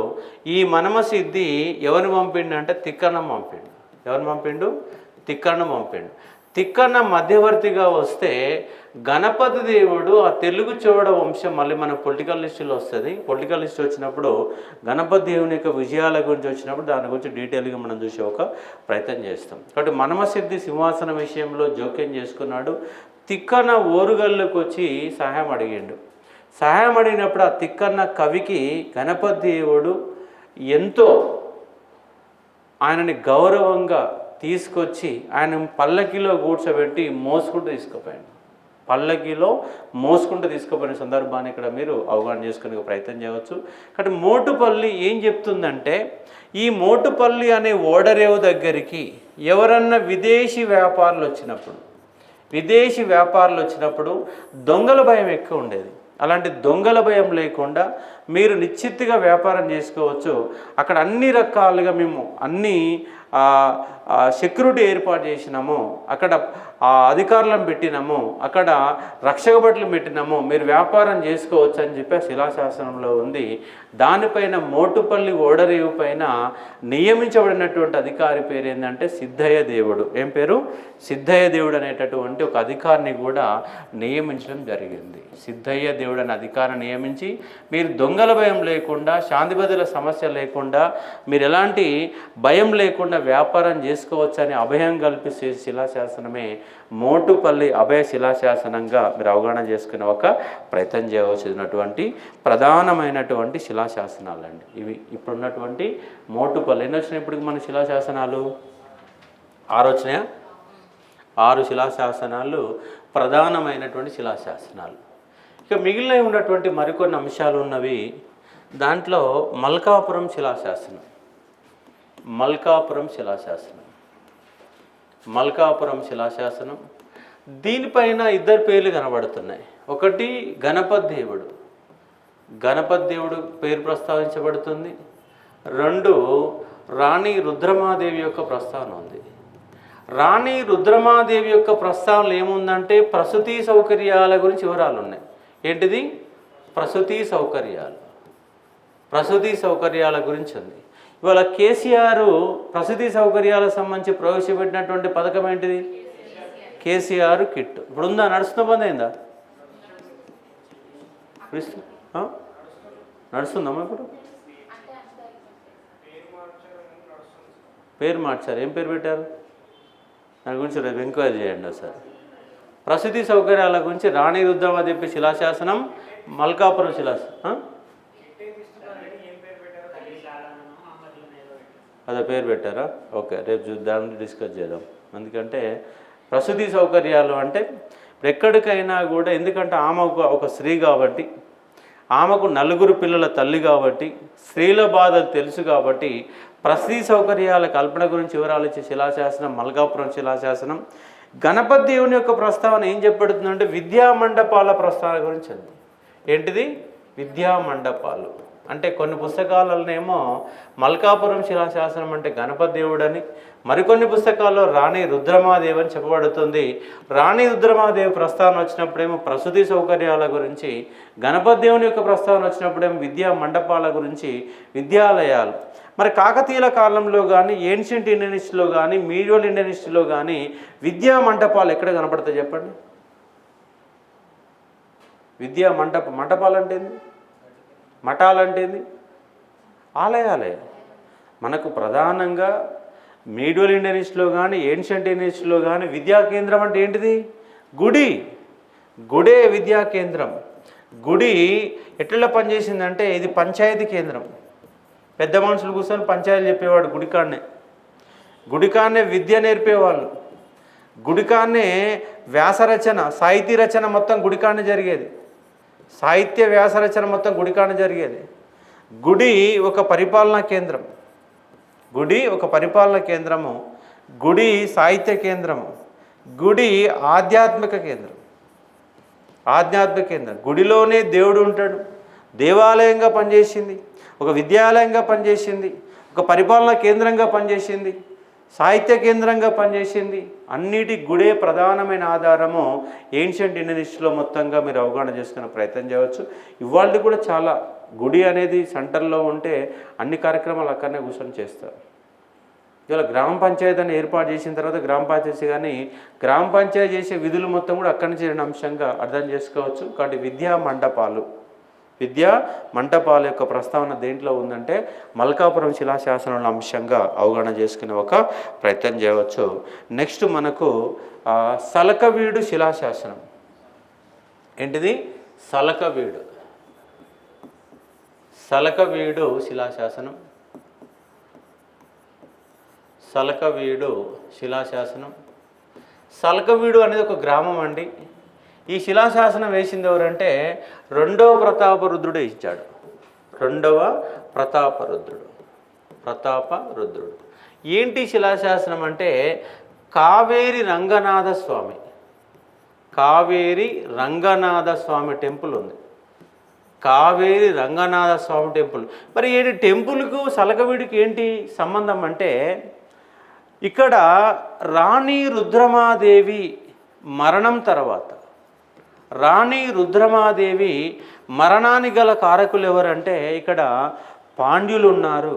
ఈ మనమసిద్ధి ఎవరిని పంపిండు అంటే తిక్కన్నం పంపిండు. ఎవరిని పంపిండు? తిక్కన్నం పంపిండు. తిక్కన్న మధ్యవర్తిగా వస్తే గణపతి దేవుడు ఆ తెలుగు చోడ వంశం మళ్ళీ మన పొలిటికల్ లిస్టులో వస్తుంది. పొలిటికల్ లిస్ట్ వచ్చినప్పుడు గణపతి దేవుని యొక్క విజయాల గురించి వచ్చినప్పుడు దాని గురించి డీటెయిల్గా మనం చూసే ఒక ప్రయత్నం చేస్తాం. కాబట్టి మనమసిద్ధి సింహాసనం విషయంలో జోక్యం చేసుకున్నాడు. తిక్కన్న ఓరుగల్లోకి వచ్చి సహాయం అడిగిండు. సహాయం అడిగినప్పుడు ఆ తిక్కన్న కవికి గణపతి దేవుడు ఎంతో ఆయనని గౌరవంగా తీసుకొచ్చి ఆయన పల్లకిలో కూర్చోబెట్టి మోసుకుంటూ తీసుకుపోయాడు. పల్లకిలో మోసుకుంటూ తీసుకుపోయిన సందర్భాన్ని ఇక్కడ మీరు అవగాహన చేసుకునే ప్రయత్నం చేయవచ్చు. కాబట్టి మోటుపల్లి ఏం చెప్తుందంటే, ఈ మోటుపల్లి అనే ఓడరేవు దగ్గరికి ఎవరన్నా విదేశీ వ్యాపారులు వచ్చినప్పుడు దొంగల భయం ఎక్కువ ఉండేది. అలాంటి దొంగల భయం లేకుండా మీరు నిశ్చిత్తుగా వ్యాపారం చేసుకోవచ్చు. అక్కడ అన్ని రకాలుగా మేము అన్ని సెక్యూరిటీ ఏర్పాటు చేసినాము, అక్కడ అధికారులను పెట్టినాము, అక్కడ రక్షక భటులు పెట్టినాము, మీరు వ్యాపారం చేసుకోవచ్చు అని చెప్పి శిలాశాసనంలో ఉంది. దానిపైన మోటుపల్లి ఓడరేవు పైన నియమించబడినటువంటి అధికారి పేరు ఏంటంటే సిద్ధయ్య దేవుడు. ఏం పేరు? సిద్ధయ్య దేవుడు అనేటటువంటి ఒక అధికారిని కూడా నియమించడం జరిగింది. సిద్ధయ్య దేవుడు అనే అధికారిని నియమించి మీరు దొంగల భయం లేకుండా, శాంతి భద్రతల సమస్య లేకుండా, మీరు ఎలాంటి భయం లేకుండా వ్యాపారం చేసుకోవచ్చని అభయం కల్పిస్తే శిలాశాసనమే మోటుపల్లి అభయ శిలాశాసనంగా మీరు అవగాహన చేసుకునే ఒక ప్రయత్నం చేయవలసినటువంటి ప్రధానమైనటువంటి శిలాశాసనాలండి ఇవి. ఇప్పుడున్నటువంటి మోటుపల్లి ఎన్ని వచ్చినాయి ఇప్పటికి మన శిలాశాసనాలు? 6 వచ్చినాయా? 6 శిలాశాసనాలు ప్రధానమైనటువంటి శిలాశాసనాలు. ఇక మిగిలిన ఉన్నటువంటి మరికొన్ని అంశాలు ఉన్నవి. దాంట్లో మల్కాపురం శిలాశాసనం. మల్కాపురం శిలాశాసనం దీనిపైన 2 పేర్లు కనబడుతున్నాయి. ఒకటి గణపతి దేవుడు పేరు ప్రస్తావించబడుతుంది. 2 రాణి రుద్రమాదేవి యొక్క ప్రస్తావన ఉంది. రాణి రుద్రమాదేవి యొక్క ప్రస్తావనలు ఏముందంటే ప్రసూతి సౌకర్యాల గురించి వివరాలు ఉన్నాయి. ఏంటిది? ప్రసూతి సౌకర్యాల గురించి ఉంది. ఇవాళ కేసీఆర్ ప్రసూతి సౌకర్యాలకు సంబంధించి ప్రవేశపెట్టినటువంటి పథకం ఏంటిది? కేసీఆర్ కిట్. ఇప్పుడు ఉందా? నడుస్తున్న బంద్ అయిందా? నడుస్తుందమ్మా ఇప్పుడు? పేరు మార్చారు. ఏం పేరు పెట్టారు? దాని గురించి రేపు ఎంక్వైరీ చేయండి ఒకసారి. ప్రసూతి సౌకర్యాల గురించి రాణి రుద్రమాదేవి శిలాశాసనం, మల్కాపురం శిలాశాసనం. అదే పేరు పెట్టారా? ఓకే, రేపు దాన్ని డిస్కస్ చేద్దాం. ఎందుకంటే ప్రసూతి సౌకర్యాలు అంటే ఎక్కడికైనా కూడా, ఎందుకంటే ఆమె ఒక స్త్రీ కాబట్టి, ఆమెకు 4 పిల్లల తల్లి కాబట్టి, స్త్రీల బాధ తెలుసు కాబట్టి ప్రసూతి సౌకర్యాల కల్పన గురించి వివరాలు ఇచ్చే శిలాశాసనం మల్కాపురం శిలాశాసనం. గణపతి దేవుని యొక్క ప్రస్తావన ఏం చెప్పబడుతుందంటే విద్యా మండపాల ప్రస్తావన గురించి ఉంది. ఏంటిది? విద్యా మండపాలు. అంటే కొన్ని పుస్తకాలలోనేమో మల్కాపురం శిలాశాసనం అంటే గణపతి దేవుడని, మరికొన్ని పుస్తకాల్లో రాణి రుద్రమాదేవి అని చెప్పబడుతుంది. రాణి రుద్రమాదేవి ప్రస్తావన వచ్చినప్పుడేమో ప్రసూతి సౌకర్యాల గురించి, గణపతి దేవుని యొక్క ప్రస్తావన వచ్చినప్పుడేమో విద్యా మండపాల గురించి, విద్యాలయాలు. మరి కాకతీయుల కాలంలో కానీ, ఏన్షియంట్ ఇండియన్ హిస్టరీలో కానీ, మీడియల్ ఇండియన్ హిస్టరీలో కానీ విద్యా మండపాలు ఎక్కడ కనపడతాయి చెప్పండి? విద్యా మంటపాలు అంటే ఏంది? మఠాలంటే ఏంది? ఆలయాలే. మనకు ప్రధానంగా మీడియల్ ఇండియన్ హిస్టరీలో కానీ, ఏన్షియంట్ ఇండియన్ హిస్టరీలో కానీ విద్యా కేంద్రం అంటే ఏంటిది? గుడే విద్యా కేంద్రం. గుడి ఎట్లా పనిచేసిందంటే ఇది పంచాయతీ కేంద్రం. పెద్ద మనుషులు కూర్చొని పంచాయతీలు చెప్పేవాడు గుడికాన్నే విద్య నేర్పేవాళ్ళు. గుడికాన్నే వ్యాసరచన, సాహితీ రచన మొత్తం గుడికాన్నే జరిగేది. సాహిత్య వ్యాసరచన మొత్తం గుడికాన్నే జరిగేది. గుడి ఒక పరిపాలనా కేంద్రం. గుడి సాహిత్య కేంద్రము. గుడి ఆధ్యాత్మిక కేంద్రం. గుడిలోనే దేవుడు ఉంటాడు. దేవాలయంగా పనిచేసింది, ఒక విద్యాలయంగా పనిచేసింది, ఒక పరిపాలనా కేంద్రంగా పనిచేసింది. సాహిత్య కేంద్రంగా పనిచేసింది. అన్నిటి గుడే ప్రధానమైన ఆధారము ఏన్షియంట్ ఇండియన్ హిస్టరీలో మొత్తంగా మీరు అవగాహన చేసుకునే ప్రయత్నం చేయవచ్చు. ఇవాళ కూడా చాలా గుడి అనేది సెంటర్లో ఉంటే అన్ని కార్యక్రమాలు అక్కడనే కూర్చొని చేస్తారు. ఇవాళ గ్రామ పంచాయతీ అని ఏర్పాటు చేసిన తర్వాత గ్రామ పంచాయతీ కానీ గ్రామ పంచాయతీ చేసే విధులు మొత్తం కూడా అక్కడి నుంచి అంశంగా అర్థం చేసుకోవచ్చు. కాబట్టి విద్యా మంటపాల యొక్క ప్రస్తావన దేంట్లో ఉందంటే మల్కాపురం శిలాశాసనంలో అంశంగా అవగాహన చేసుకునే ఒక ప్రయత్నం చేయవచ్చు. నెక్స్ట్ మనకు సలకవీడు శిలాశాసనం. ఏంటిది? సలకవీడు శిలాశాసనం. సలకవీడు అనేది ఒక గ్రామం అండి. ఈ శిలాశాసనం వేసింది ఎవరంటే రెండవ ప్రతాపరుద్రుడు ఇచ్చాడు. ప్రతాపరుద్రుడు. ఏంటి శిలాశాసనం అంటే కావేరి రంగనాథ స్వామి టెంపుల్ ఉంది. కావేరి రంగనాథ స్వామి టెంపుల్. మరి ఏంటి టెంపుల్కు సలకవీడికి ఏంటి సంబంధం అంటే ఇక్కడ రాణి రుద్రమాదేవి మరణం తర్వాత మరణానికి గల కారకులు ఎవరంటే ఇక్కడ పాండ్యులు ఉన్నారు.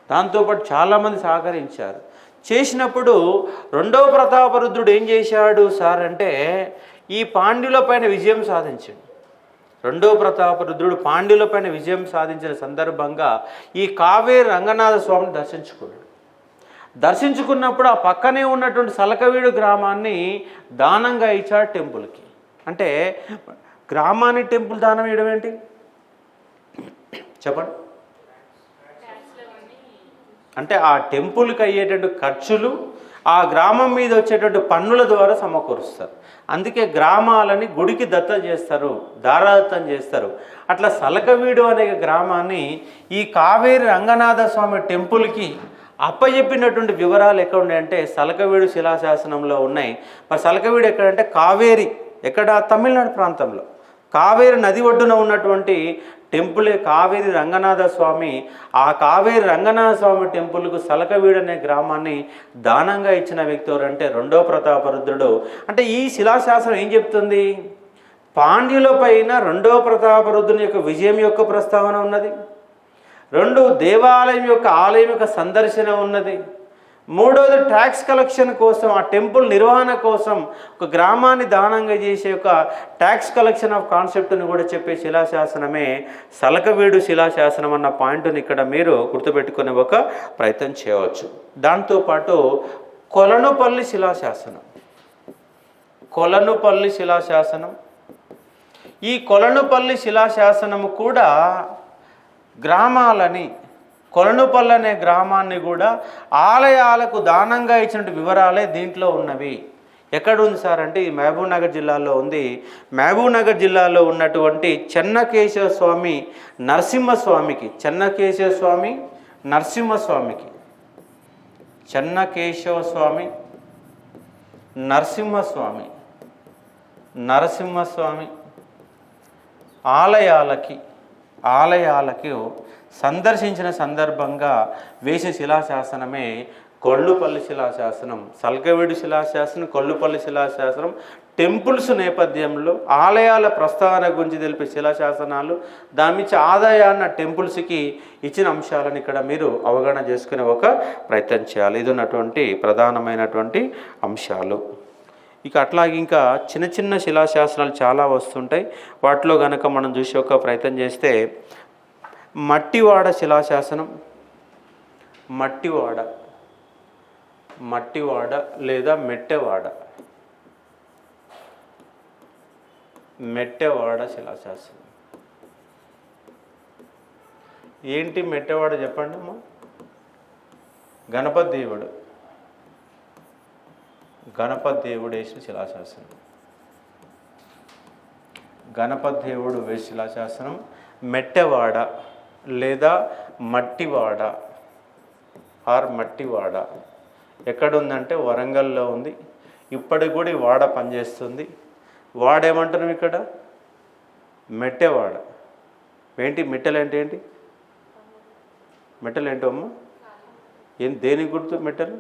దాంతోపాటు చాలామంది సహకరించారు. చేసినప్పుడు రెండవ ప్రతాపరుద్రుడు ఏం చేశాడు సార్ అంటే ఈ పాండ్యులపైన విజయం సాధించాడు. రెండవ ప్రతాపరుద్రుడు పాండ్యులపైన విజయం సాధించిన సందర్భంగా ఈ కావేరి రంగనాథ స్వామిని దర్శించుకున్నప్పుడు ఆ పక్కనే ఉన్నటువంటి సలకవీడు గ్రామాన్ని దానంగా ఇచ్చాడు టెంపుల్కి. అంటే గ్రామాన్ని టెంపుల్ దానం ఇవ్వడం ఏంటి చెప్పండి? అంటే ఆ టెంపుల్కి అయ్యేటటువంటి ఖర్చులు ఆ గ్రామం మీద వచ్చేటటువంటి పన్నుల ద్వారా సమకూరుస్తారు. అందుకే గ్రామాలని గుడికి దత్తం చేస్తారు, దారాదత్తం చేస్తారు. అట్లా సలకవీడు అనే గ్రామాన్ని ఈ కావేరి రంగనాథ స్వామి టెంపుల్కి అప్పచెప్పినటువంటి వివరాలు ఎక్కడ ఉన్నాయంటే సలకవీడు శిలాశాసనంలో ఉన్నాయి. మరి సలకవీడు ఎక్కడంటే కావేరి, ఎక్కడ? తమిళనాడు ప్రాంతంలో కావేరి నది ఒడ్డున ఉన్నటువంటి టెంపులే కావేరి రంగనాథ స్వామి. ఆ కావేరి రంగనాథ స్వామి టెంపుల్కు సలకవీడు అనే గ్రామాన్ని దానంగా ఇచ్చిన వ్యక్తి ఎవరంటే రెండో ప్రతాపరుద్రుడు. అంటే ఈ శిలాశాసనం ఏం చెప్తుంది? పాండ్యుల పైన రెండో ప్రతాపరుద్రుని యొక్క విజయం యొక్క ప్రస్తావన ఉన్నది. రెండు, దేవాలయం యొక్క ఆలయం యొక్క సందర్శన ఉన్నది. మూడవది ట్యాక్స్ కలెక్షన్ కోసం, ఆ టెంపుల్ నిర్వహణ కోసం ఒక గ్రామాన్ని దానంగా చేసే ఒక ట్యాక్స్ కలెక్షన్ ఆఫ్ కాన్సెప్ట్ని కూడా చెప్పే శిలాశాసనమే సలకవీడు శిలాశాసనం అన్న పాయింట్ని ఇక్కడ మీరు గుర్తుపెట్టుకునే ఒక ప్రయత్నం చేయవచ్చు. దాంతోపాటు కొలనుపల్లి శిలాశాసనం. ఈ కొలనుపల్లి శిలాశాసనము కూడా గ్రామాలని, కొలనుపల్లి అనే గ్రామాన్ని కూడా ఆలయాలకు దానంగా ఇచ్చిన వివరాలే దీంట్లో ఉన్నవి. ఎక్కడ ఉంది సార్ అంటే ఈ మహబూబ్నగర్ జిల్లాలో ఉంది. మహబూబ్నగర్ జిల్లాలో ఉన్నటువంటి చెన్నకేశవ స్వామి నరసింహస్వామికి ఆలయాలకు సందర్శించిన సందర్భంగా వేసే శిలాశాసనమే కొల్లుపల్లి శిలాశాసనం. సలకవీడు శిలాశాసనం, కొల్లుపల్లి శిలాశాసనం టెంపుల్స్ నేపథ్యంలో ఆలయాల ప్రస్తావన గురించి తెలిపే శిలాశాసనాలు, దాని నుంచి ఆదాయాన్న టెంపుల్స్కి ఇచ్చిన అంశాలను ఇక్కడ మీరు అవగాహన చేసుకునే ఒక ప్రయత్నం చేయాలి. ఇది ఉన్నటువంటి ప్రధానమైనటువంటి అంశాలు. ఇక అట్లాగే ఇంకా చిన్న చిన్న శిలాశాసనాలు చాలా వస్తుంటాయి. వాటిలో కనుక మనం చూసి ఒక ప్రయత్నం చేస్తే మట్టివాడ శిలాశాసనం. మట్టివాడ లేదా మెట్టెవాడ శిలాశాసనం. ఏంటి మెట్టెవాడ చెప్పండి అమ్మా? గణపతి దేవుడు వేసిన శిలాశాసనం. గణపతి దేవుడు వేసిన శిలాశాసనం మెట్టెవాడ లేదా మట్టివాడ మట్టివాడ. ఎక్కడుందంటే వరంగల్లో ఉంది. ఇప్పటికి కూడా ఈ వాడ పనిచేస్తుంది. వాడేమంటున్నాం ఇక్కడ? మెట్టెవాడ. ఏంటి మెట్టెలు అంటే ఏంటి? మెట్టెలు ఏంటో అమ్మ? దేనికి గుర్తు మెట్టెలు?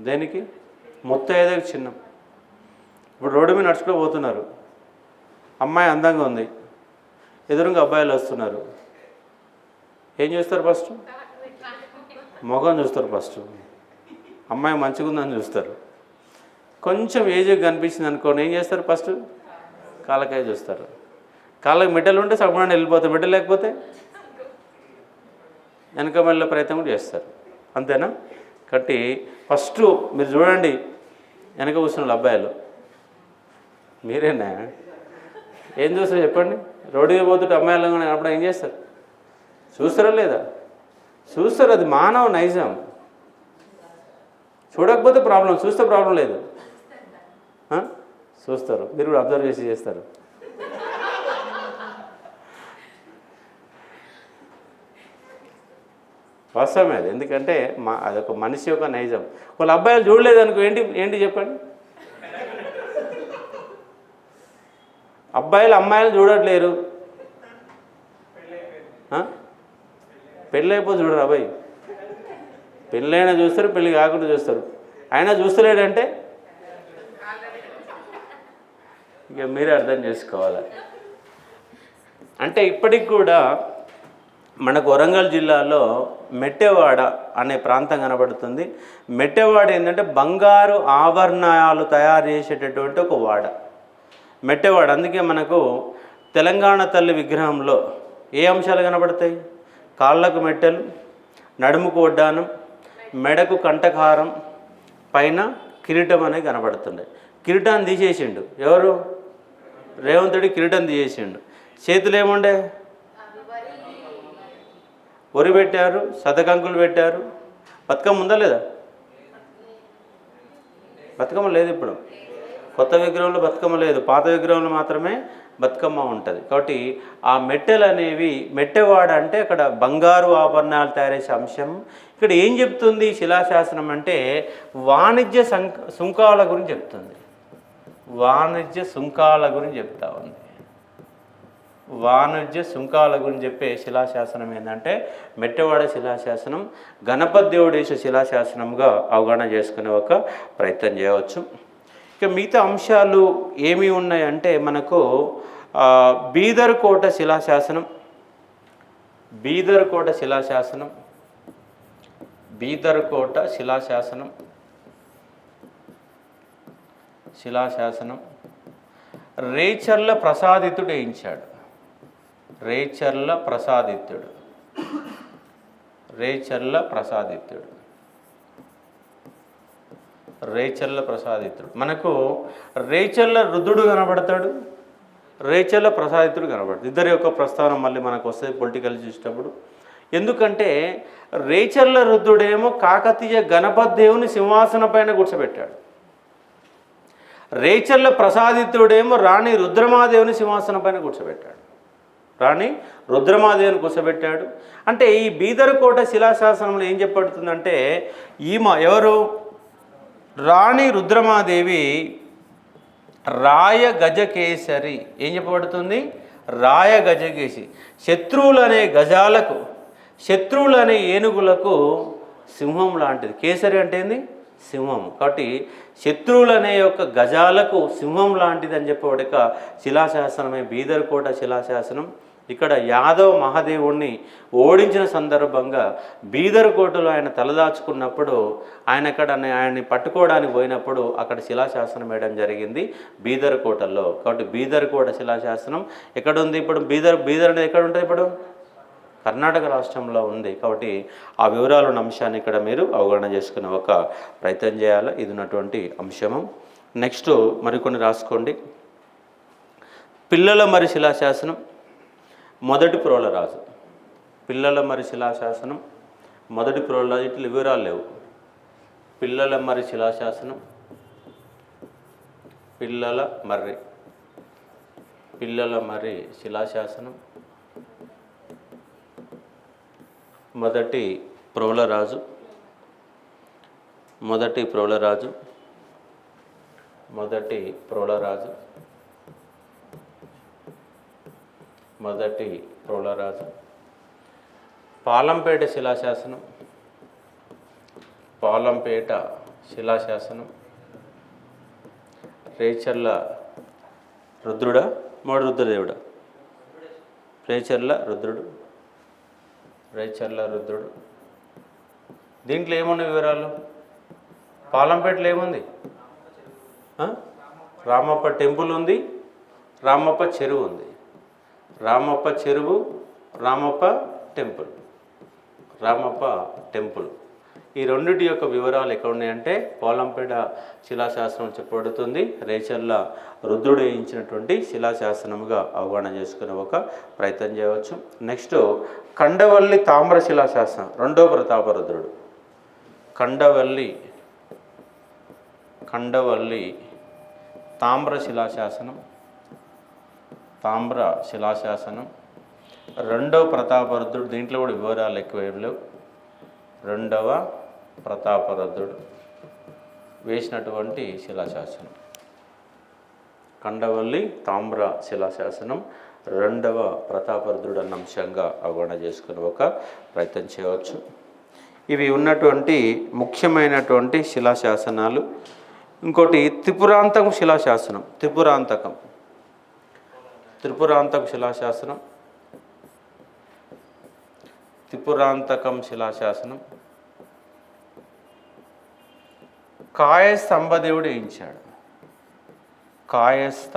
దేనికి? ముత్తైదుకు చిహ్నం. ఇప్పుడు రోడ్డు మీద నడుచుకుంటూ పోతున్నారు, అమ్మాయి అందంగా ఉంది, ఎదురుగా అబ్బాయిలు వస్తున్నారు, ఏం చేస్తారు? ఫస్ట్ మొఖం చూస్తారు. ఫస్ట్ అమ్మాయి మంచిగా ఉందని చూస్తారు. కొంచెం ఏజ్ కనిపించింది అనుకోండి, ఏం చేస్తారు? ఫస్ట్ కాళ్ళకాయ చూస్తారు. కాళ్ళకి మెట్టెలు ఉంటే సగం వెళ్ళిపోతాయి, మెట్టెలు లేకపోతే వెనక మళ్ళీ ప్రయత్నం కూడా చేస్తారు. అంతేనా? కాబట్టి ఫస్ట్ మీరు చూడండి, వెనక కూర్చున్న అబ్బాయిలు మీరేనా? ఏం చూస్తారు చెప్పండి? రోడ్డుకి పోతుంటే అమ్మాయిలు అప్పుడు ఏం చేస్తారు? చూస్తారా లేదా? చూస్తారు. అది మానవ నైజం. చూడకపోతే ప్రాబ్లం, చూస్తే ప్రాబ్లం లేదు. చూస్తారు. మీరు కూడా అబ్జర్వ్ చేసి చేస్తారు. వాస్తవమే అది. ఎందుకంటే అదొక మనిషి యొక్క నైజం. వాళ్ళ అబ్బాయిలు చూడలేదు అనుకో, ఏంటి చెప్పండి? అబ్బాయిలు అమ్మాయిలు చూడట్లేరు, పెళ్ళి అయిపోతే చూడరు. అబ్బాయి పెళ్ళైనా చూస్తారు, పెళ్ళి కాకుండా చూస్తారు. అయినా చూస్తలేడంటే ఇక మీరే అర్థం చేసుకోవాలి. అంటే ఇప్పటికి కూడా మనకు వరంగల్ జిల్లాలో మెట్టెవాడ అనే ప్రాంతం కనబడుతుంది. మెట్టెవాడ ఏంటంటే బంగారు ఆభరణాలు తయారు చేసేటటువంటి ఒక వాడ మెట్టెవాడ. అందుకే మనకు తెలంగాణ తల్లి విగ్రహంలో ఏ అంశాలు కనబడతాయి? కాళ్ళకు మెట్టెలు, నడుముకు వడ్డానం, మెడకు కంఠకారం, పైన కిరీటం అనేది కనబడుతుండే. కిరీటాన్ని తీసేసిండు ఎవరు? రేవంత్ రెడ్డి కిరీటం తీసేసిండు. చేతులు ఏముండే? ఒరి పెట్టారు, శతకంకులు పెట్టారు. బతుకమ్మ ఉందా లేదా? బతుకమ్మ లేదు. ఇప్పుడు కొత్త విగ్రహంలో బతుకమ్మ లేదు, పాత విగ్రహంలో మాత్రమే బతుకమ్మ ఉంటుంది. కాబట్టి ఆ మెట్టెలు అనేవి మెట్టెవాడ అంటే అక్కడ బంగారు ఆభరణాలు తయారు చేసే అంశం. ఇక్కడ ఏం చెప్తుంది శిలాశాసనం అంటే వాణిజ్య సుంకాల గురించి చెప్తుంది. వాణిజ్య సుంకాల గురించి చెప్తా ఉంది. వాణిజ్య సుంకాల గురించి చెప్పే శిలాశాసనం ఏంటంటే మెట్టెవాడ శిలాశాసనం. గణపతి దేవుడేశ శిలాశాసనంగా అవగాహన చేసుకునే ఒక ప్రయత్నం చేయవచ్చు. ఇక మిగతా అంశాలు ఏమి ఉన్నాయంటే మనకు బీదర్ కోట శిలాశాసనం, బీదర్ కోట శిలాశాసనం, బీదర్ కోట శిలాశాసనం, శిలాశాసనం రేచర్ల ప్రసాదితుడు వేయించాడు. రేచర్ల ప్రసాదిత్యుడు, రేచర్ల ప్రసాదిత్యుడు, రేచర్ల ప్రసాదిత్యుడు. మనకు రేచర్ల రుద్రుడు కనబడతాడు, రేచర్ల ప్రసాదిత్యుడు కనబడతాడు. ఇద్దరి యొక్క ప్రస్తావన మళ్ళీ మనకు వస్తుంది పొలిటికల్ చూసేటప్పుడు. ఎందుకంటే రేచర్ల రుద్రుడేమో కాకతీయ గణపతి దేవుని సింహాసనం పైన కూర్చోబెట్టాడు. రేచర్ల ప్రసాదిత్యుడేమో రాణి రుద్రమాదేవిని సింహాసనం పైన కూర్చోబెట్టాడు. రాణి రుద్రమాదేవిని కూర్చోబెట్టాడు. అంటే ఈ బీదర్ కోట శిలాశాసనంలో ఏం చెప్పబడుతుందంటే ఈమె ఎవరు? రాణి రుద్రమాదేవి రాయ గజకేసరి. ఏం చెప్పబడుతుంది? రాయ గజకేసి. శత్రువులనే గజాలకు, శత్రువులనే ఏనుగులకు సింహం లాంటిది. కేసరి అంటే ఏంది? సింహం. కాబట్టి శత్రువులనే యొక్క గజాలకు సింహం లాంటిది అని చెప్పబడక శిలాశాసనమే బీదర్ కోట శిలాశాసనం. ఇక్కడ యాదవ్ మహాదేవుణ్ణి ఓడించిన సందర్భంగా బీదర్ కోటలో ఆయన తలదాచుకున్నప్పుడు ఆయన్ని పట్టుకోవడానికి పోయినప్పుడు అక్కడ శిలాశాసనం వేయడం జరిగింది బీదర్ కోటలో. కాబట్టి బీదర్ కోట శిలాశాసనం ఎక్కడుంది? ఇప్పుడు బీదర్ అనేది ఎక్కడ ఉంటుంది? ఇప్పుడు కర్ణాటక రాష్ట్రంలో ఉంది. కాబట్టి ఆ వివరాలు ఉన్న అంశాన్ని ఇక్కడ మీరు అవగాహన చేసుకునే ఒక ప్రయత్నం చేయాలి. ఇది ఉన్నటువంటి అంశము. నెక్స్ట్ మరికొన్ని రాసుకోండి. పిల్లల మరి శిలాశాసనం మొదటి ప్రోలరాజు. పిల్లల మరి శిలాశాసనం మొదటి ప్రోలరాజు. ఇట్లా వివరాలు లేవు. పిల్లల మరి శిలాశాసనం, పిల్లల మరి శిలాశాసనం మొదటి ప్రోలరాజు, మొదటి ప్రోలరాజు, మొదటి ప్రోలరాజు, మొదటి ప్రోలరాజు. పాలంపేట శిలాశాసనం, పాలంపేట శిలాశాసనం, రేచర్ల రుద్రుడా మోడి రుద్రదేవుడా? రేచర్ల రుద్రుడు, రేచర్ల రుద్రుడు. దీంట్లో ఏమున్న వివరాలు? పాలంపేటలో ఏముంది? రామప్ప టెంపుల్ ఉంది, రామప్ప చెరువు ఉంది. రామప్ప చెరువు, రామప్ప టెంపుల్, రామప్ప టెంపుల్. ఈ రెండిటి యొక్క వివరాలు ఎక్కడ ఉన్నాయంటే పాలంపేట శిలాశాసనం చెప్పబడుతుంది. రేచర్ల రుద్రుడు వేయించినటువంటి శిలాశాసనముగా అవగాహన చేసుకునే ఒక ప్రయత్నం చేయవచ్చు. నెక్స్ట్ కండవల్లి తామ్ర శిలాశాసనం, రెండో ప్రతాపరుద్రుడు. కండవల్లి తామ్ర శిలాశాసనం, తామ్ర శిలాశాసనం, రెండవ ప్రతాపరుద్రుడు. దీంట్లో కూడా వివరాలు ఎక్కువ ఏం లేవు. రెండవ ప్రతాపరుద్రుడు వేసినటువంటి శిలాశాసనం కండవల్లి తామ్ర శిలాశాసనం, రెండవ ప్రతాపరుద్రుడు అన్న అంశంగా అవగాహన చేసుకుని ఒక ప్రయత్నం చేయవచ్చు. ఇవి ఉన్నటువంటి ముఖ్యమైనటువంటి శిలాశాసనాలు. ఇంకోటి త్రిపురాంతకం శిలాశాసనం, త్రిపురాంతకం శిలాశాసనం, త్రిపురాంతకం శిలాశాసనం కాయస్థ అంబదేవుడు వేయించాడు. కాయస్థ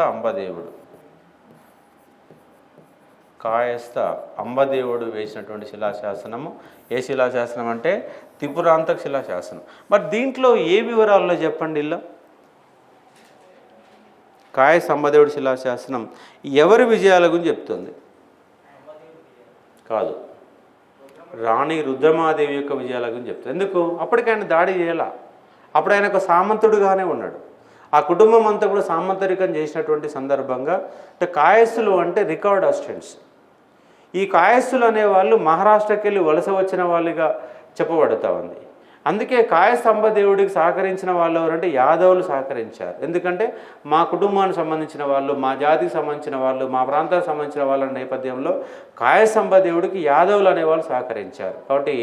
అంబదేవుడు వేసినటువంటి శిలాశాసనము. ఏ శిలాశాసనం అంటే త్రిపురాంతక శిలాశాసనం. మరి దీంట్లో ఏ వివరాల్లో చెప్పండి? ఇలా కాయస్థ అంబదేవుడు శిలాశాసనం ఎవరి విజయాల గురించి చెప్తుంది? కాదు, రాణి రుద్రమాదేవి యొక్క విజయాల గురించి చెప్తుంది. ఎందుకు? అప్పటికి ఆయన దాడి చేయాల, అప్పుడు ఆయన ఒక సామంతుడుగానే ఉన్నాడు. ఆ కుటుంబం అంతా కూడా సామంతరికం చేసినటువంటి సందర్భంగా అంటే కాయస్థులు అంటే రికార్డ్ అసిస్టెంట్స్. ఈ కాయస్థులు అనేవాళ్ళు మహారాష్ట్రకి వెళ్ళి వలస వచ్చిన వాళ్ళుగా చెప్పబడుతూ ఉంది. అందుకే కాయస్తంభ దేవుడికి సహకరించిన వాళ్ళు ఎవరంటే యాదవులు సహకరించారు. ఎందుకంటే మా కుటుంబానికి సంబంధించిన వాళ్ళు, మా జాతికి సంబంధించిన వాళ్ళు, మా ప్రాంతానికి సంబంధించిన వాళ్ళ నేపథ్యంలో కాయస్తంభ దేవుడికి యాదవులు అనేవాళ్ళు సహకరించారు. కాబట్టి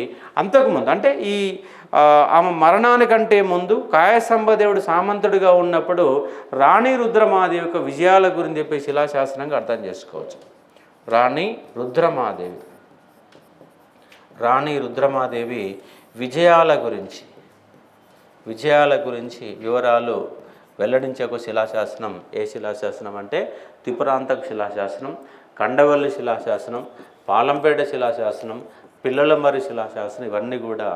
అంతకుముందు అంటే ఈ ఆమె మరణానికంటే ముందు కాయస్తంభ దేవుడు సామంతుడిగా ఉన్నప్పుడు రాణి రుద్రమాదేవి యొక్క విజయాల గురించి చెప్పి శిలాశాసనంగా అర్థం చేసుకోవచ్చు. రాణి రుద్రమాదేవి విజయాల గురించి వివరాలు వెల్లడించే ఒక శిలాశాసనం. ఏ శిలాశాసనం అంటే త్రిపురాంతక శిలాశాసనం, కండవల్లి శిలాశాసనం, పాలంపేట శిలాశాసనం, పిల్లలమర్రి శిలాశాసనం. ఇవన్నీ కూడా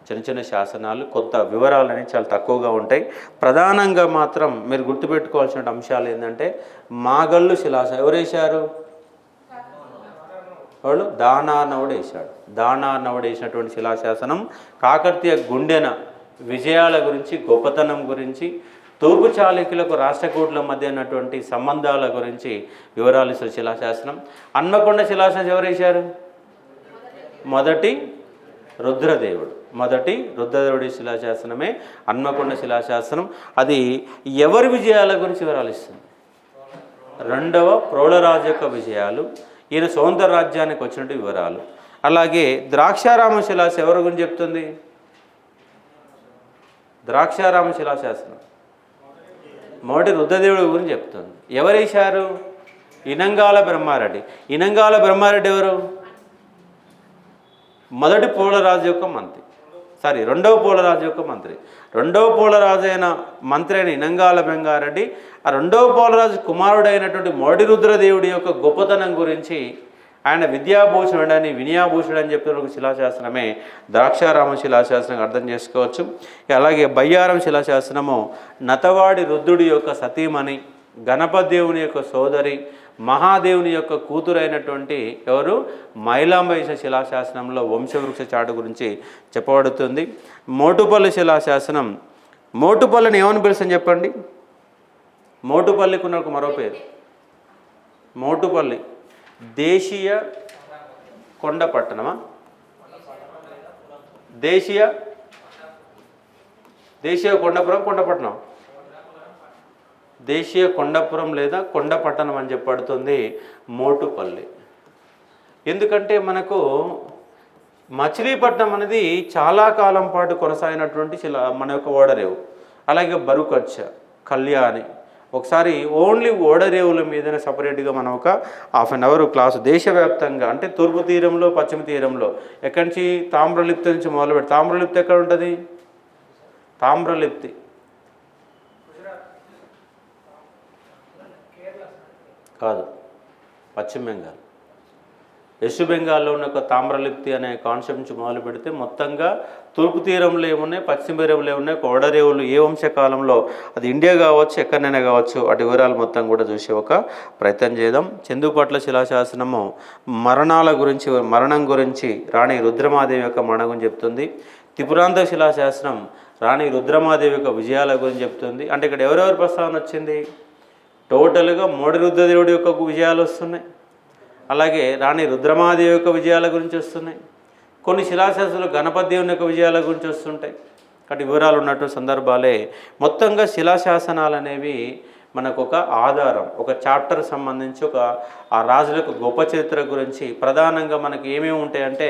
చిన్న చిన్న శాసనాలు. కొత్త వివరాలు అనేవి చాలా తక్కువగా ఉంటాయి. ప్రధానంగా మాత్రం మీరు గుర్తుపెట్టుకోవాల్సిన అంశాలు ఏంటంటే మాగల్లు శిలాశాసనం ఎవరు వేశారు? వాళ్ళు దానార్ణవుడు వేశాడు. దానార్ణవుడు వేసినటువంటి శిలాశాసనం కాకతీయ గుండెన విజయాల గురించి, గొప్పతనం గురించి, తూర్పు చాళుక్యులకు రాష్ట్రకూటుల మధ్య ఉన్నటువంటి సంబంధాల గురించి వివరాలు ఇస్తున్న శిలాశాసనం. హన్మకొండ శిలాశాసనం ఎవరు వేశారు? మొదటి రుద్రదేవుడి శిలాశాసనమే హన్మకొండ శిలాశాసనం. అది ఎవరి విజయాల గురించి వివరాలు ఇస్తుంది? రెండవ ప్రోళరాజు యొక్క విజయాలు, ఈయన సౌందర రాజ్యానికి వచ్చినట్టు వివరాలు. అలాగే ద్రాక్షారామ శిలాశాసనం ఎవరి గురించి చెప్తుంది? ద్రాక్షారామ శిలాశాసనం మొదటి రుద్రదేవుడి గురించి చెప్తుంది. ఎవరేశారు? ఇనంగాల బ్రహ్మారెడ్డి. ఇనంగాల బ్రహ్మారెడ్డి ఎవరు? మొదటి పోలరాజు యొక్క మంత్రి, రెండవ పోలరాజు యొక్క మంత్రి. రెండవ పోలరాజు అయిన మంత్రి అయిన ఇనంగాల బెంగారెడ్డి ఆ రెండవ పోలరాజు కుమారుడైనటువంటి మొదటి రుద్రదేవుడి యొక్క గొప్పతనం గురించి ఆయన విద్యాభూషణుడు అని, వినయాభూషణుడు అని చెప్పిన ఒక శిలాశాసనమే ద్రాక్షారామ శిలాశాసనం అర్థం చేసుకోవచ్చు. అలాగే బయ్యారం శిలాశాసనము నతవాడి రుద్రుడి యొక్క సతీమణి, గణపదేవుని యొక్క సోదరి, మహాదేవుని యొక్క కూతురైనటువంటి ఎవరు? మైలాంబ శిలాశాసనంలో వంశవృక్ష చాటు గురించి చెప్పబడుతుంది. మోటుపల్లి శిలాశాసనం, మోటుపల్లిని ఏమని పిలుస్తాను చెప్పండి? మోటుపల్లికి ఉన్న ఒక మరో పేరు మోటుపల్లి దేశీయ కొండ పట్టణమా? దేశీయ కొండపురం, కొండపట్టణం, దేశీయ కొండపురం లేదా కొండపట్టణం అని చెప్పబడుతుంది మోటుపల్లి. ఎందుకంటే మనకు మచిలీపట్నం అనేది చాలా కాలం పాటు కొనసాగినటువంటి మన యొక్క ఓడరేవు. అలాగే బరుకచ్చ, కళ్యాణి. ఒకసారి ఓన్లీ ఓడరేవుల మీదనే సపరేట్గా మనం ఒక హాఫ్ అన్ అవర్ క్లాసు దేశవ్యాప్తంగా, అంటే తూర్పు తీరంలో పశ్చిమ తీరంలో ఎక్కడి నుంచి తామ్రలిప్తి నుంచి మొదలుపెట్టి, తామ్రలిప్తి ఎక్కడ ఉంటుంది? తామ్రలిప్తి కాదు, పశ్చిమ బెంగాల్. వెస్ట్ బెంగాల్లో ఉన్న ఒక తామ్రలిప్తి అనే కాన్సెప్ట్ నుంచి మొదలు పెడితే మొత్తంగా తూర్పు తీరంలో ఏమున్నాయి, పశ్చిమ తీరంలో ఏమున్నాయి, ఓడరేవులు ఏ వంశకాలంలో, అది ఇండియా కావచ్చు ఎక్కడైనా కావచ్చు, అటు వివరాలు మొత్తం కూడా చూసే ఒక ప్రయత్నం చేద్దాం. చందుపట్ల శిలాశాసనము మరణం గురించి రాణి రుద్రమాదేవి యొక్క మరణం చెప్తుంది. త్రిపురాంత శిలాశాసనం రాణి రుద్రమాదేవి యొక్క విజయాల గురించి చెప్తుంది. అంటే ఇక్కడ ఎవరెవరి ప్రస్తావన వచ్చింది? టోటల్గా మోడి రుద్రదేవుడి యొక్క విజయాలు వస్తున్నాయి, అలాగే రాణి రుద్రమాదేవి యొక్క విజయాల గురించి వస్తున్నాయి. కొన్ని శిలాశాసనాలు గణపతి దేవుని యొక్క విజయాల గురించి వస్తుంటాయి. కాబట్టి వివరాలు ఉన్నటువంటి సందర్భాలే. మొత్తంగా శిలాశాసనాలు అనేవి మనకు ఒక ఆధారం, ఒక చాప్టర్ సంబంధించి ఆ రాజుల యొక్క గొప్ప చరిత్ర గురించి ప్రధానంగా మనకి ఏమేమి ఉంటాయంటే,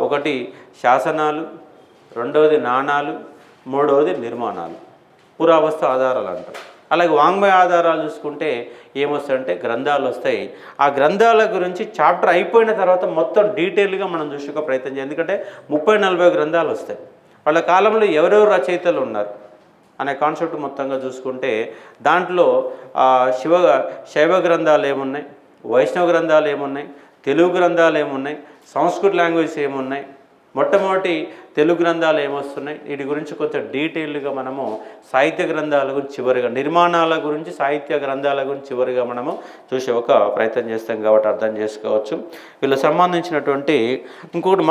ఒకటి శాసనాలు, రెండవది నాణాలు, మూడవది నిర్మాణాలు, పురావస్తు ఆధారాలు అంటారు. అలాగే వాంగ్మయ ఆధారాలు చూసుకుంటే ఏమొస్తాయంటే గ్రంథాలు వస్తాయి. ఆ గ్రంథాల గురించి చాప్టర్ అయిపోయిన తర్వాత మొత్తం డీటెయిల్గా మనం చూసే ప్రయత్నం చేయాలి. ఎందుకంటే 30-40 గ్రంథాలు వస్తాయి. వాళ్ళ కాలంలో ఎవరెవరు రచయితలు ఉన్నారు అనే కాన్సెప్ట్ మొత్తంగా చూసుకుంటే దాంట్లో శైవ గ్రంథాలు ఏమున్నాయి, వైష్ణవ గ్రంథాలు ఏమున్నాయి, తెలుగు గ్రంథాలు ఏమున్నాయి, సంస్కృత లాంగ్వేజ్ ఏమున్నాయి, మొట్టమొదటి తెలుగు గ్రంథాలు ఏమొస్తున్నాయి, వీటి గురించి కొంచెం డీటెయిల్గా మనము సాహిత్య గ్రంథాల గురించి చివరిగా, నిర్మాణాల గురించి సాహిత్య గ్రంథాల గురించి చివరిగా మనము చూసే ఒక ప్రయత్నం చేస్తాం కాబట్టి అర్థం చేసుకోవచ్చు. వీళ్ళకి సంబంధించినటువంటి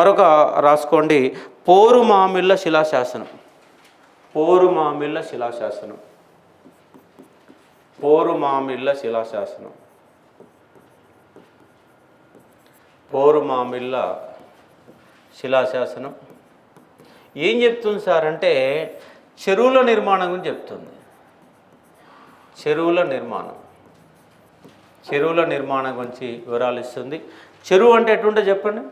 మరొక రాసుకోండి, పోరుమామిళ్ళ శిలాశాసనం. పోరుమామిళ్ళ శిలాశాసనం, పోరుమామిళ్ళ శిలాశాసనం, పోరుమామిళ్ళ శిలాశాసనం ఏం చెప్తుంది సార్ అంటే చెరువుల నిర్మాణం గురించి చెప్తుంది. చెరువుల నిర్మాణం గురించి వివరాలు ఇస్తుంది. చెరువు అంటే ఎట్లుంటే చెప్పండి.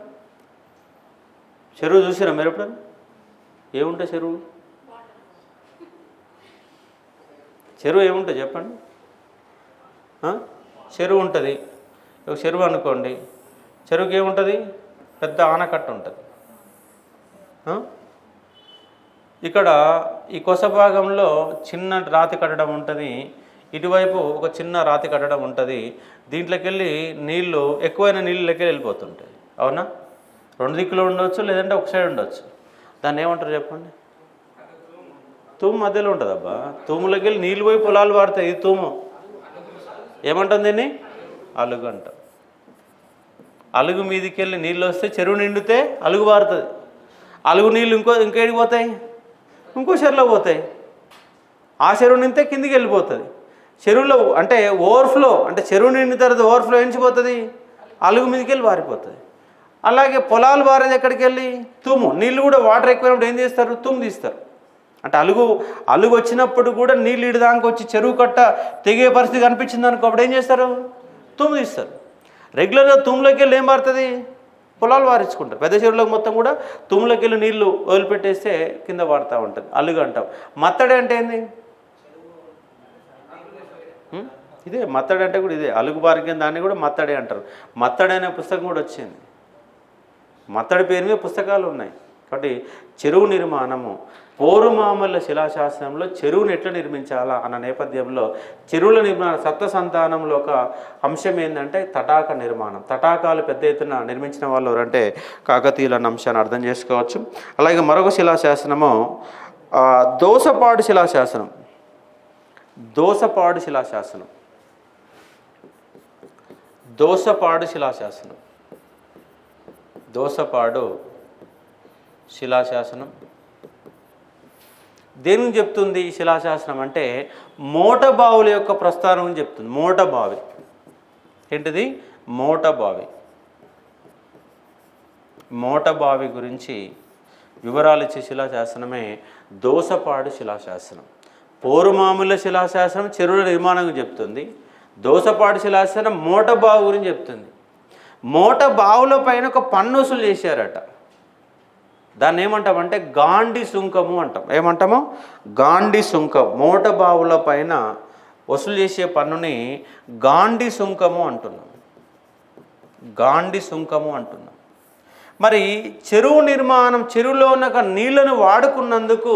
చెరువు చూసిరా మీరు ఎప్పుడన్నా? ఏముంటే చెరువు ఏముంటుంది చెప్పండి. చెరువు ఉంటుంది. ఒక చెరువు అనుకోండి, చెరువుకి ఏముంటుంది? పెద్ద ఆనకట్ట ఉంటుంది. ఇక్కడ ఈ కొస భాగంలో చిన్న రాతి కట్టడం ఉంటుంది, ఇటువైపు ఒక చిన్న రాతి కట్టడం ఉంటుంది. దీంట్లోకి వెళ్ళి నీళ్ళు, ఎక్కువైన నీళ్ళకి వెళ్ళిపోతుంటాయి. అవునా? 2 దిక్కులు ఉండవచ్చు, లేదంటే ఒక సైడ్ ఉండవచ్చు. దాన్ని ఏమంటారు చెప్పండి? తూము మధ్యలో ఉంటుంది. అబ్బా, తూములోకి వెళ్ళి నీళ్ళు పోయి పొలాలు వారుతాయి. ఇది తూము. ఏమంటుంది దీన్ని? అలుగు అంటాం. అలుగు మీదకి వెళ్ళి నీళ్ళు వస్తే చెరువు నిండితే అలుగు వారుతుంది. అలుగు నీళ్ళు ఇంకేడికి పోతాయి? ఇంకో చెరువులో పోతాయి. ఆ చెరువు నిండితే కిందికి వెళ్ళిపోతుంది. చెరువులో అంటే ఓవర్ఫ్లో, అంటే చెరువు నిండిన తర్వాత ఓవర్ఫ్లో ఎంచిపోతుంది, అలుగు మీదకి వెళ్ళి వారిపోతుంది. అలాగే పొలాలు వారేది ఎక్కడికి వెళ్ళి? తూము. నీళ్ళు కూడా వాటర్ ఎక్కువైనప్పుడు ఏం చేస్తారు? తూము తీస్తారు. అంటే అలుగు వచ్చినప్పుడు కూడా నీళ్ళు ఇడదానికి వచ్చి చెరువు కట్ట తెగే పరిస్థితి కనిపించింది అనుకో, అప్పుడు ఏం చేస్తారు? తూము తీస్తారు. రెగ్యులర్గా తూములోకి వెళ్ళి ఏం మారుతుంది? పొలాలు వారించుకుంటారు. పెద్ద చెరువులకు మొత్తం కూడా తూములోకి వెళ్ళి నీళ్లు వదిలిపెట్టేస్తే కింద వాడుతూ ఉంటుంది. అలుగు అంటాం. మత్తడి అంటే ఏంది? ఇదే మత్తడి అంటే కూడా ఇదే. అలుగు బారికిన దాన్ని కూడా మత్తడి అంటారు. మత్తడి అనే పుస్తకం కూడా వచ్చింది. మత్తడి పేరు మీద పుస్తకాలు ఉన్నాయి. కాబట్టి చెరువు నిర్మాణము, పోరుమామల్ల శిలాశాసనంలో చెరువును ఎట్లా నిర్మించాలా అన్న నేపథ్యంలో చెరువుల నిర్మాణ సప్త సంతానంలో ఒక అంశం ఏంటంటే తటాక నిర్మాణం. తటాకాలు పెద్ద ఎత్తున నిర్మించిన వాళ్ళు ఎవరంటే కాకతీయులు అన్న అంశాన్ని అర్థం చేసుకోవచ్చు. అలాగే మరొక శిలాశాసనము దోసపాడు శిలాశాసనం. దోసపాడు శిలాశాసనం, దోసపాడు శిలాశాసనం, దోసపాడు శిలాశాసనం దేనికి చెప్తుంది? ఈ శిలాశాసనం అంటే మోటబావుల యొక్క ప్రస్థానం చెప్తుంది. మోటబావి ఏంటిది? మోటబావి. మోటబావి గురించి వివరాలు ఇచ్చే శిలాశాసనమే దోసపాడు శిలాశాసనం. పోరుమాముల శిలాశాసనం చెరువుల నిర్మాణం చెప్తుంది. దోసపాడు శిలాశాసనం మోటబావి గురించి చెప్తుంది. మోటబావుల పైన ఒక పన్ను వసూలు చేశారట. దాన్ని ఏమంటామంటే గాండి సుంకము అంటాం. ఏమంటాము? గాండి సుంకం. మోట బావుల పైన వసూలు చేసే పన్నుని గాండి సుంకము అంటున్నాం. గాండి సుంకము అంటున్నాం. మరి చెరువు నిర్మాణం, చెరువులో ఉన్న నీళ్లను వాడుకున్నందుకు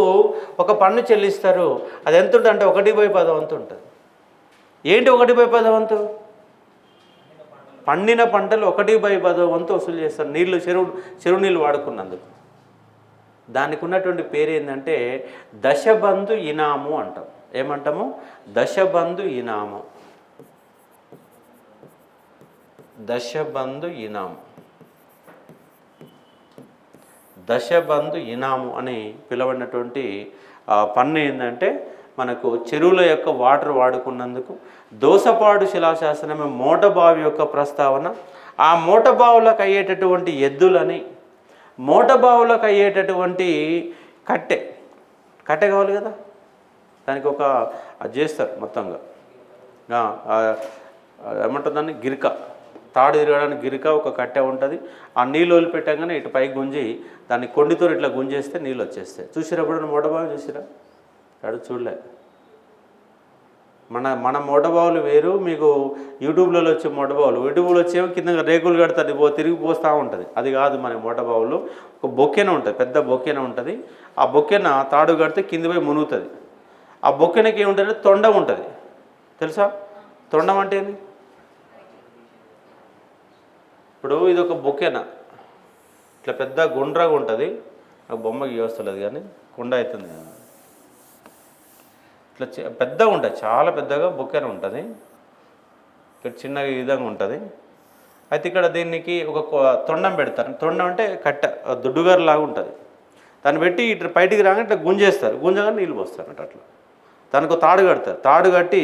ఒక పన్ను చెల్లిస్తారు. అది ఎంత ఉంటుంది అంటే 1/10 వంతు ఉంటుంది. ఏంటి 1/10 వంతు? పండిన పంటలు 1/10 వంతు వసూలు చేస్తారు నీళ్లు, చెరువు నీళ్ళు వాడుకున్నందుకు. దానికి ఉన్నటువంటి పేరు ఏంటంటే దశబంధు ఇనాము అంటాం. ఏమంటాము? దశబంధు ఇనాము. దశబంధు ఇనాము. దశబంధు ఇనాము అని పిలువబడినటువంటి పన్ను ఏంటంటే మనకు చెరువుల యొక్క వాటర్ వాడుకున్నందుకు. దోసపాడు శిలాశాసనమే మోటబావి యొక్క ప్రస్తావన. ఆ మోటబావులకు అయ్యేటటువంటి ఎద్దులని, మోటబావులకు అయ్యేటటువంటి కట్టె కావాలి కదా, దానికి ఒక అది చేస్తారు మొత్తంగా, ఏమంటుందని గిరిక, తాడు తిరగడానికి గిరిక ఒక కట్టె ఉంటుంది. ఆ నీళ్ళు వదిలిపెట్టగానే ఇటు పైకి గుంజి దాన్ని కొండితో ఇట్లా గుంజేస్తే నీళ్ళు వచ్చేస్తాయి. చూసినప్పుడు మోటబావి చూసిరా? అడు చూడలే. మన మోటబావులు వేరు, మీకు యూట్యూబ్లలో వచ్చే మోటబావులు. యూట్యూబ్లో వచ్చేమో కింద రేకులు కడతాది, తిరిగి పోస్తూ ఉంటుంది. అది కాదు మన మోటబావులు. ఒక బొక్కెన ఉంటుంది, పెద్ద బొక్కెన ఉంటుంది. ఆ బొక్కెన తాడు కడితే కింది పోయి మునుగుతుంది. ఆ బొక్కెనకి ఏముంటుంది? తొండం ఉంటుంది. తెలుసా తొండం అంటే ఏంది? ఇప్పుడు ఇది ఒక బొక్కెన, ఇట్లా పెద్ద గుండ్రగా ఉంటుంది. ఆ బొమ్మకి వస్తలేదు కానీ కుండ అవుతుంది. ఇట్లా పెద్దగా ఉంటుంది, చాలా పెద్దగా బొక్కెన ఉంటుంది. ఇక్కడ చిన్నగా ఈ విధంగా ఉంటుంది. అయితే ఇక్కడ దీనికి ఒక తొండం పెడతారు. తొండం అంటే కట్ట, దుడ్డుగారులాగా ఉంటుంది. దాన్ని పెట్టి ఇట్లా బయటికి రాగానే ఇట్లా గుంజేస్తారు. గుంజగానే నీళ్ళు పోస్తారు అట్లా. దానికి తాడు కడతారు. తాడు కట్టి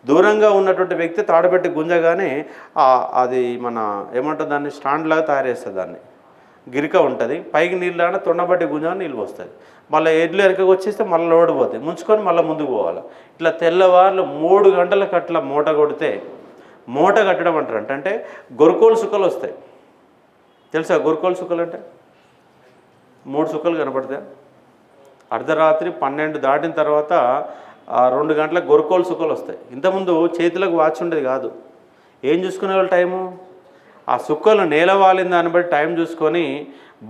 దూరంగా ఉన్నటువంటి వ్యక్తి తాడు పెట్టి గుంజగానే అది మన ఏమంటుంది, దాన్ని స్టాండ్ లాగా తయారు చేస్తుంది. దాన్ని గిరిక ఉంటుంది, పైకి నీళ్ళు రాగానే తొండబట్టి గుంజగానే నీళ్ళు వస్తుంది. మళ్ళీ ఎడ్లు వెనకకి వచ్చేస్తే మళ్ళీ లోడు పోతాయి, ముంచుకొని మళ్ళీ ముందుకు పోవాలి. ఇట్లా తెల్లవారులు 3 గంటలకు అట్లా మూట కొడితే, మూట కట్టడం అంటారు. అంటే గొరుకోలు సుక్కలు వస్తాయి. తెలుసా గొరుకోలు సుక్కలు అంటే? 3 సుక్కలు కనపడతాయి. అర్ధరాత్రి 12 దాటిన తర్వాత 2 గంటలకు గొరుకోలు సుక్కలు వస్తాయి. ఇంతకుముందు చేతులకు వాచ్ ఉండేది కాదు. ఏం చూసుకునే వాళ్ళు టైము? ఆ సుక్కలు నేలవాలిన దాన్ని బట్టి టైం చూసుకొని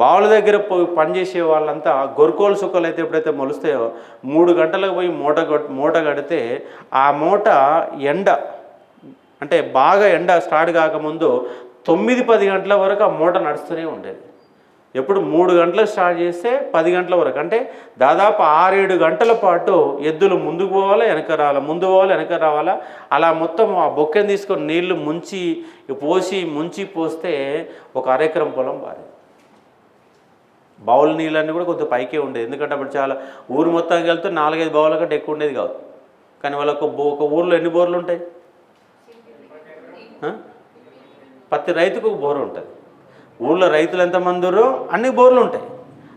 బావుల దగ్గర పనిచేసే వాళ్ళంతా గొరుకోలు సుక్కలు అయితే ఎప్పుడైతే మొలుస్తాయో 3 గంటలకు పోయి మూట కడితే ఆ మూట ఎండ అంటే బాగా ఎండ స్టార్ట్ కాకముందు 9-10 గంటల వరకు ఆ మూట నడుస్తూనే ఉండేది. ఎప్పుడు 3 గంటలకు స్టార్ట్ చేస్తే 10 గంటల వరకు, అంటే దాదాపు 6-7 గంటల పాటు ఎద్దులు ముందుకు పోవాలా, వెనక రావాలా, ముందు పోవాలా, వెనక రావాలా. అలా మొత్తం ఆ బొక్కెని తీసుకొని నీళ్లు ముంచి పోస్తే ఒక అరెకరం పొలం పారేది. బావుల నీళ్ళన్నీ కూడా కొంత పైకే ఉండేది. ఎందుకంటే అప్పుడు చాలా ఊరు మొత్తానికి వెళ్తే 4-5 బావుల కంటే ఎక్కువ ఉండేది కాదు. కానీ వాళ్ళకు ఒక ఊర్లో ఎన్ని బోర్లు ఉంటాయి? ప్రతి రైతుకు ఒక బోరు ఉంటుంది. ఊళ్ళో రైతులు ఎంతమంది ఉన్నారో అన్ని బోర్లు ఉంటాయి.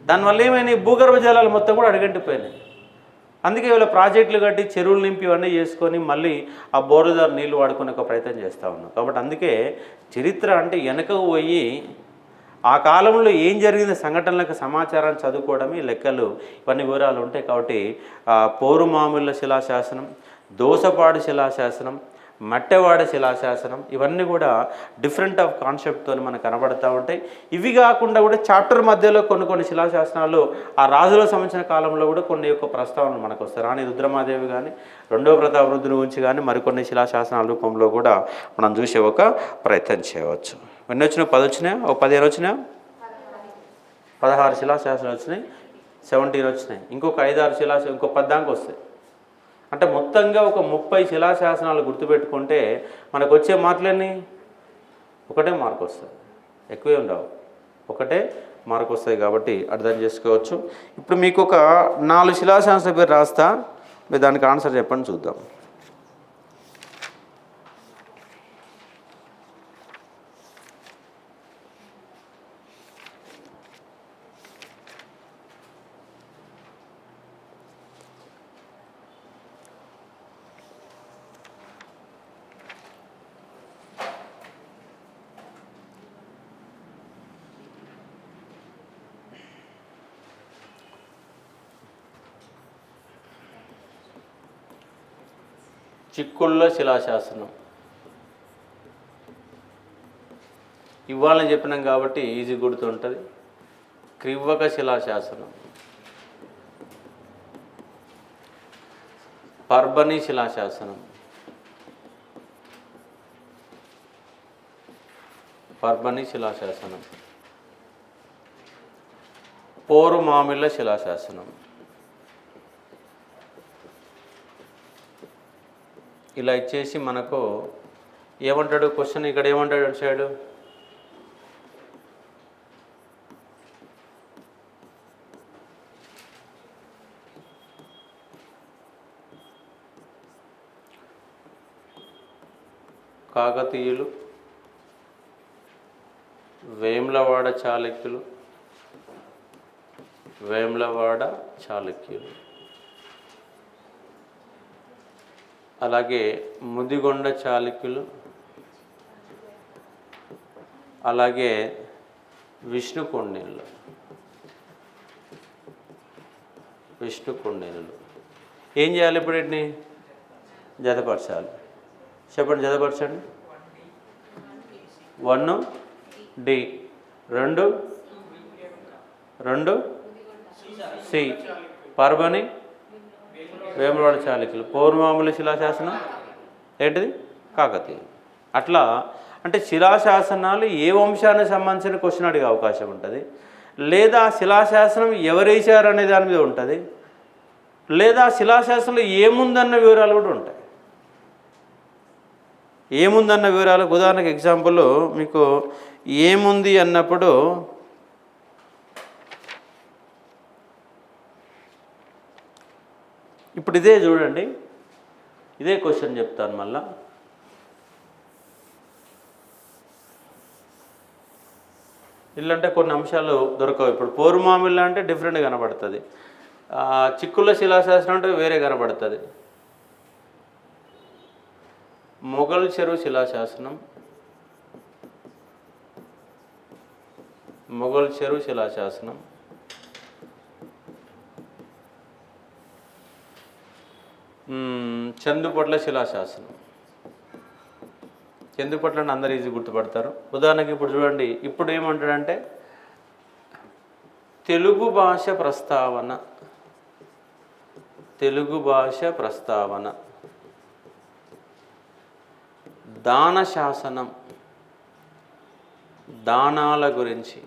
దానివల్ల ఏమైనా భూగర్భ జలాలు మొత్తం కూడా అడుగంటిపోయినాయి. అందుకే వీళ్ళ ప్రాజెక్టులు కట్టి చెరువులు నింపి ఇవన్నీ చేసుకొని మళ్ళీ ఆ బోర్ల ద్వారా నీళ్లు వాడుకునే ఒక ప్రయత్నం చేస్తూ ఉన్నాం. కాబట్టి అందుకే చరిత్ర అంటే వెనకకు పోయి ఆ కాలంలో ఏం జరిగింది సంఘటనలకు సమాచారాన్ని చదువుకోవడమే లెక్కలు, ఇవన్నీ వివరాలు ఉంటాయి. కాబట్టి పోరుమామిళ్ళ శిలాశాసనం, దోసపాడు శిలాశాసనం, మట్టెవాడ శిలాశాసనం, ఇవన్నీ కూడా డిఫరెంట్ ఆఫ్ కాన్సెప్ట్తో మనకు కనబడుతూ ఉంటాయి. ఇవి కాకుండా కూడా చాప్టర్ మధ్యలో కొన్ని శిలాశాసనాలు ఆ రాజులకు సంబంధించిన కాలంలో కూడా కొన్ని యొక్క ప్రస్తావనలు మనకు వస్తాయి. రాణి రుద్రమాదేవి కానీ, 2వ ప్రతాపరుద్రుని గురించి కానీ మరికొన్ని శిలాశాసనాల రూపంలో కూడా మనం చూసే ఒక ప్రయత్నం చేయవచ్చు. ఎన్ని వచ్చినాయి? 10 వచ్చినాయి, ఒక 15 వచ్చినాయి, 16 శిలాశాసనాలు వచ్చినాయి, 17 వచ్చినాయి. ఇంకొక 5-6 శిలాశాసనం, ఇంకో 10 దాకా వస్తాయి. అంటే మొత్తంగా ఒక 30 శిలాశాసనాలు గుర్తుపెట్టుకుంటే మనకు వచ్చే మార్కులన్నీ 1 మార్కు వస్తుంది, ఎక్కువే ఉండవు, 1 మార్కు వస్తాయి. కాబట్టి అర్థం చేసుకోవచ్చు. ఇప్పుడు మీకు ఒక 4 శిలాశాసనాల పేరు రాస్తా, మీరు దానికి ఆన్సర్ చెప్పండి చూద్దాం. చిక్కుళ్ళ శిలాశాసనం. ఇవ్వాలని చెప్పినాం కాబట్టి ఈజీ గుర్తుంటుంది. క్రివ్వక శిలాశాసనం, పర్బని శిలాశాసనం, పర్బని శిలాశాసనం, పోరుమామిళ్ళ శిలాశాసనం. ఇలా ఇచ్చేసి మనకు ఏమంటాడు క్వశ్చన్, ఇక్కడ ఏమంటాడు అటు సైడు, కాకతీయులు, వేములవాడ చాళుక్యులు, వేములవాడ చాళుక్యులు, అలాగే ముదిగొండ చాళుక్యులు, అలాగే విష్ణుకొండేళ్ళు. ఏం చేయాలి ఇప్పుడు వీటిని జతపరచాలి. చెప్పండి, జతపరచండి. 1 డి, 2 సి, పర్బని వేములవాడ చాళుక్యులు, పౌర్మాముల శిలాశాసనం ఏంటిది కాకతీయులు. అట్లా అంటే శిలాశాసనాలు ఏ వంశానికి సంబంధించిన క్వశ్చన్ అడిగే అవకాశం ఉంటుంది, లేదా శిలాశాసనం ఎవరేశారు అనే దాని మీద ఉంటుంది, లేదా శిలాశాసనంలో ఏముందన్న వివరాలు కూడా ఉంటాయి. ఏముందన్న వివరాలు ఉదాహరణకు ఎగ్జాంపుల్ మీకు ఏముంది అన్నప్పుడు ఇప్పుడు ఇదే చూడండి, ఇదే క్వశ్చన్ చెప్తాను మళ్ళా. ఇల్లంటే కొన్ని అంశాలు దొరకవు. ఇప్పుడు పోరుమామిళ్ళ అంటే డిఫరెంట్గా కనబడుతుంది, చిక్కుళ్ళ శిలాశాసనం అంటే వేరే కనబడుతుంది. మొఘల్ చెరువు శిలాశాసనం, మొఘల్ చెరువు శిలాశాసనం, చందుపట్ల శిలాశాసనం. చందుపట్ల అంటే అందరు ఈజీ గుర్తుపడతారు. ఉదాహరణకి ఇప్పుడు చూడండి, ఇప్పుడు ఏమంటాడంటే తెలుగు భాష ప్రస్తావన, తెలుగు భాష ప్రస్తావన, దాన శాసనం, దానాల గురించి,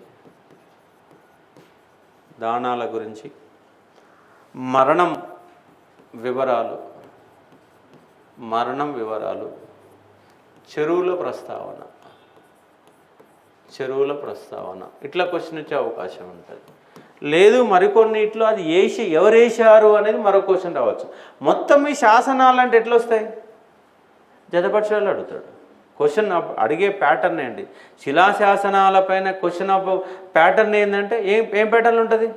దానాల గురించి, మరణం వివరాలు, మరణం వివరాలు, చెరువుల ప్రస్తావన, చెరువుల ప్రస్తావన. ఇట్లా క్వశ్చన్ వచ్చే అవకాశం ఉంటుంది. లేదు మరికొన్నిట్లో అది ఎవరేశారు అనేది మరో క్వశ్చన్ రావచ్చు. మొత్తం ఈ శాసనాలు అంటే ఎట్లా వస్తాయి, జతపరచాలు అడుగుతాడు. క్వశ్చన్ అడిగే ప్యాటర్న్ ఏంటి, శిలాశాసనాలపైన క్వశ్చన్ ఆఫ్ ప్యాటర్న్ ఏంటంటే ఏం ప్యాటర్న్ ఉంటుంది,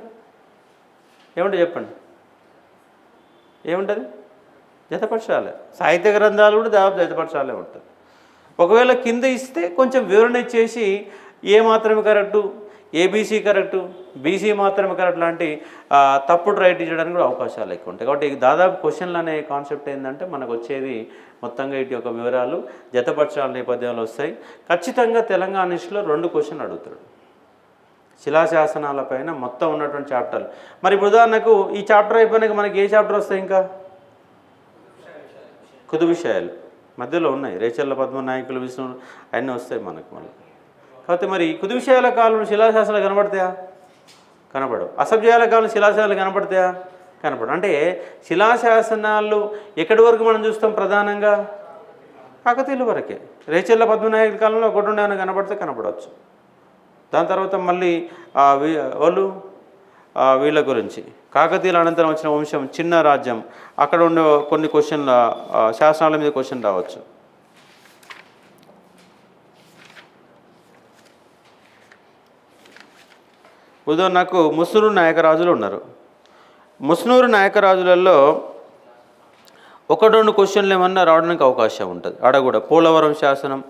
ఏముంటుంది చెప్పండి, ఏముంటుంది, జతపరచాలి. సాహిత్య గ్రంథాలు కూడా దాదాపు జతపరచాలే ఉంటుంది. ఒకవేళ కింద ఇస్తే కొంచెం వివరణ ఇచ్చేసి ఏ మాత్రమే కరెక్టు, ఏబీసీ కరెక్టు, బీసీ మాత్రమే కరెక్ట్ లాంటి తప్పుడు రైట్ చేయడానికి కూడా అవకాశాలు ఎక్కువ ఉంటాయి. కాబట్టి దాదాపు క్వశ్చన్లు అనే కాన్సెప్ట్ ఏంటంటే మనకు వచ్చేది మొత్తంగా ఇటు యొక్క వివరాలు జతపరచాల నేపథ్యంలో వస్తాయి. ఖచ్చితంగా తెలంగాణ హిస్టరీలో 2 క్వశ్చన్లు అడుగుతాడు శిలాశాసనాలపైన మొత్తం ఉన్నటువంటి చాప్టర్లు. మరి ఇప్పుడు ఉదాహరణకు ఈ చాప్టర్ అయిపోయినాక మనకి ఏ చాప్టర్ వస్తాయి, ఇంకా కుతుబ్ షాహీలు మధ్యలో ఉన్నాయి, రేచర్ల పద్మనాయకులు, విష్ణువులు అవన్నీ వస్తాయి మనకు మళ్ళీ. కాకపోతే మరి కుతుబ్ షాహీల కాలంలో శిలాశాసనాలు కనబడతాయా, కనపడవు. అసబ్జాల కాలంలో శిలాశాసనాలు కనపడతాయా, కనపడవు. అంటే శిలాశాసనాలు ఎక్కడి వరకు మనం చూస్తాం, ప్రధానంగా కాకతీయుల వరకే. రేచర్ల పద్మనాయకుల కాలంలో ఒకటి ఉండేమైనా కనపడితే కనపడవచ్చు. దాని తర్వాత మళ్ళీ వాళ్ళు వీళ్ళ గురించి కాకతీయుల అనంతరం వచ్చిన వంశం, చిన్న రాజ్యం, అక్కడ ఉండే కొన్ని క్వశ్చన్ల శాసనాల మీద క్వశ్చన్ రావచ్చు. ఉదాహరణకు ముస్నూరు నాయకరాజులు ఉన్నారు. ముస్నూరు నాయకరాజులలో 1-2 క్వశ్చన్లు ఏమన్నా రావడానికి అవకాశం ఉంటుంది. ఆడ కూడా పోలవరం శాసనం,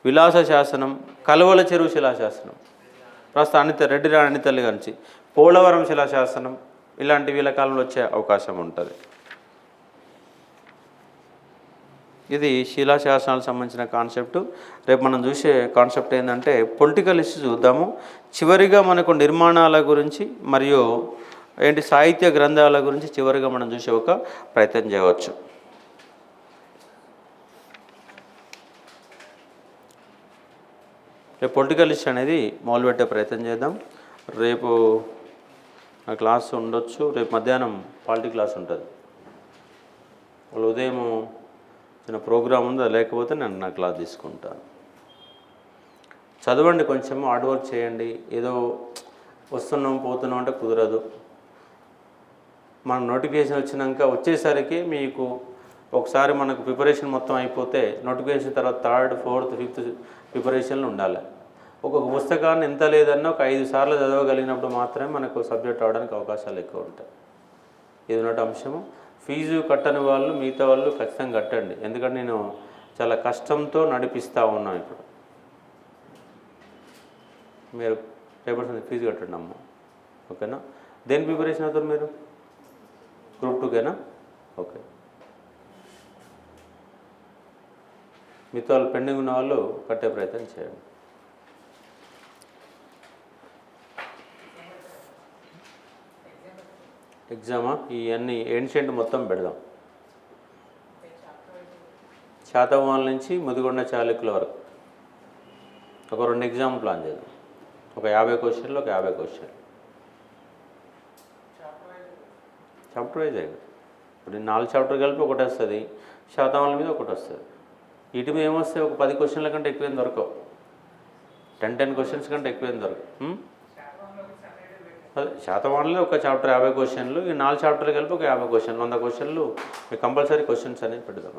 విలాస శాసనం, కలవల చెరువు శిలాశాసనం, ప్రస్తుతం రెడ్డి రాణి అనితల్లి గురించి, పోలవరం శిలాశాసనం, ఇలాంటి వీళ్ళ కాలంలో వచ్చే అవకాశం ఉంటుంది. ఇది శిలాశాసనాలకు సంబంధించిన కాన్సెప్ట్. రేపు మనం చూసే కాన్సెప్ట్ ఏంటంటే పొలిటికల్ ఇష్యూ చూద్దాము. చివరిగా మనకు నిర్మాణాల గురించి మరియు సాహిత్య గ్రంథాల గురించి చివరిగా మనం చూసే ఒక ప్రయత్నం చేయవచ్చు. రేపు పొలిటికల్ ఇష్యూ అనేది మొదలుపెట్టే ప్రయత్నం చేద్దాం. రేపు నా క్లాస్ ఉండొచ్చు. రేపు మధ్యాహ్నం పాలిటీ క్లాస్ ఉంటుంది. వాళ్ళు ఉదయం చిన్న ప్రోగ్రామ్ ఉంది, అది లేకపోతే నేను నా క్లాస్ తీసుకుంటాను. చదవండి, కొంచెం హార్డ్ వర్క్ చేయండి. ఏదో వస్తున్నాం పోతున్నాం అంటే కుదరదు. మనం నోటిఫికేషన్ వచ్చేసరికి మీకు ఒకసారి మనకు ప్రిపరేషన్ మొత్తం అయిపోతే నోటిఫికేషన్ తర్వాత 3rd, 4th, 5th ప్రిపరేషన్లు ఉండాలి. ఒక్కొక్క పుస్తకాన్ని ఎంత లేదన్నా ఒక 5 సార్లు చదవగలిగినప్పుడు మాత్రమే మనకు సబ్జెక్ట్ అవడానికి అవకాశాలు ఎక్కువ ఉంటాయి. ఇది ఉన్నట్టు అంశము. ఫీజు కట్టని వాళ్ళు మిగతా వాళ్ళు ఖచ్చితంగా కట్టండి. ఎందుకంటే నేను చాలా కష్టంతో నడిపిస్తూ ఉన్నాను. ఇప్పుడు మీరు రేపటి ఫీజు కట్టండి అమ్మ, ఓకేనా? దేని ప్రిపరేషన్ అవుతారు మీరు? గ్రూప్ 2కేనా? ఓకే. మిగతా వాళ్ళు పెండింగ్ ఉన్న వాళ్ళు కట్టే ప్రయత్నం చేయండి. ఎగ్జామా? ఇవన్నీ ఏన్షియంట్ మొత్తం పెడదాం. శాతవాహనుల నుంచి ముదిగొండ చాళుక్యుల వరకు ఒక 2 ఎగ్జామ్ ప్లాన్ చేద్దాం. ఒక 50 క్వశ్చన్లు, ఒక 50 క్వశ్చన్లు. చాప్టర్ వైజ్ అయ్యి ఇప్పుడు 4 చాప్టర్ కలిపి ఒకటి వస్తుంది. శాతవాహనుల మీద ఒకటి వస్తుంది. వీటి మీద ఏమొస్తాయి? ఒక 10 క్వశ్చన్ల కంటే ఎక్కువేం దొరకవు. 10 క్వశ్చన్స్ కంటే ఎక్కువేం దొరకవు. అదే శాతవాహనులో ఒక చాప్టర్ 50 క్వశ్చన్లు, ఈ 4 చాప్టర్లు కలిపి ఒక 50 క్వశ్చన్లు, 100 క్వశ్చన్లు మీకు కంపల్సరీ క్వశ్చన్స్ అనేది పెడదాం.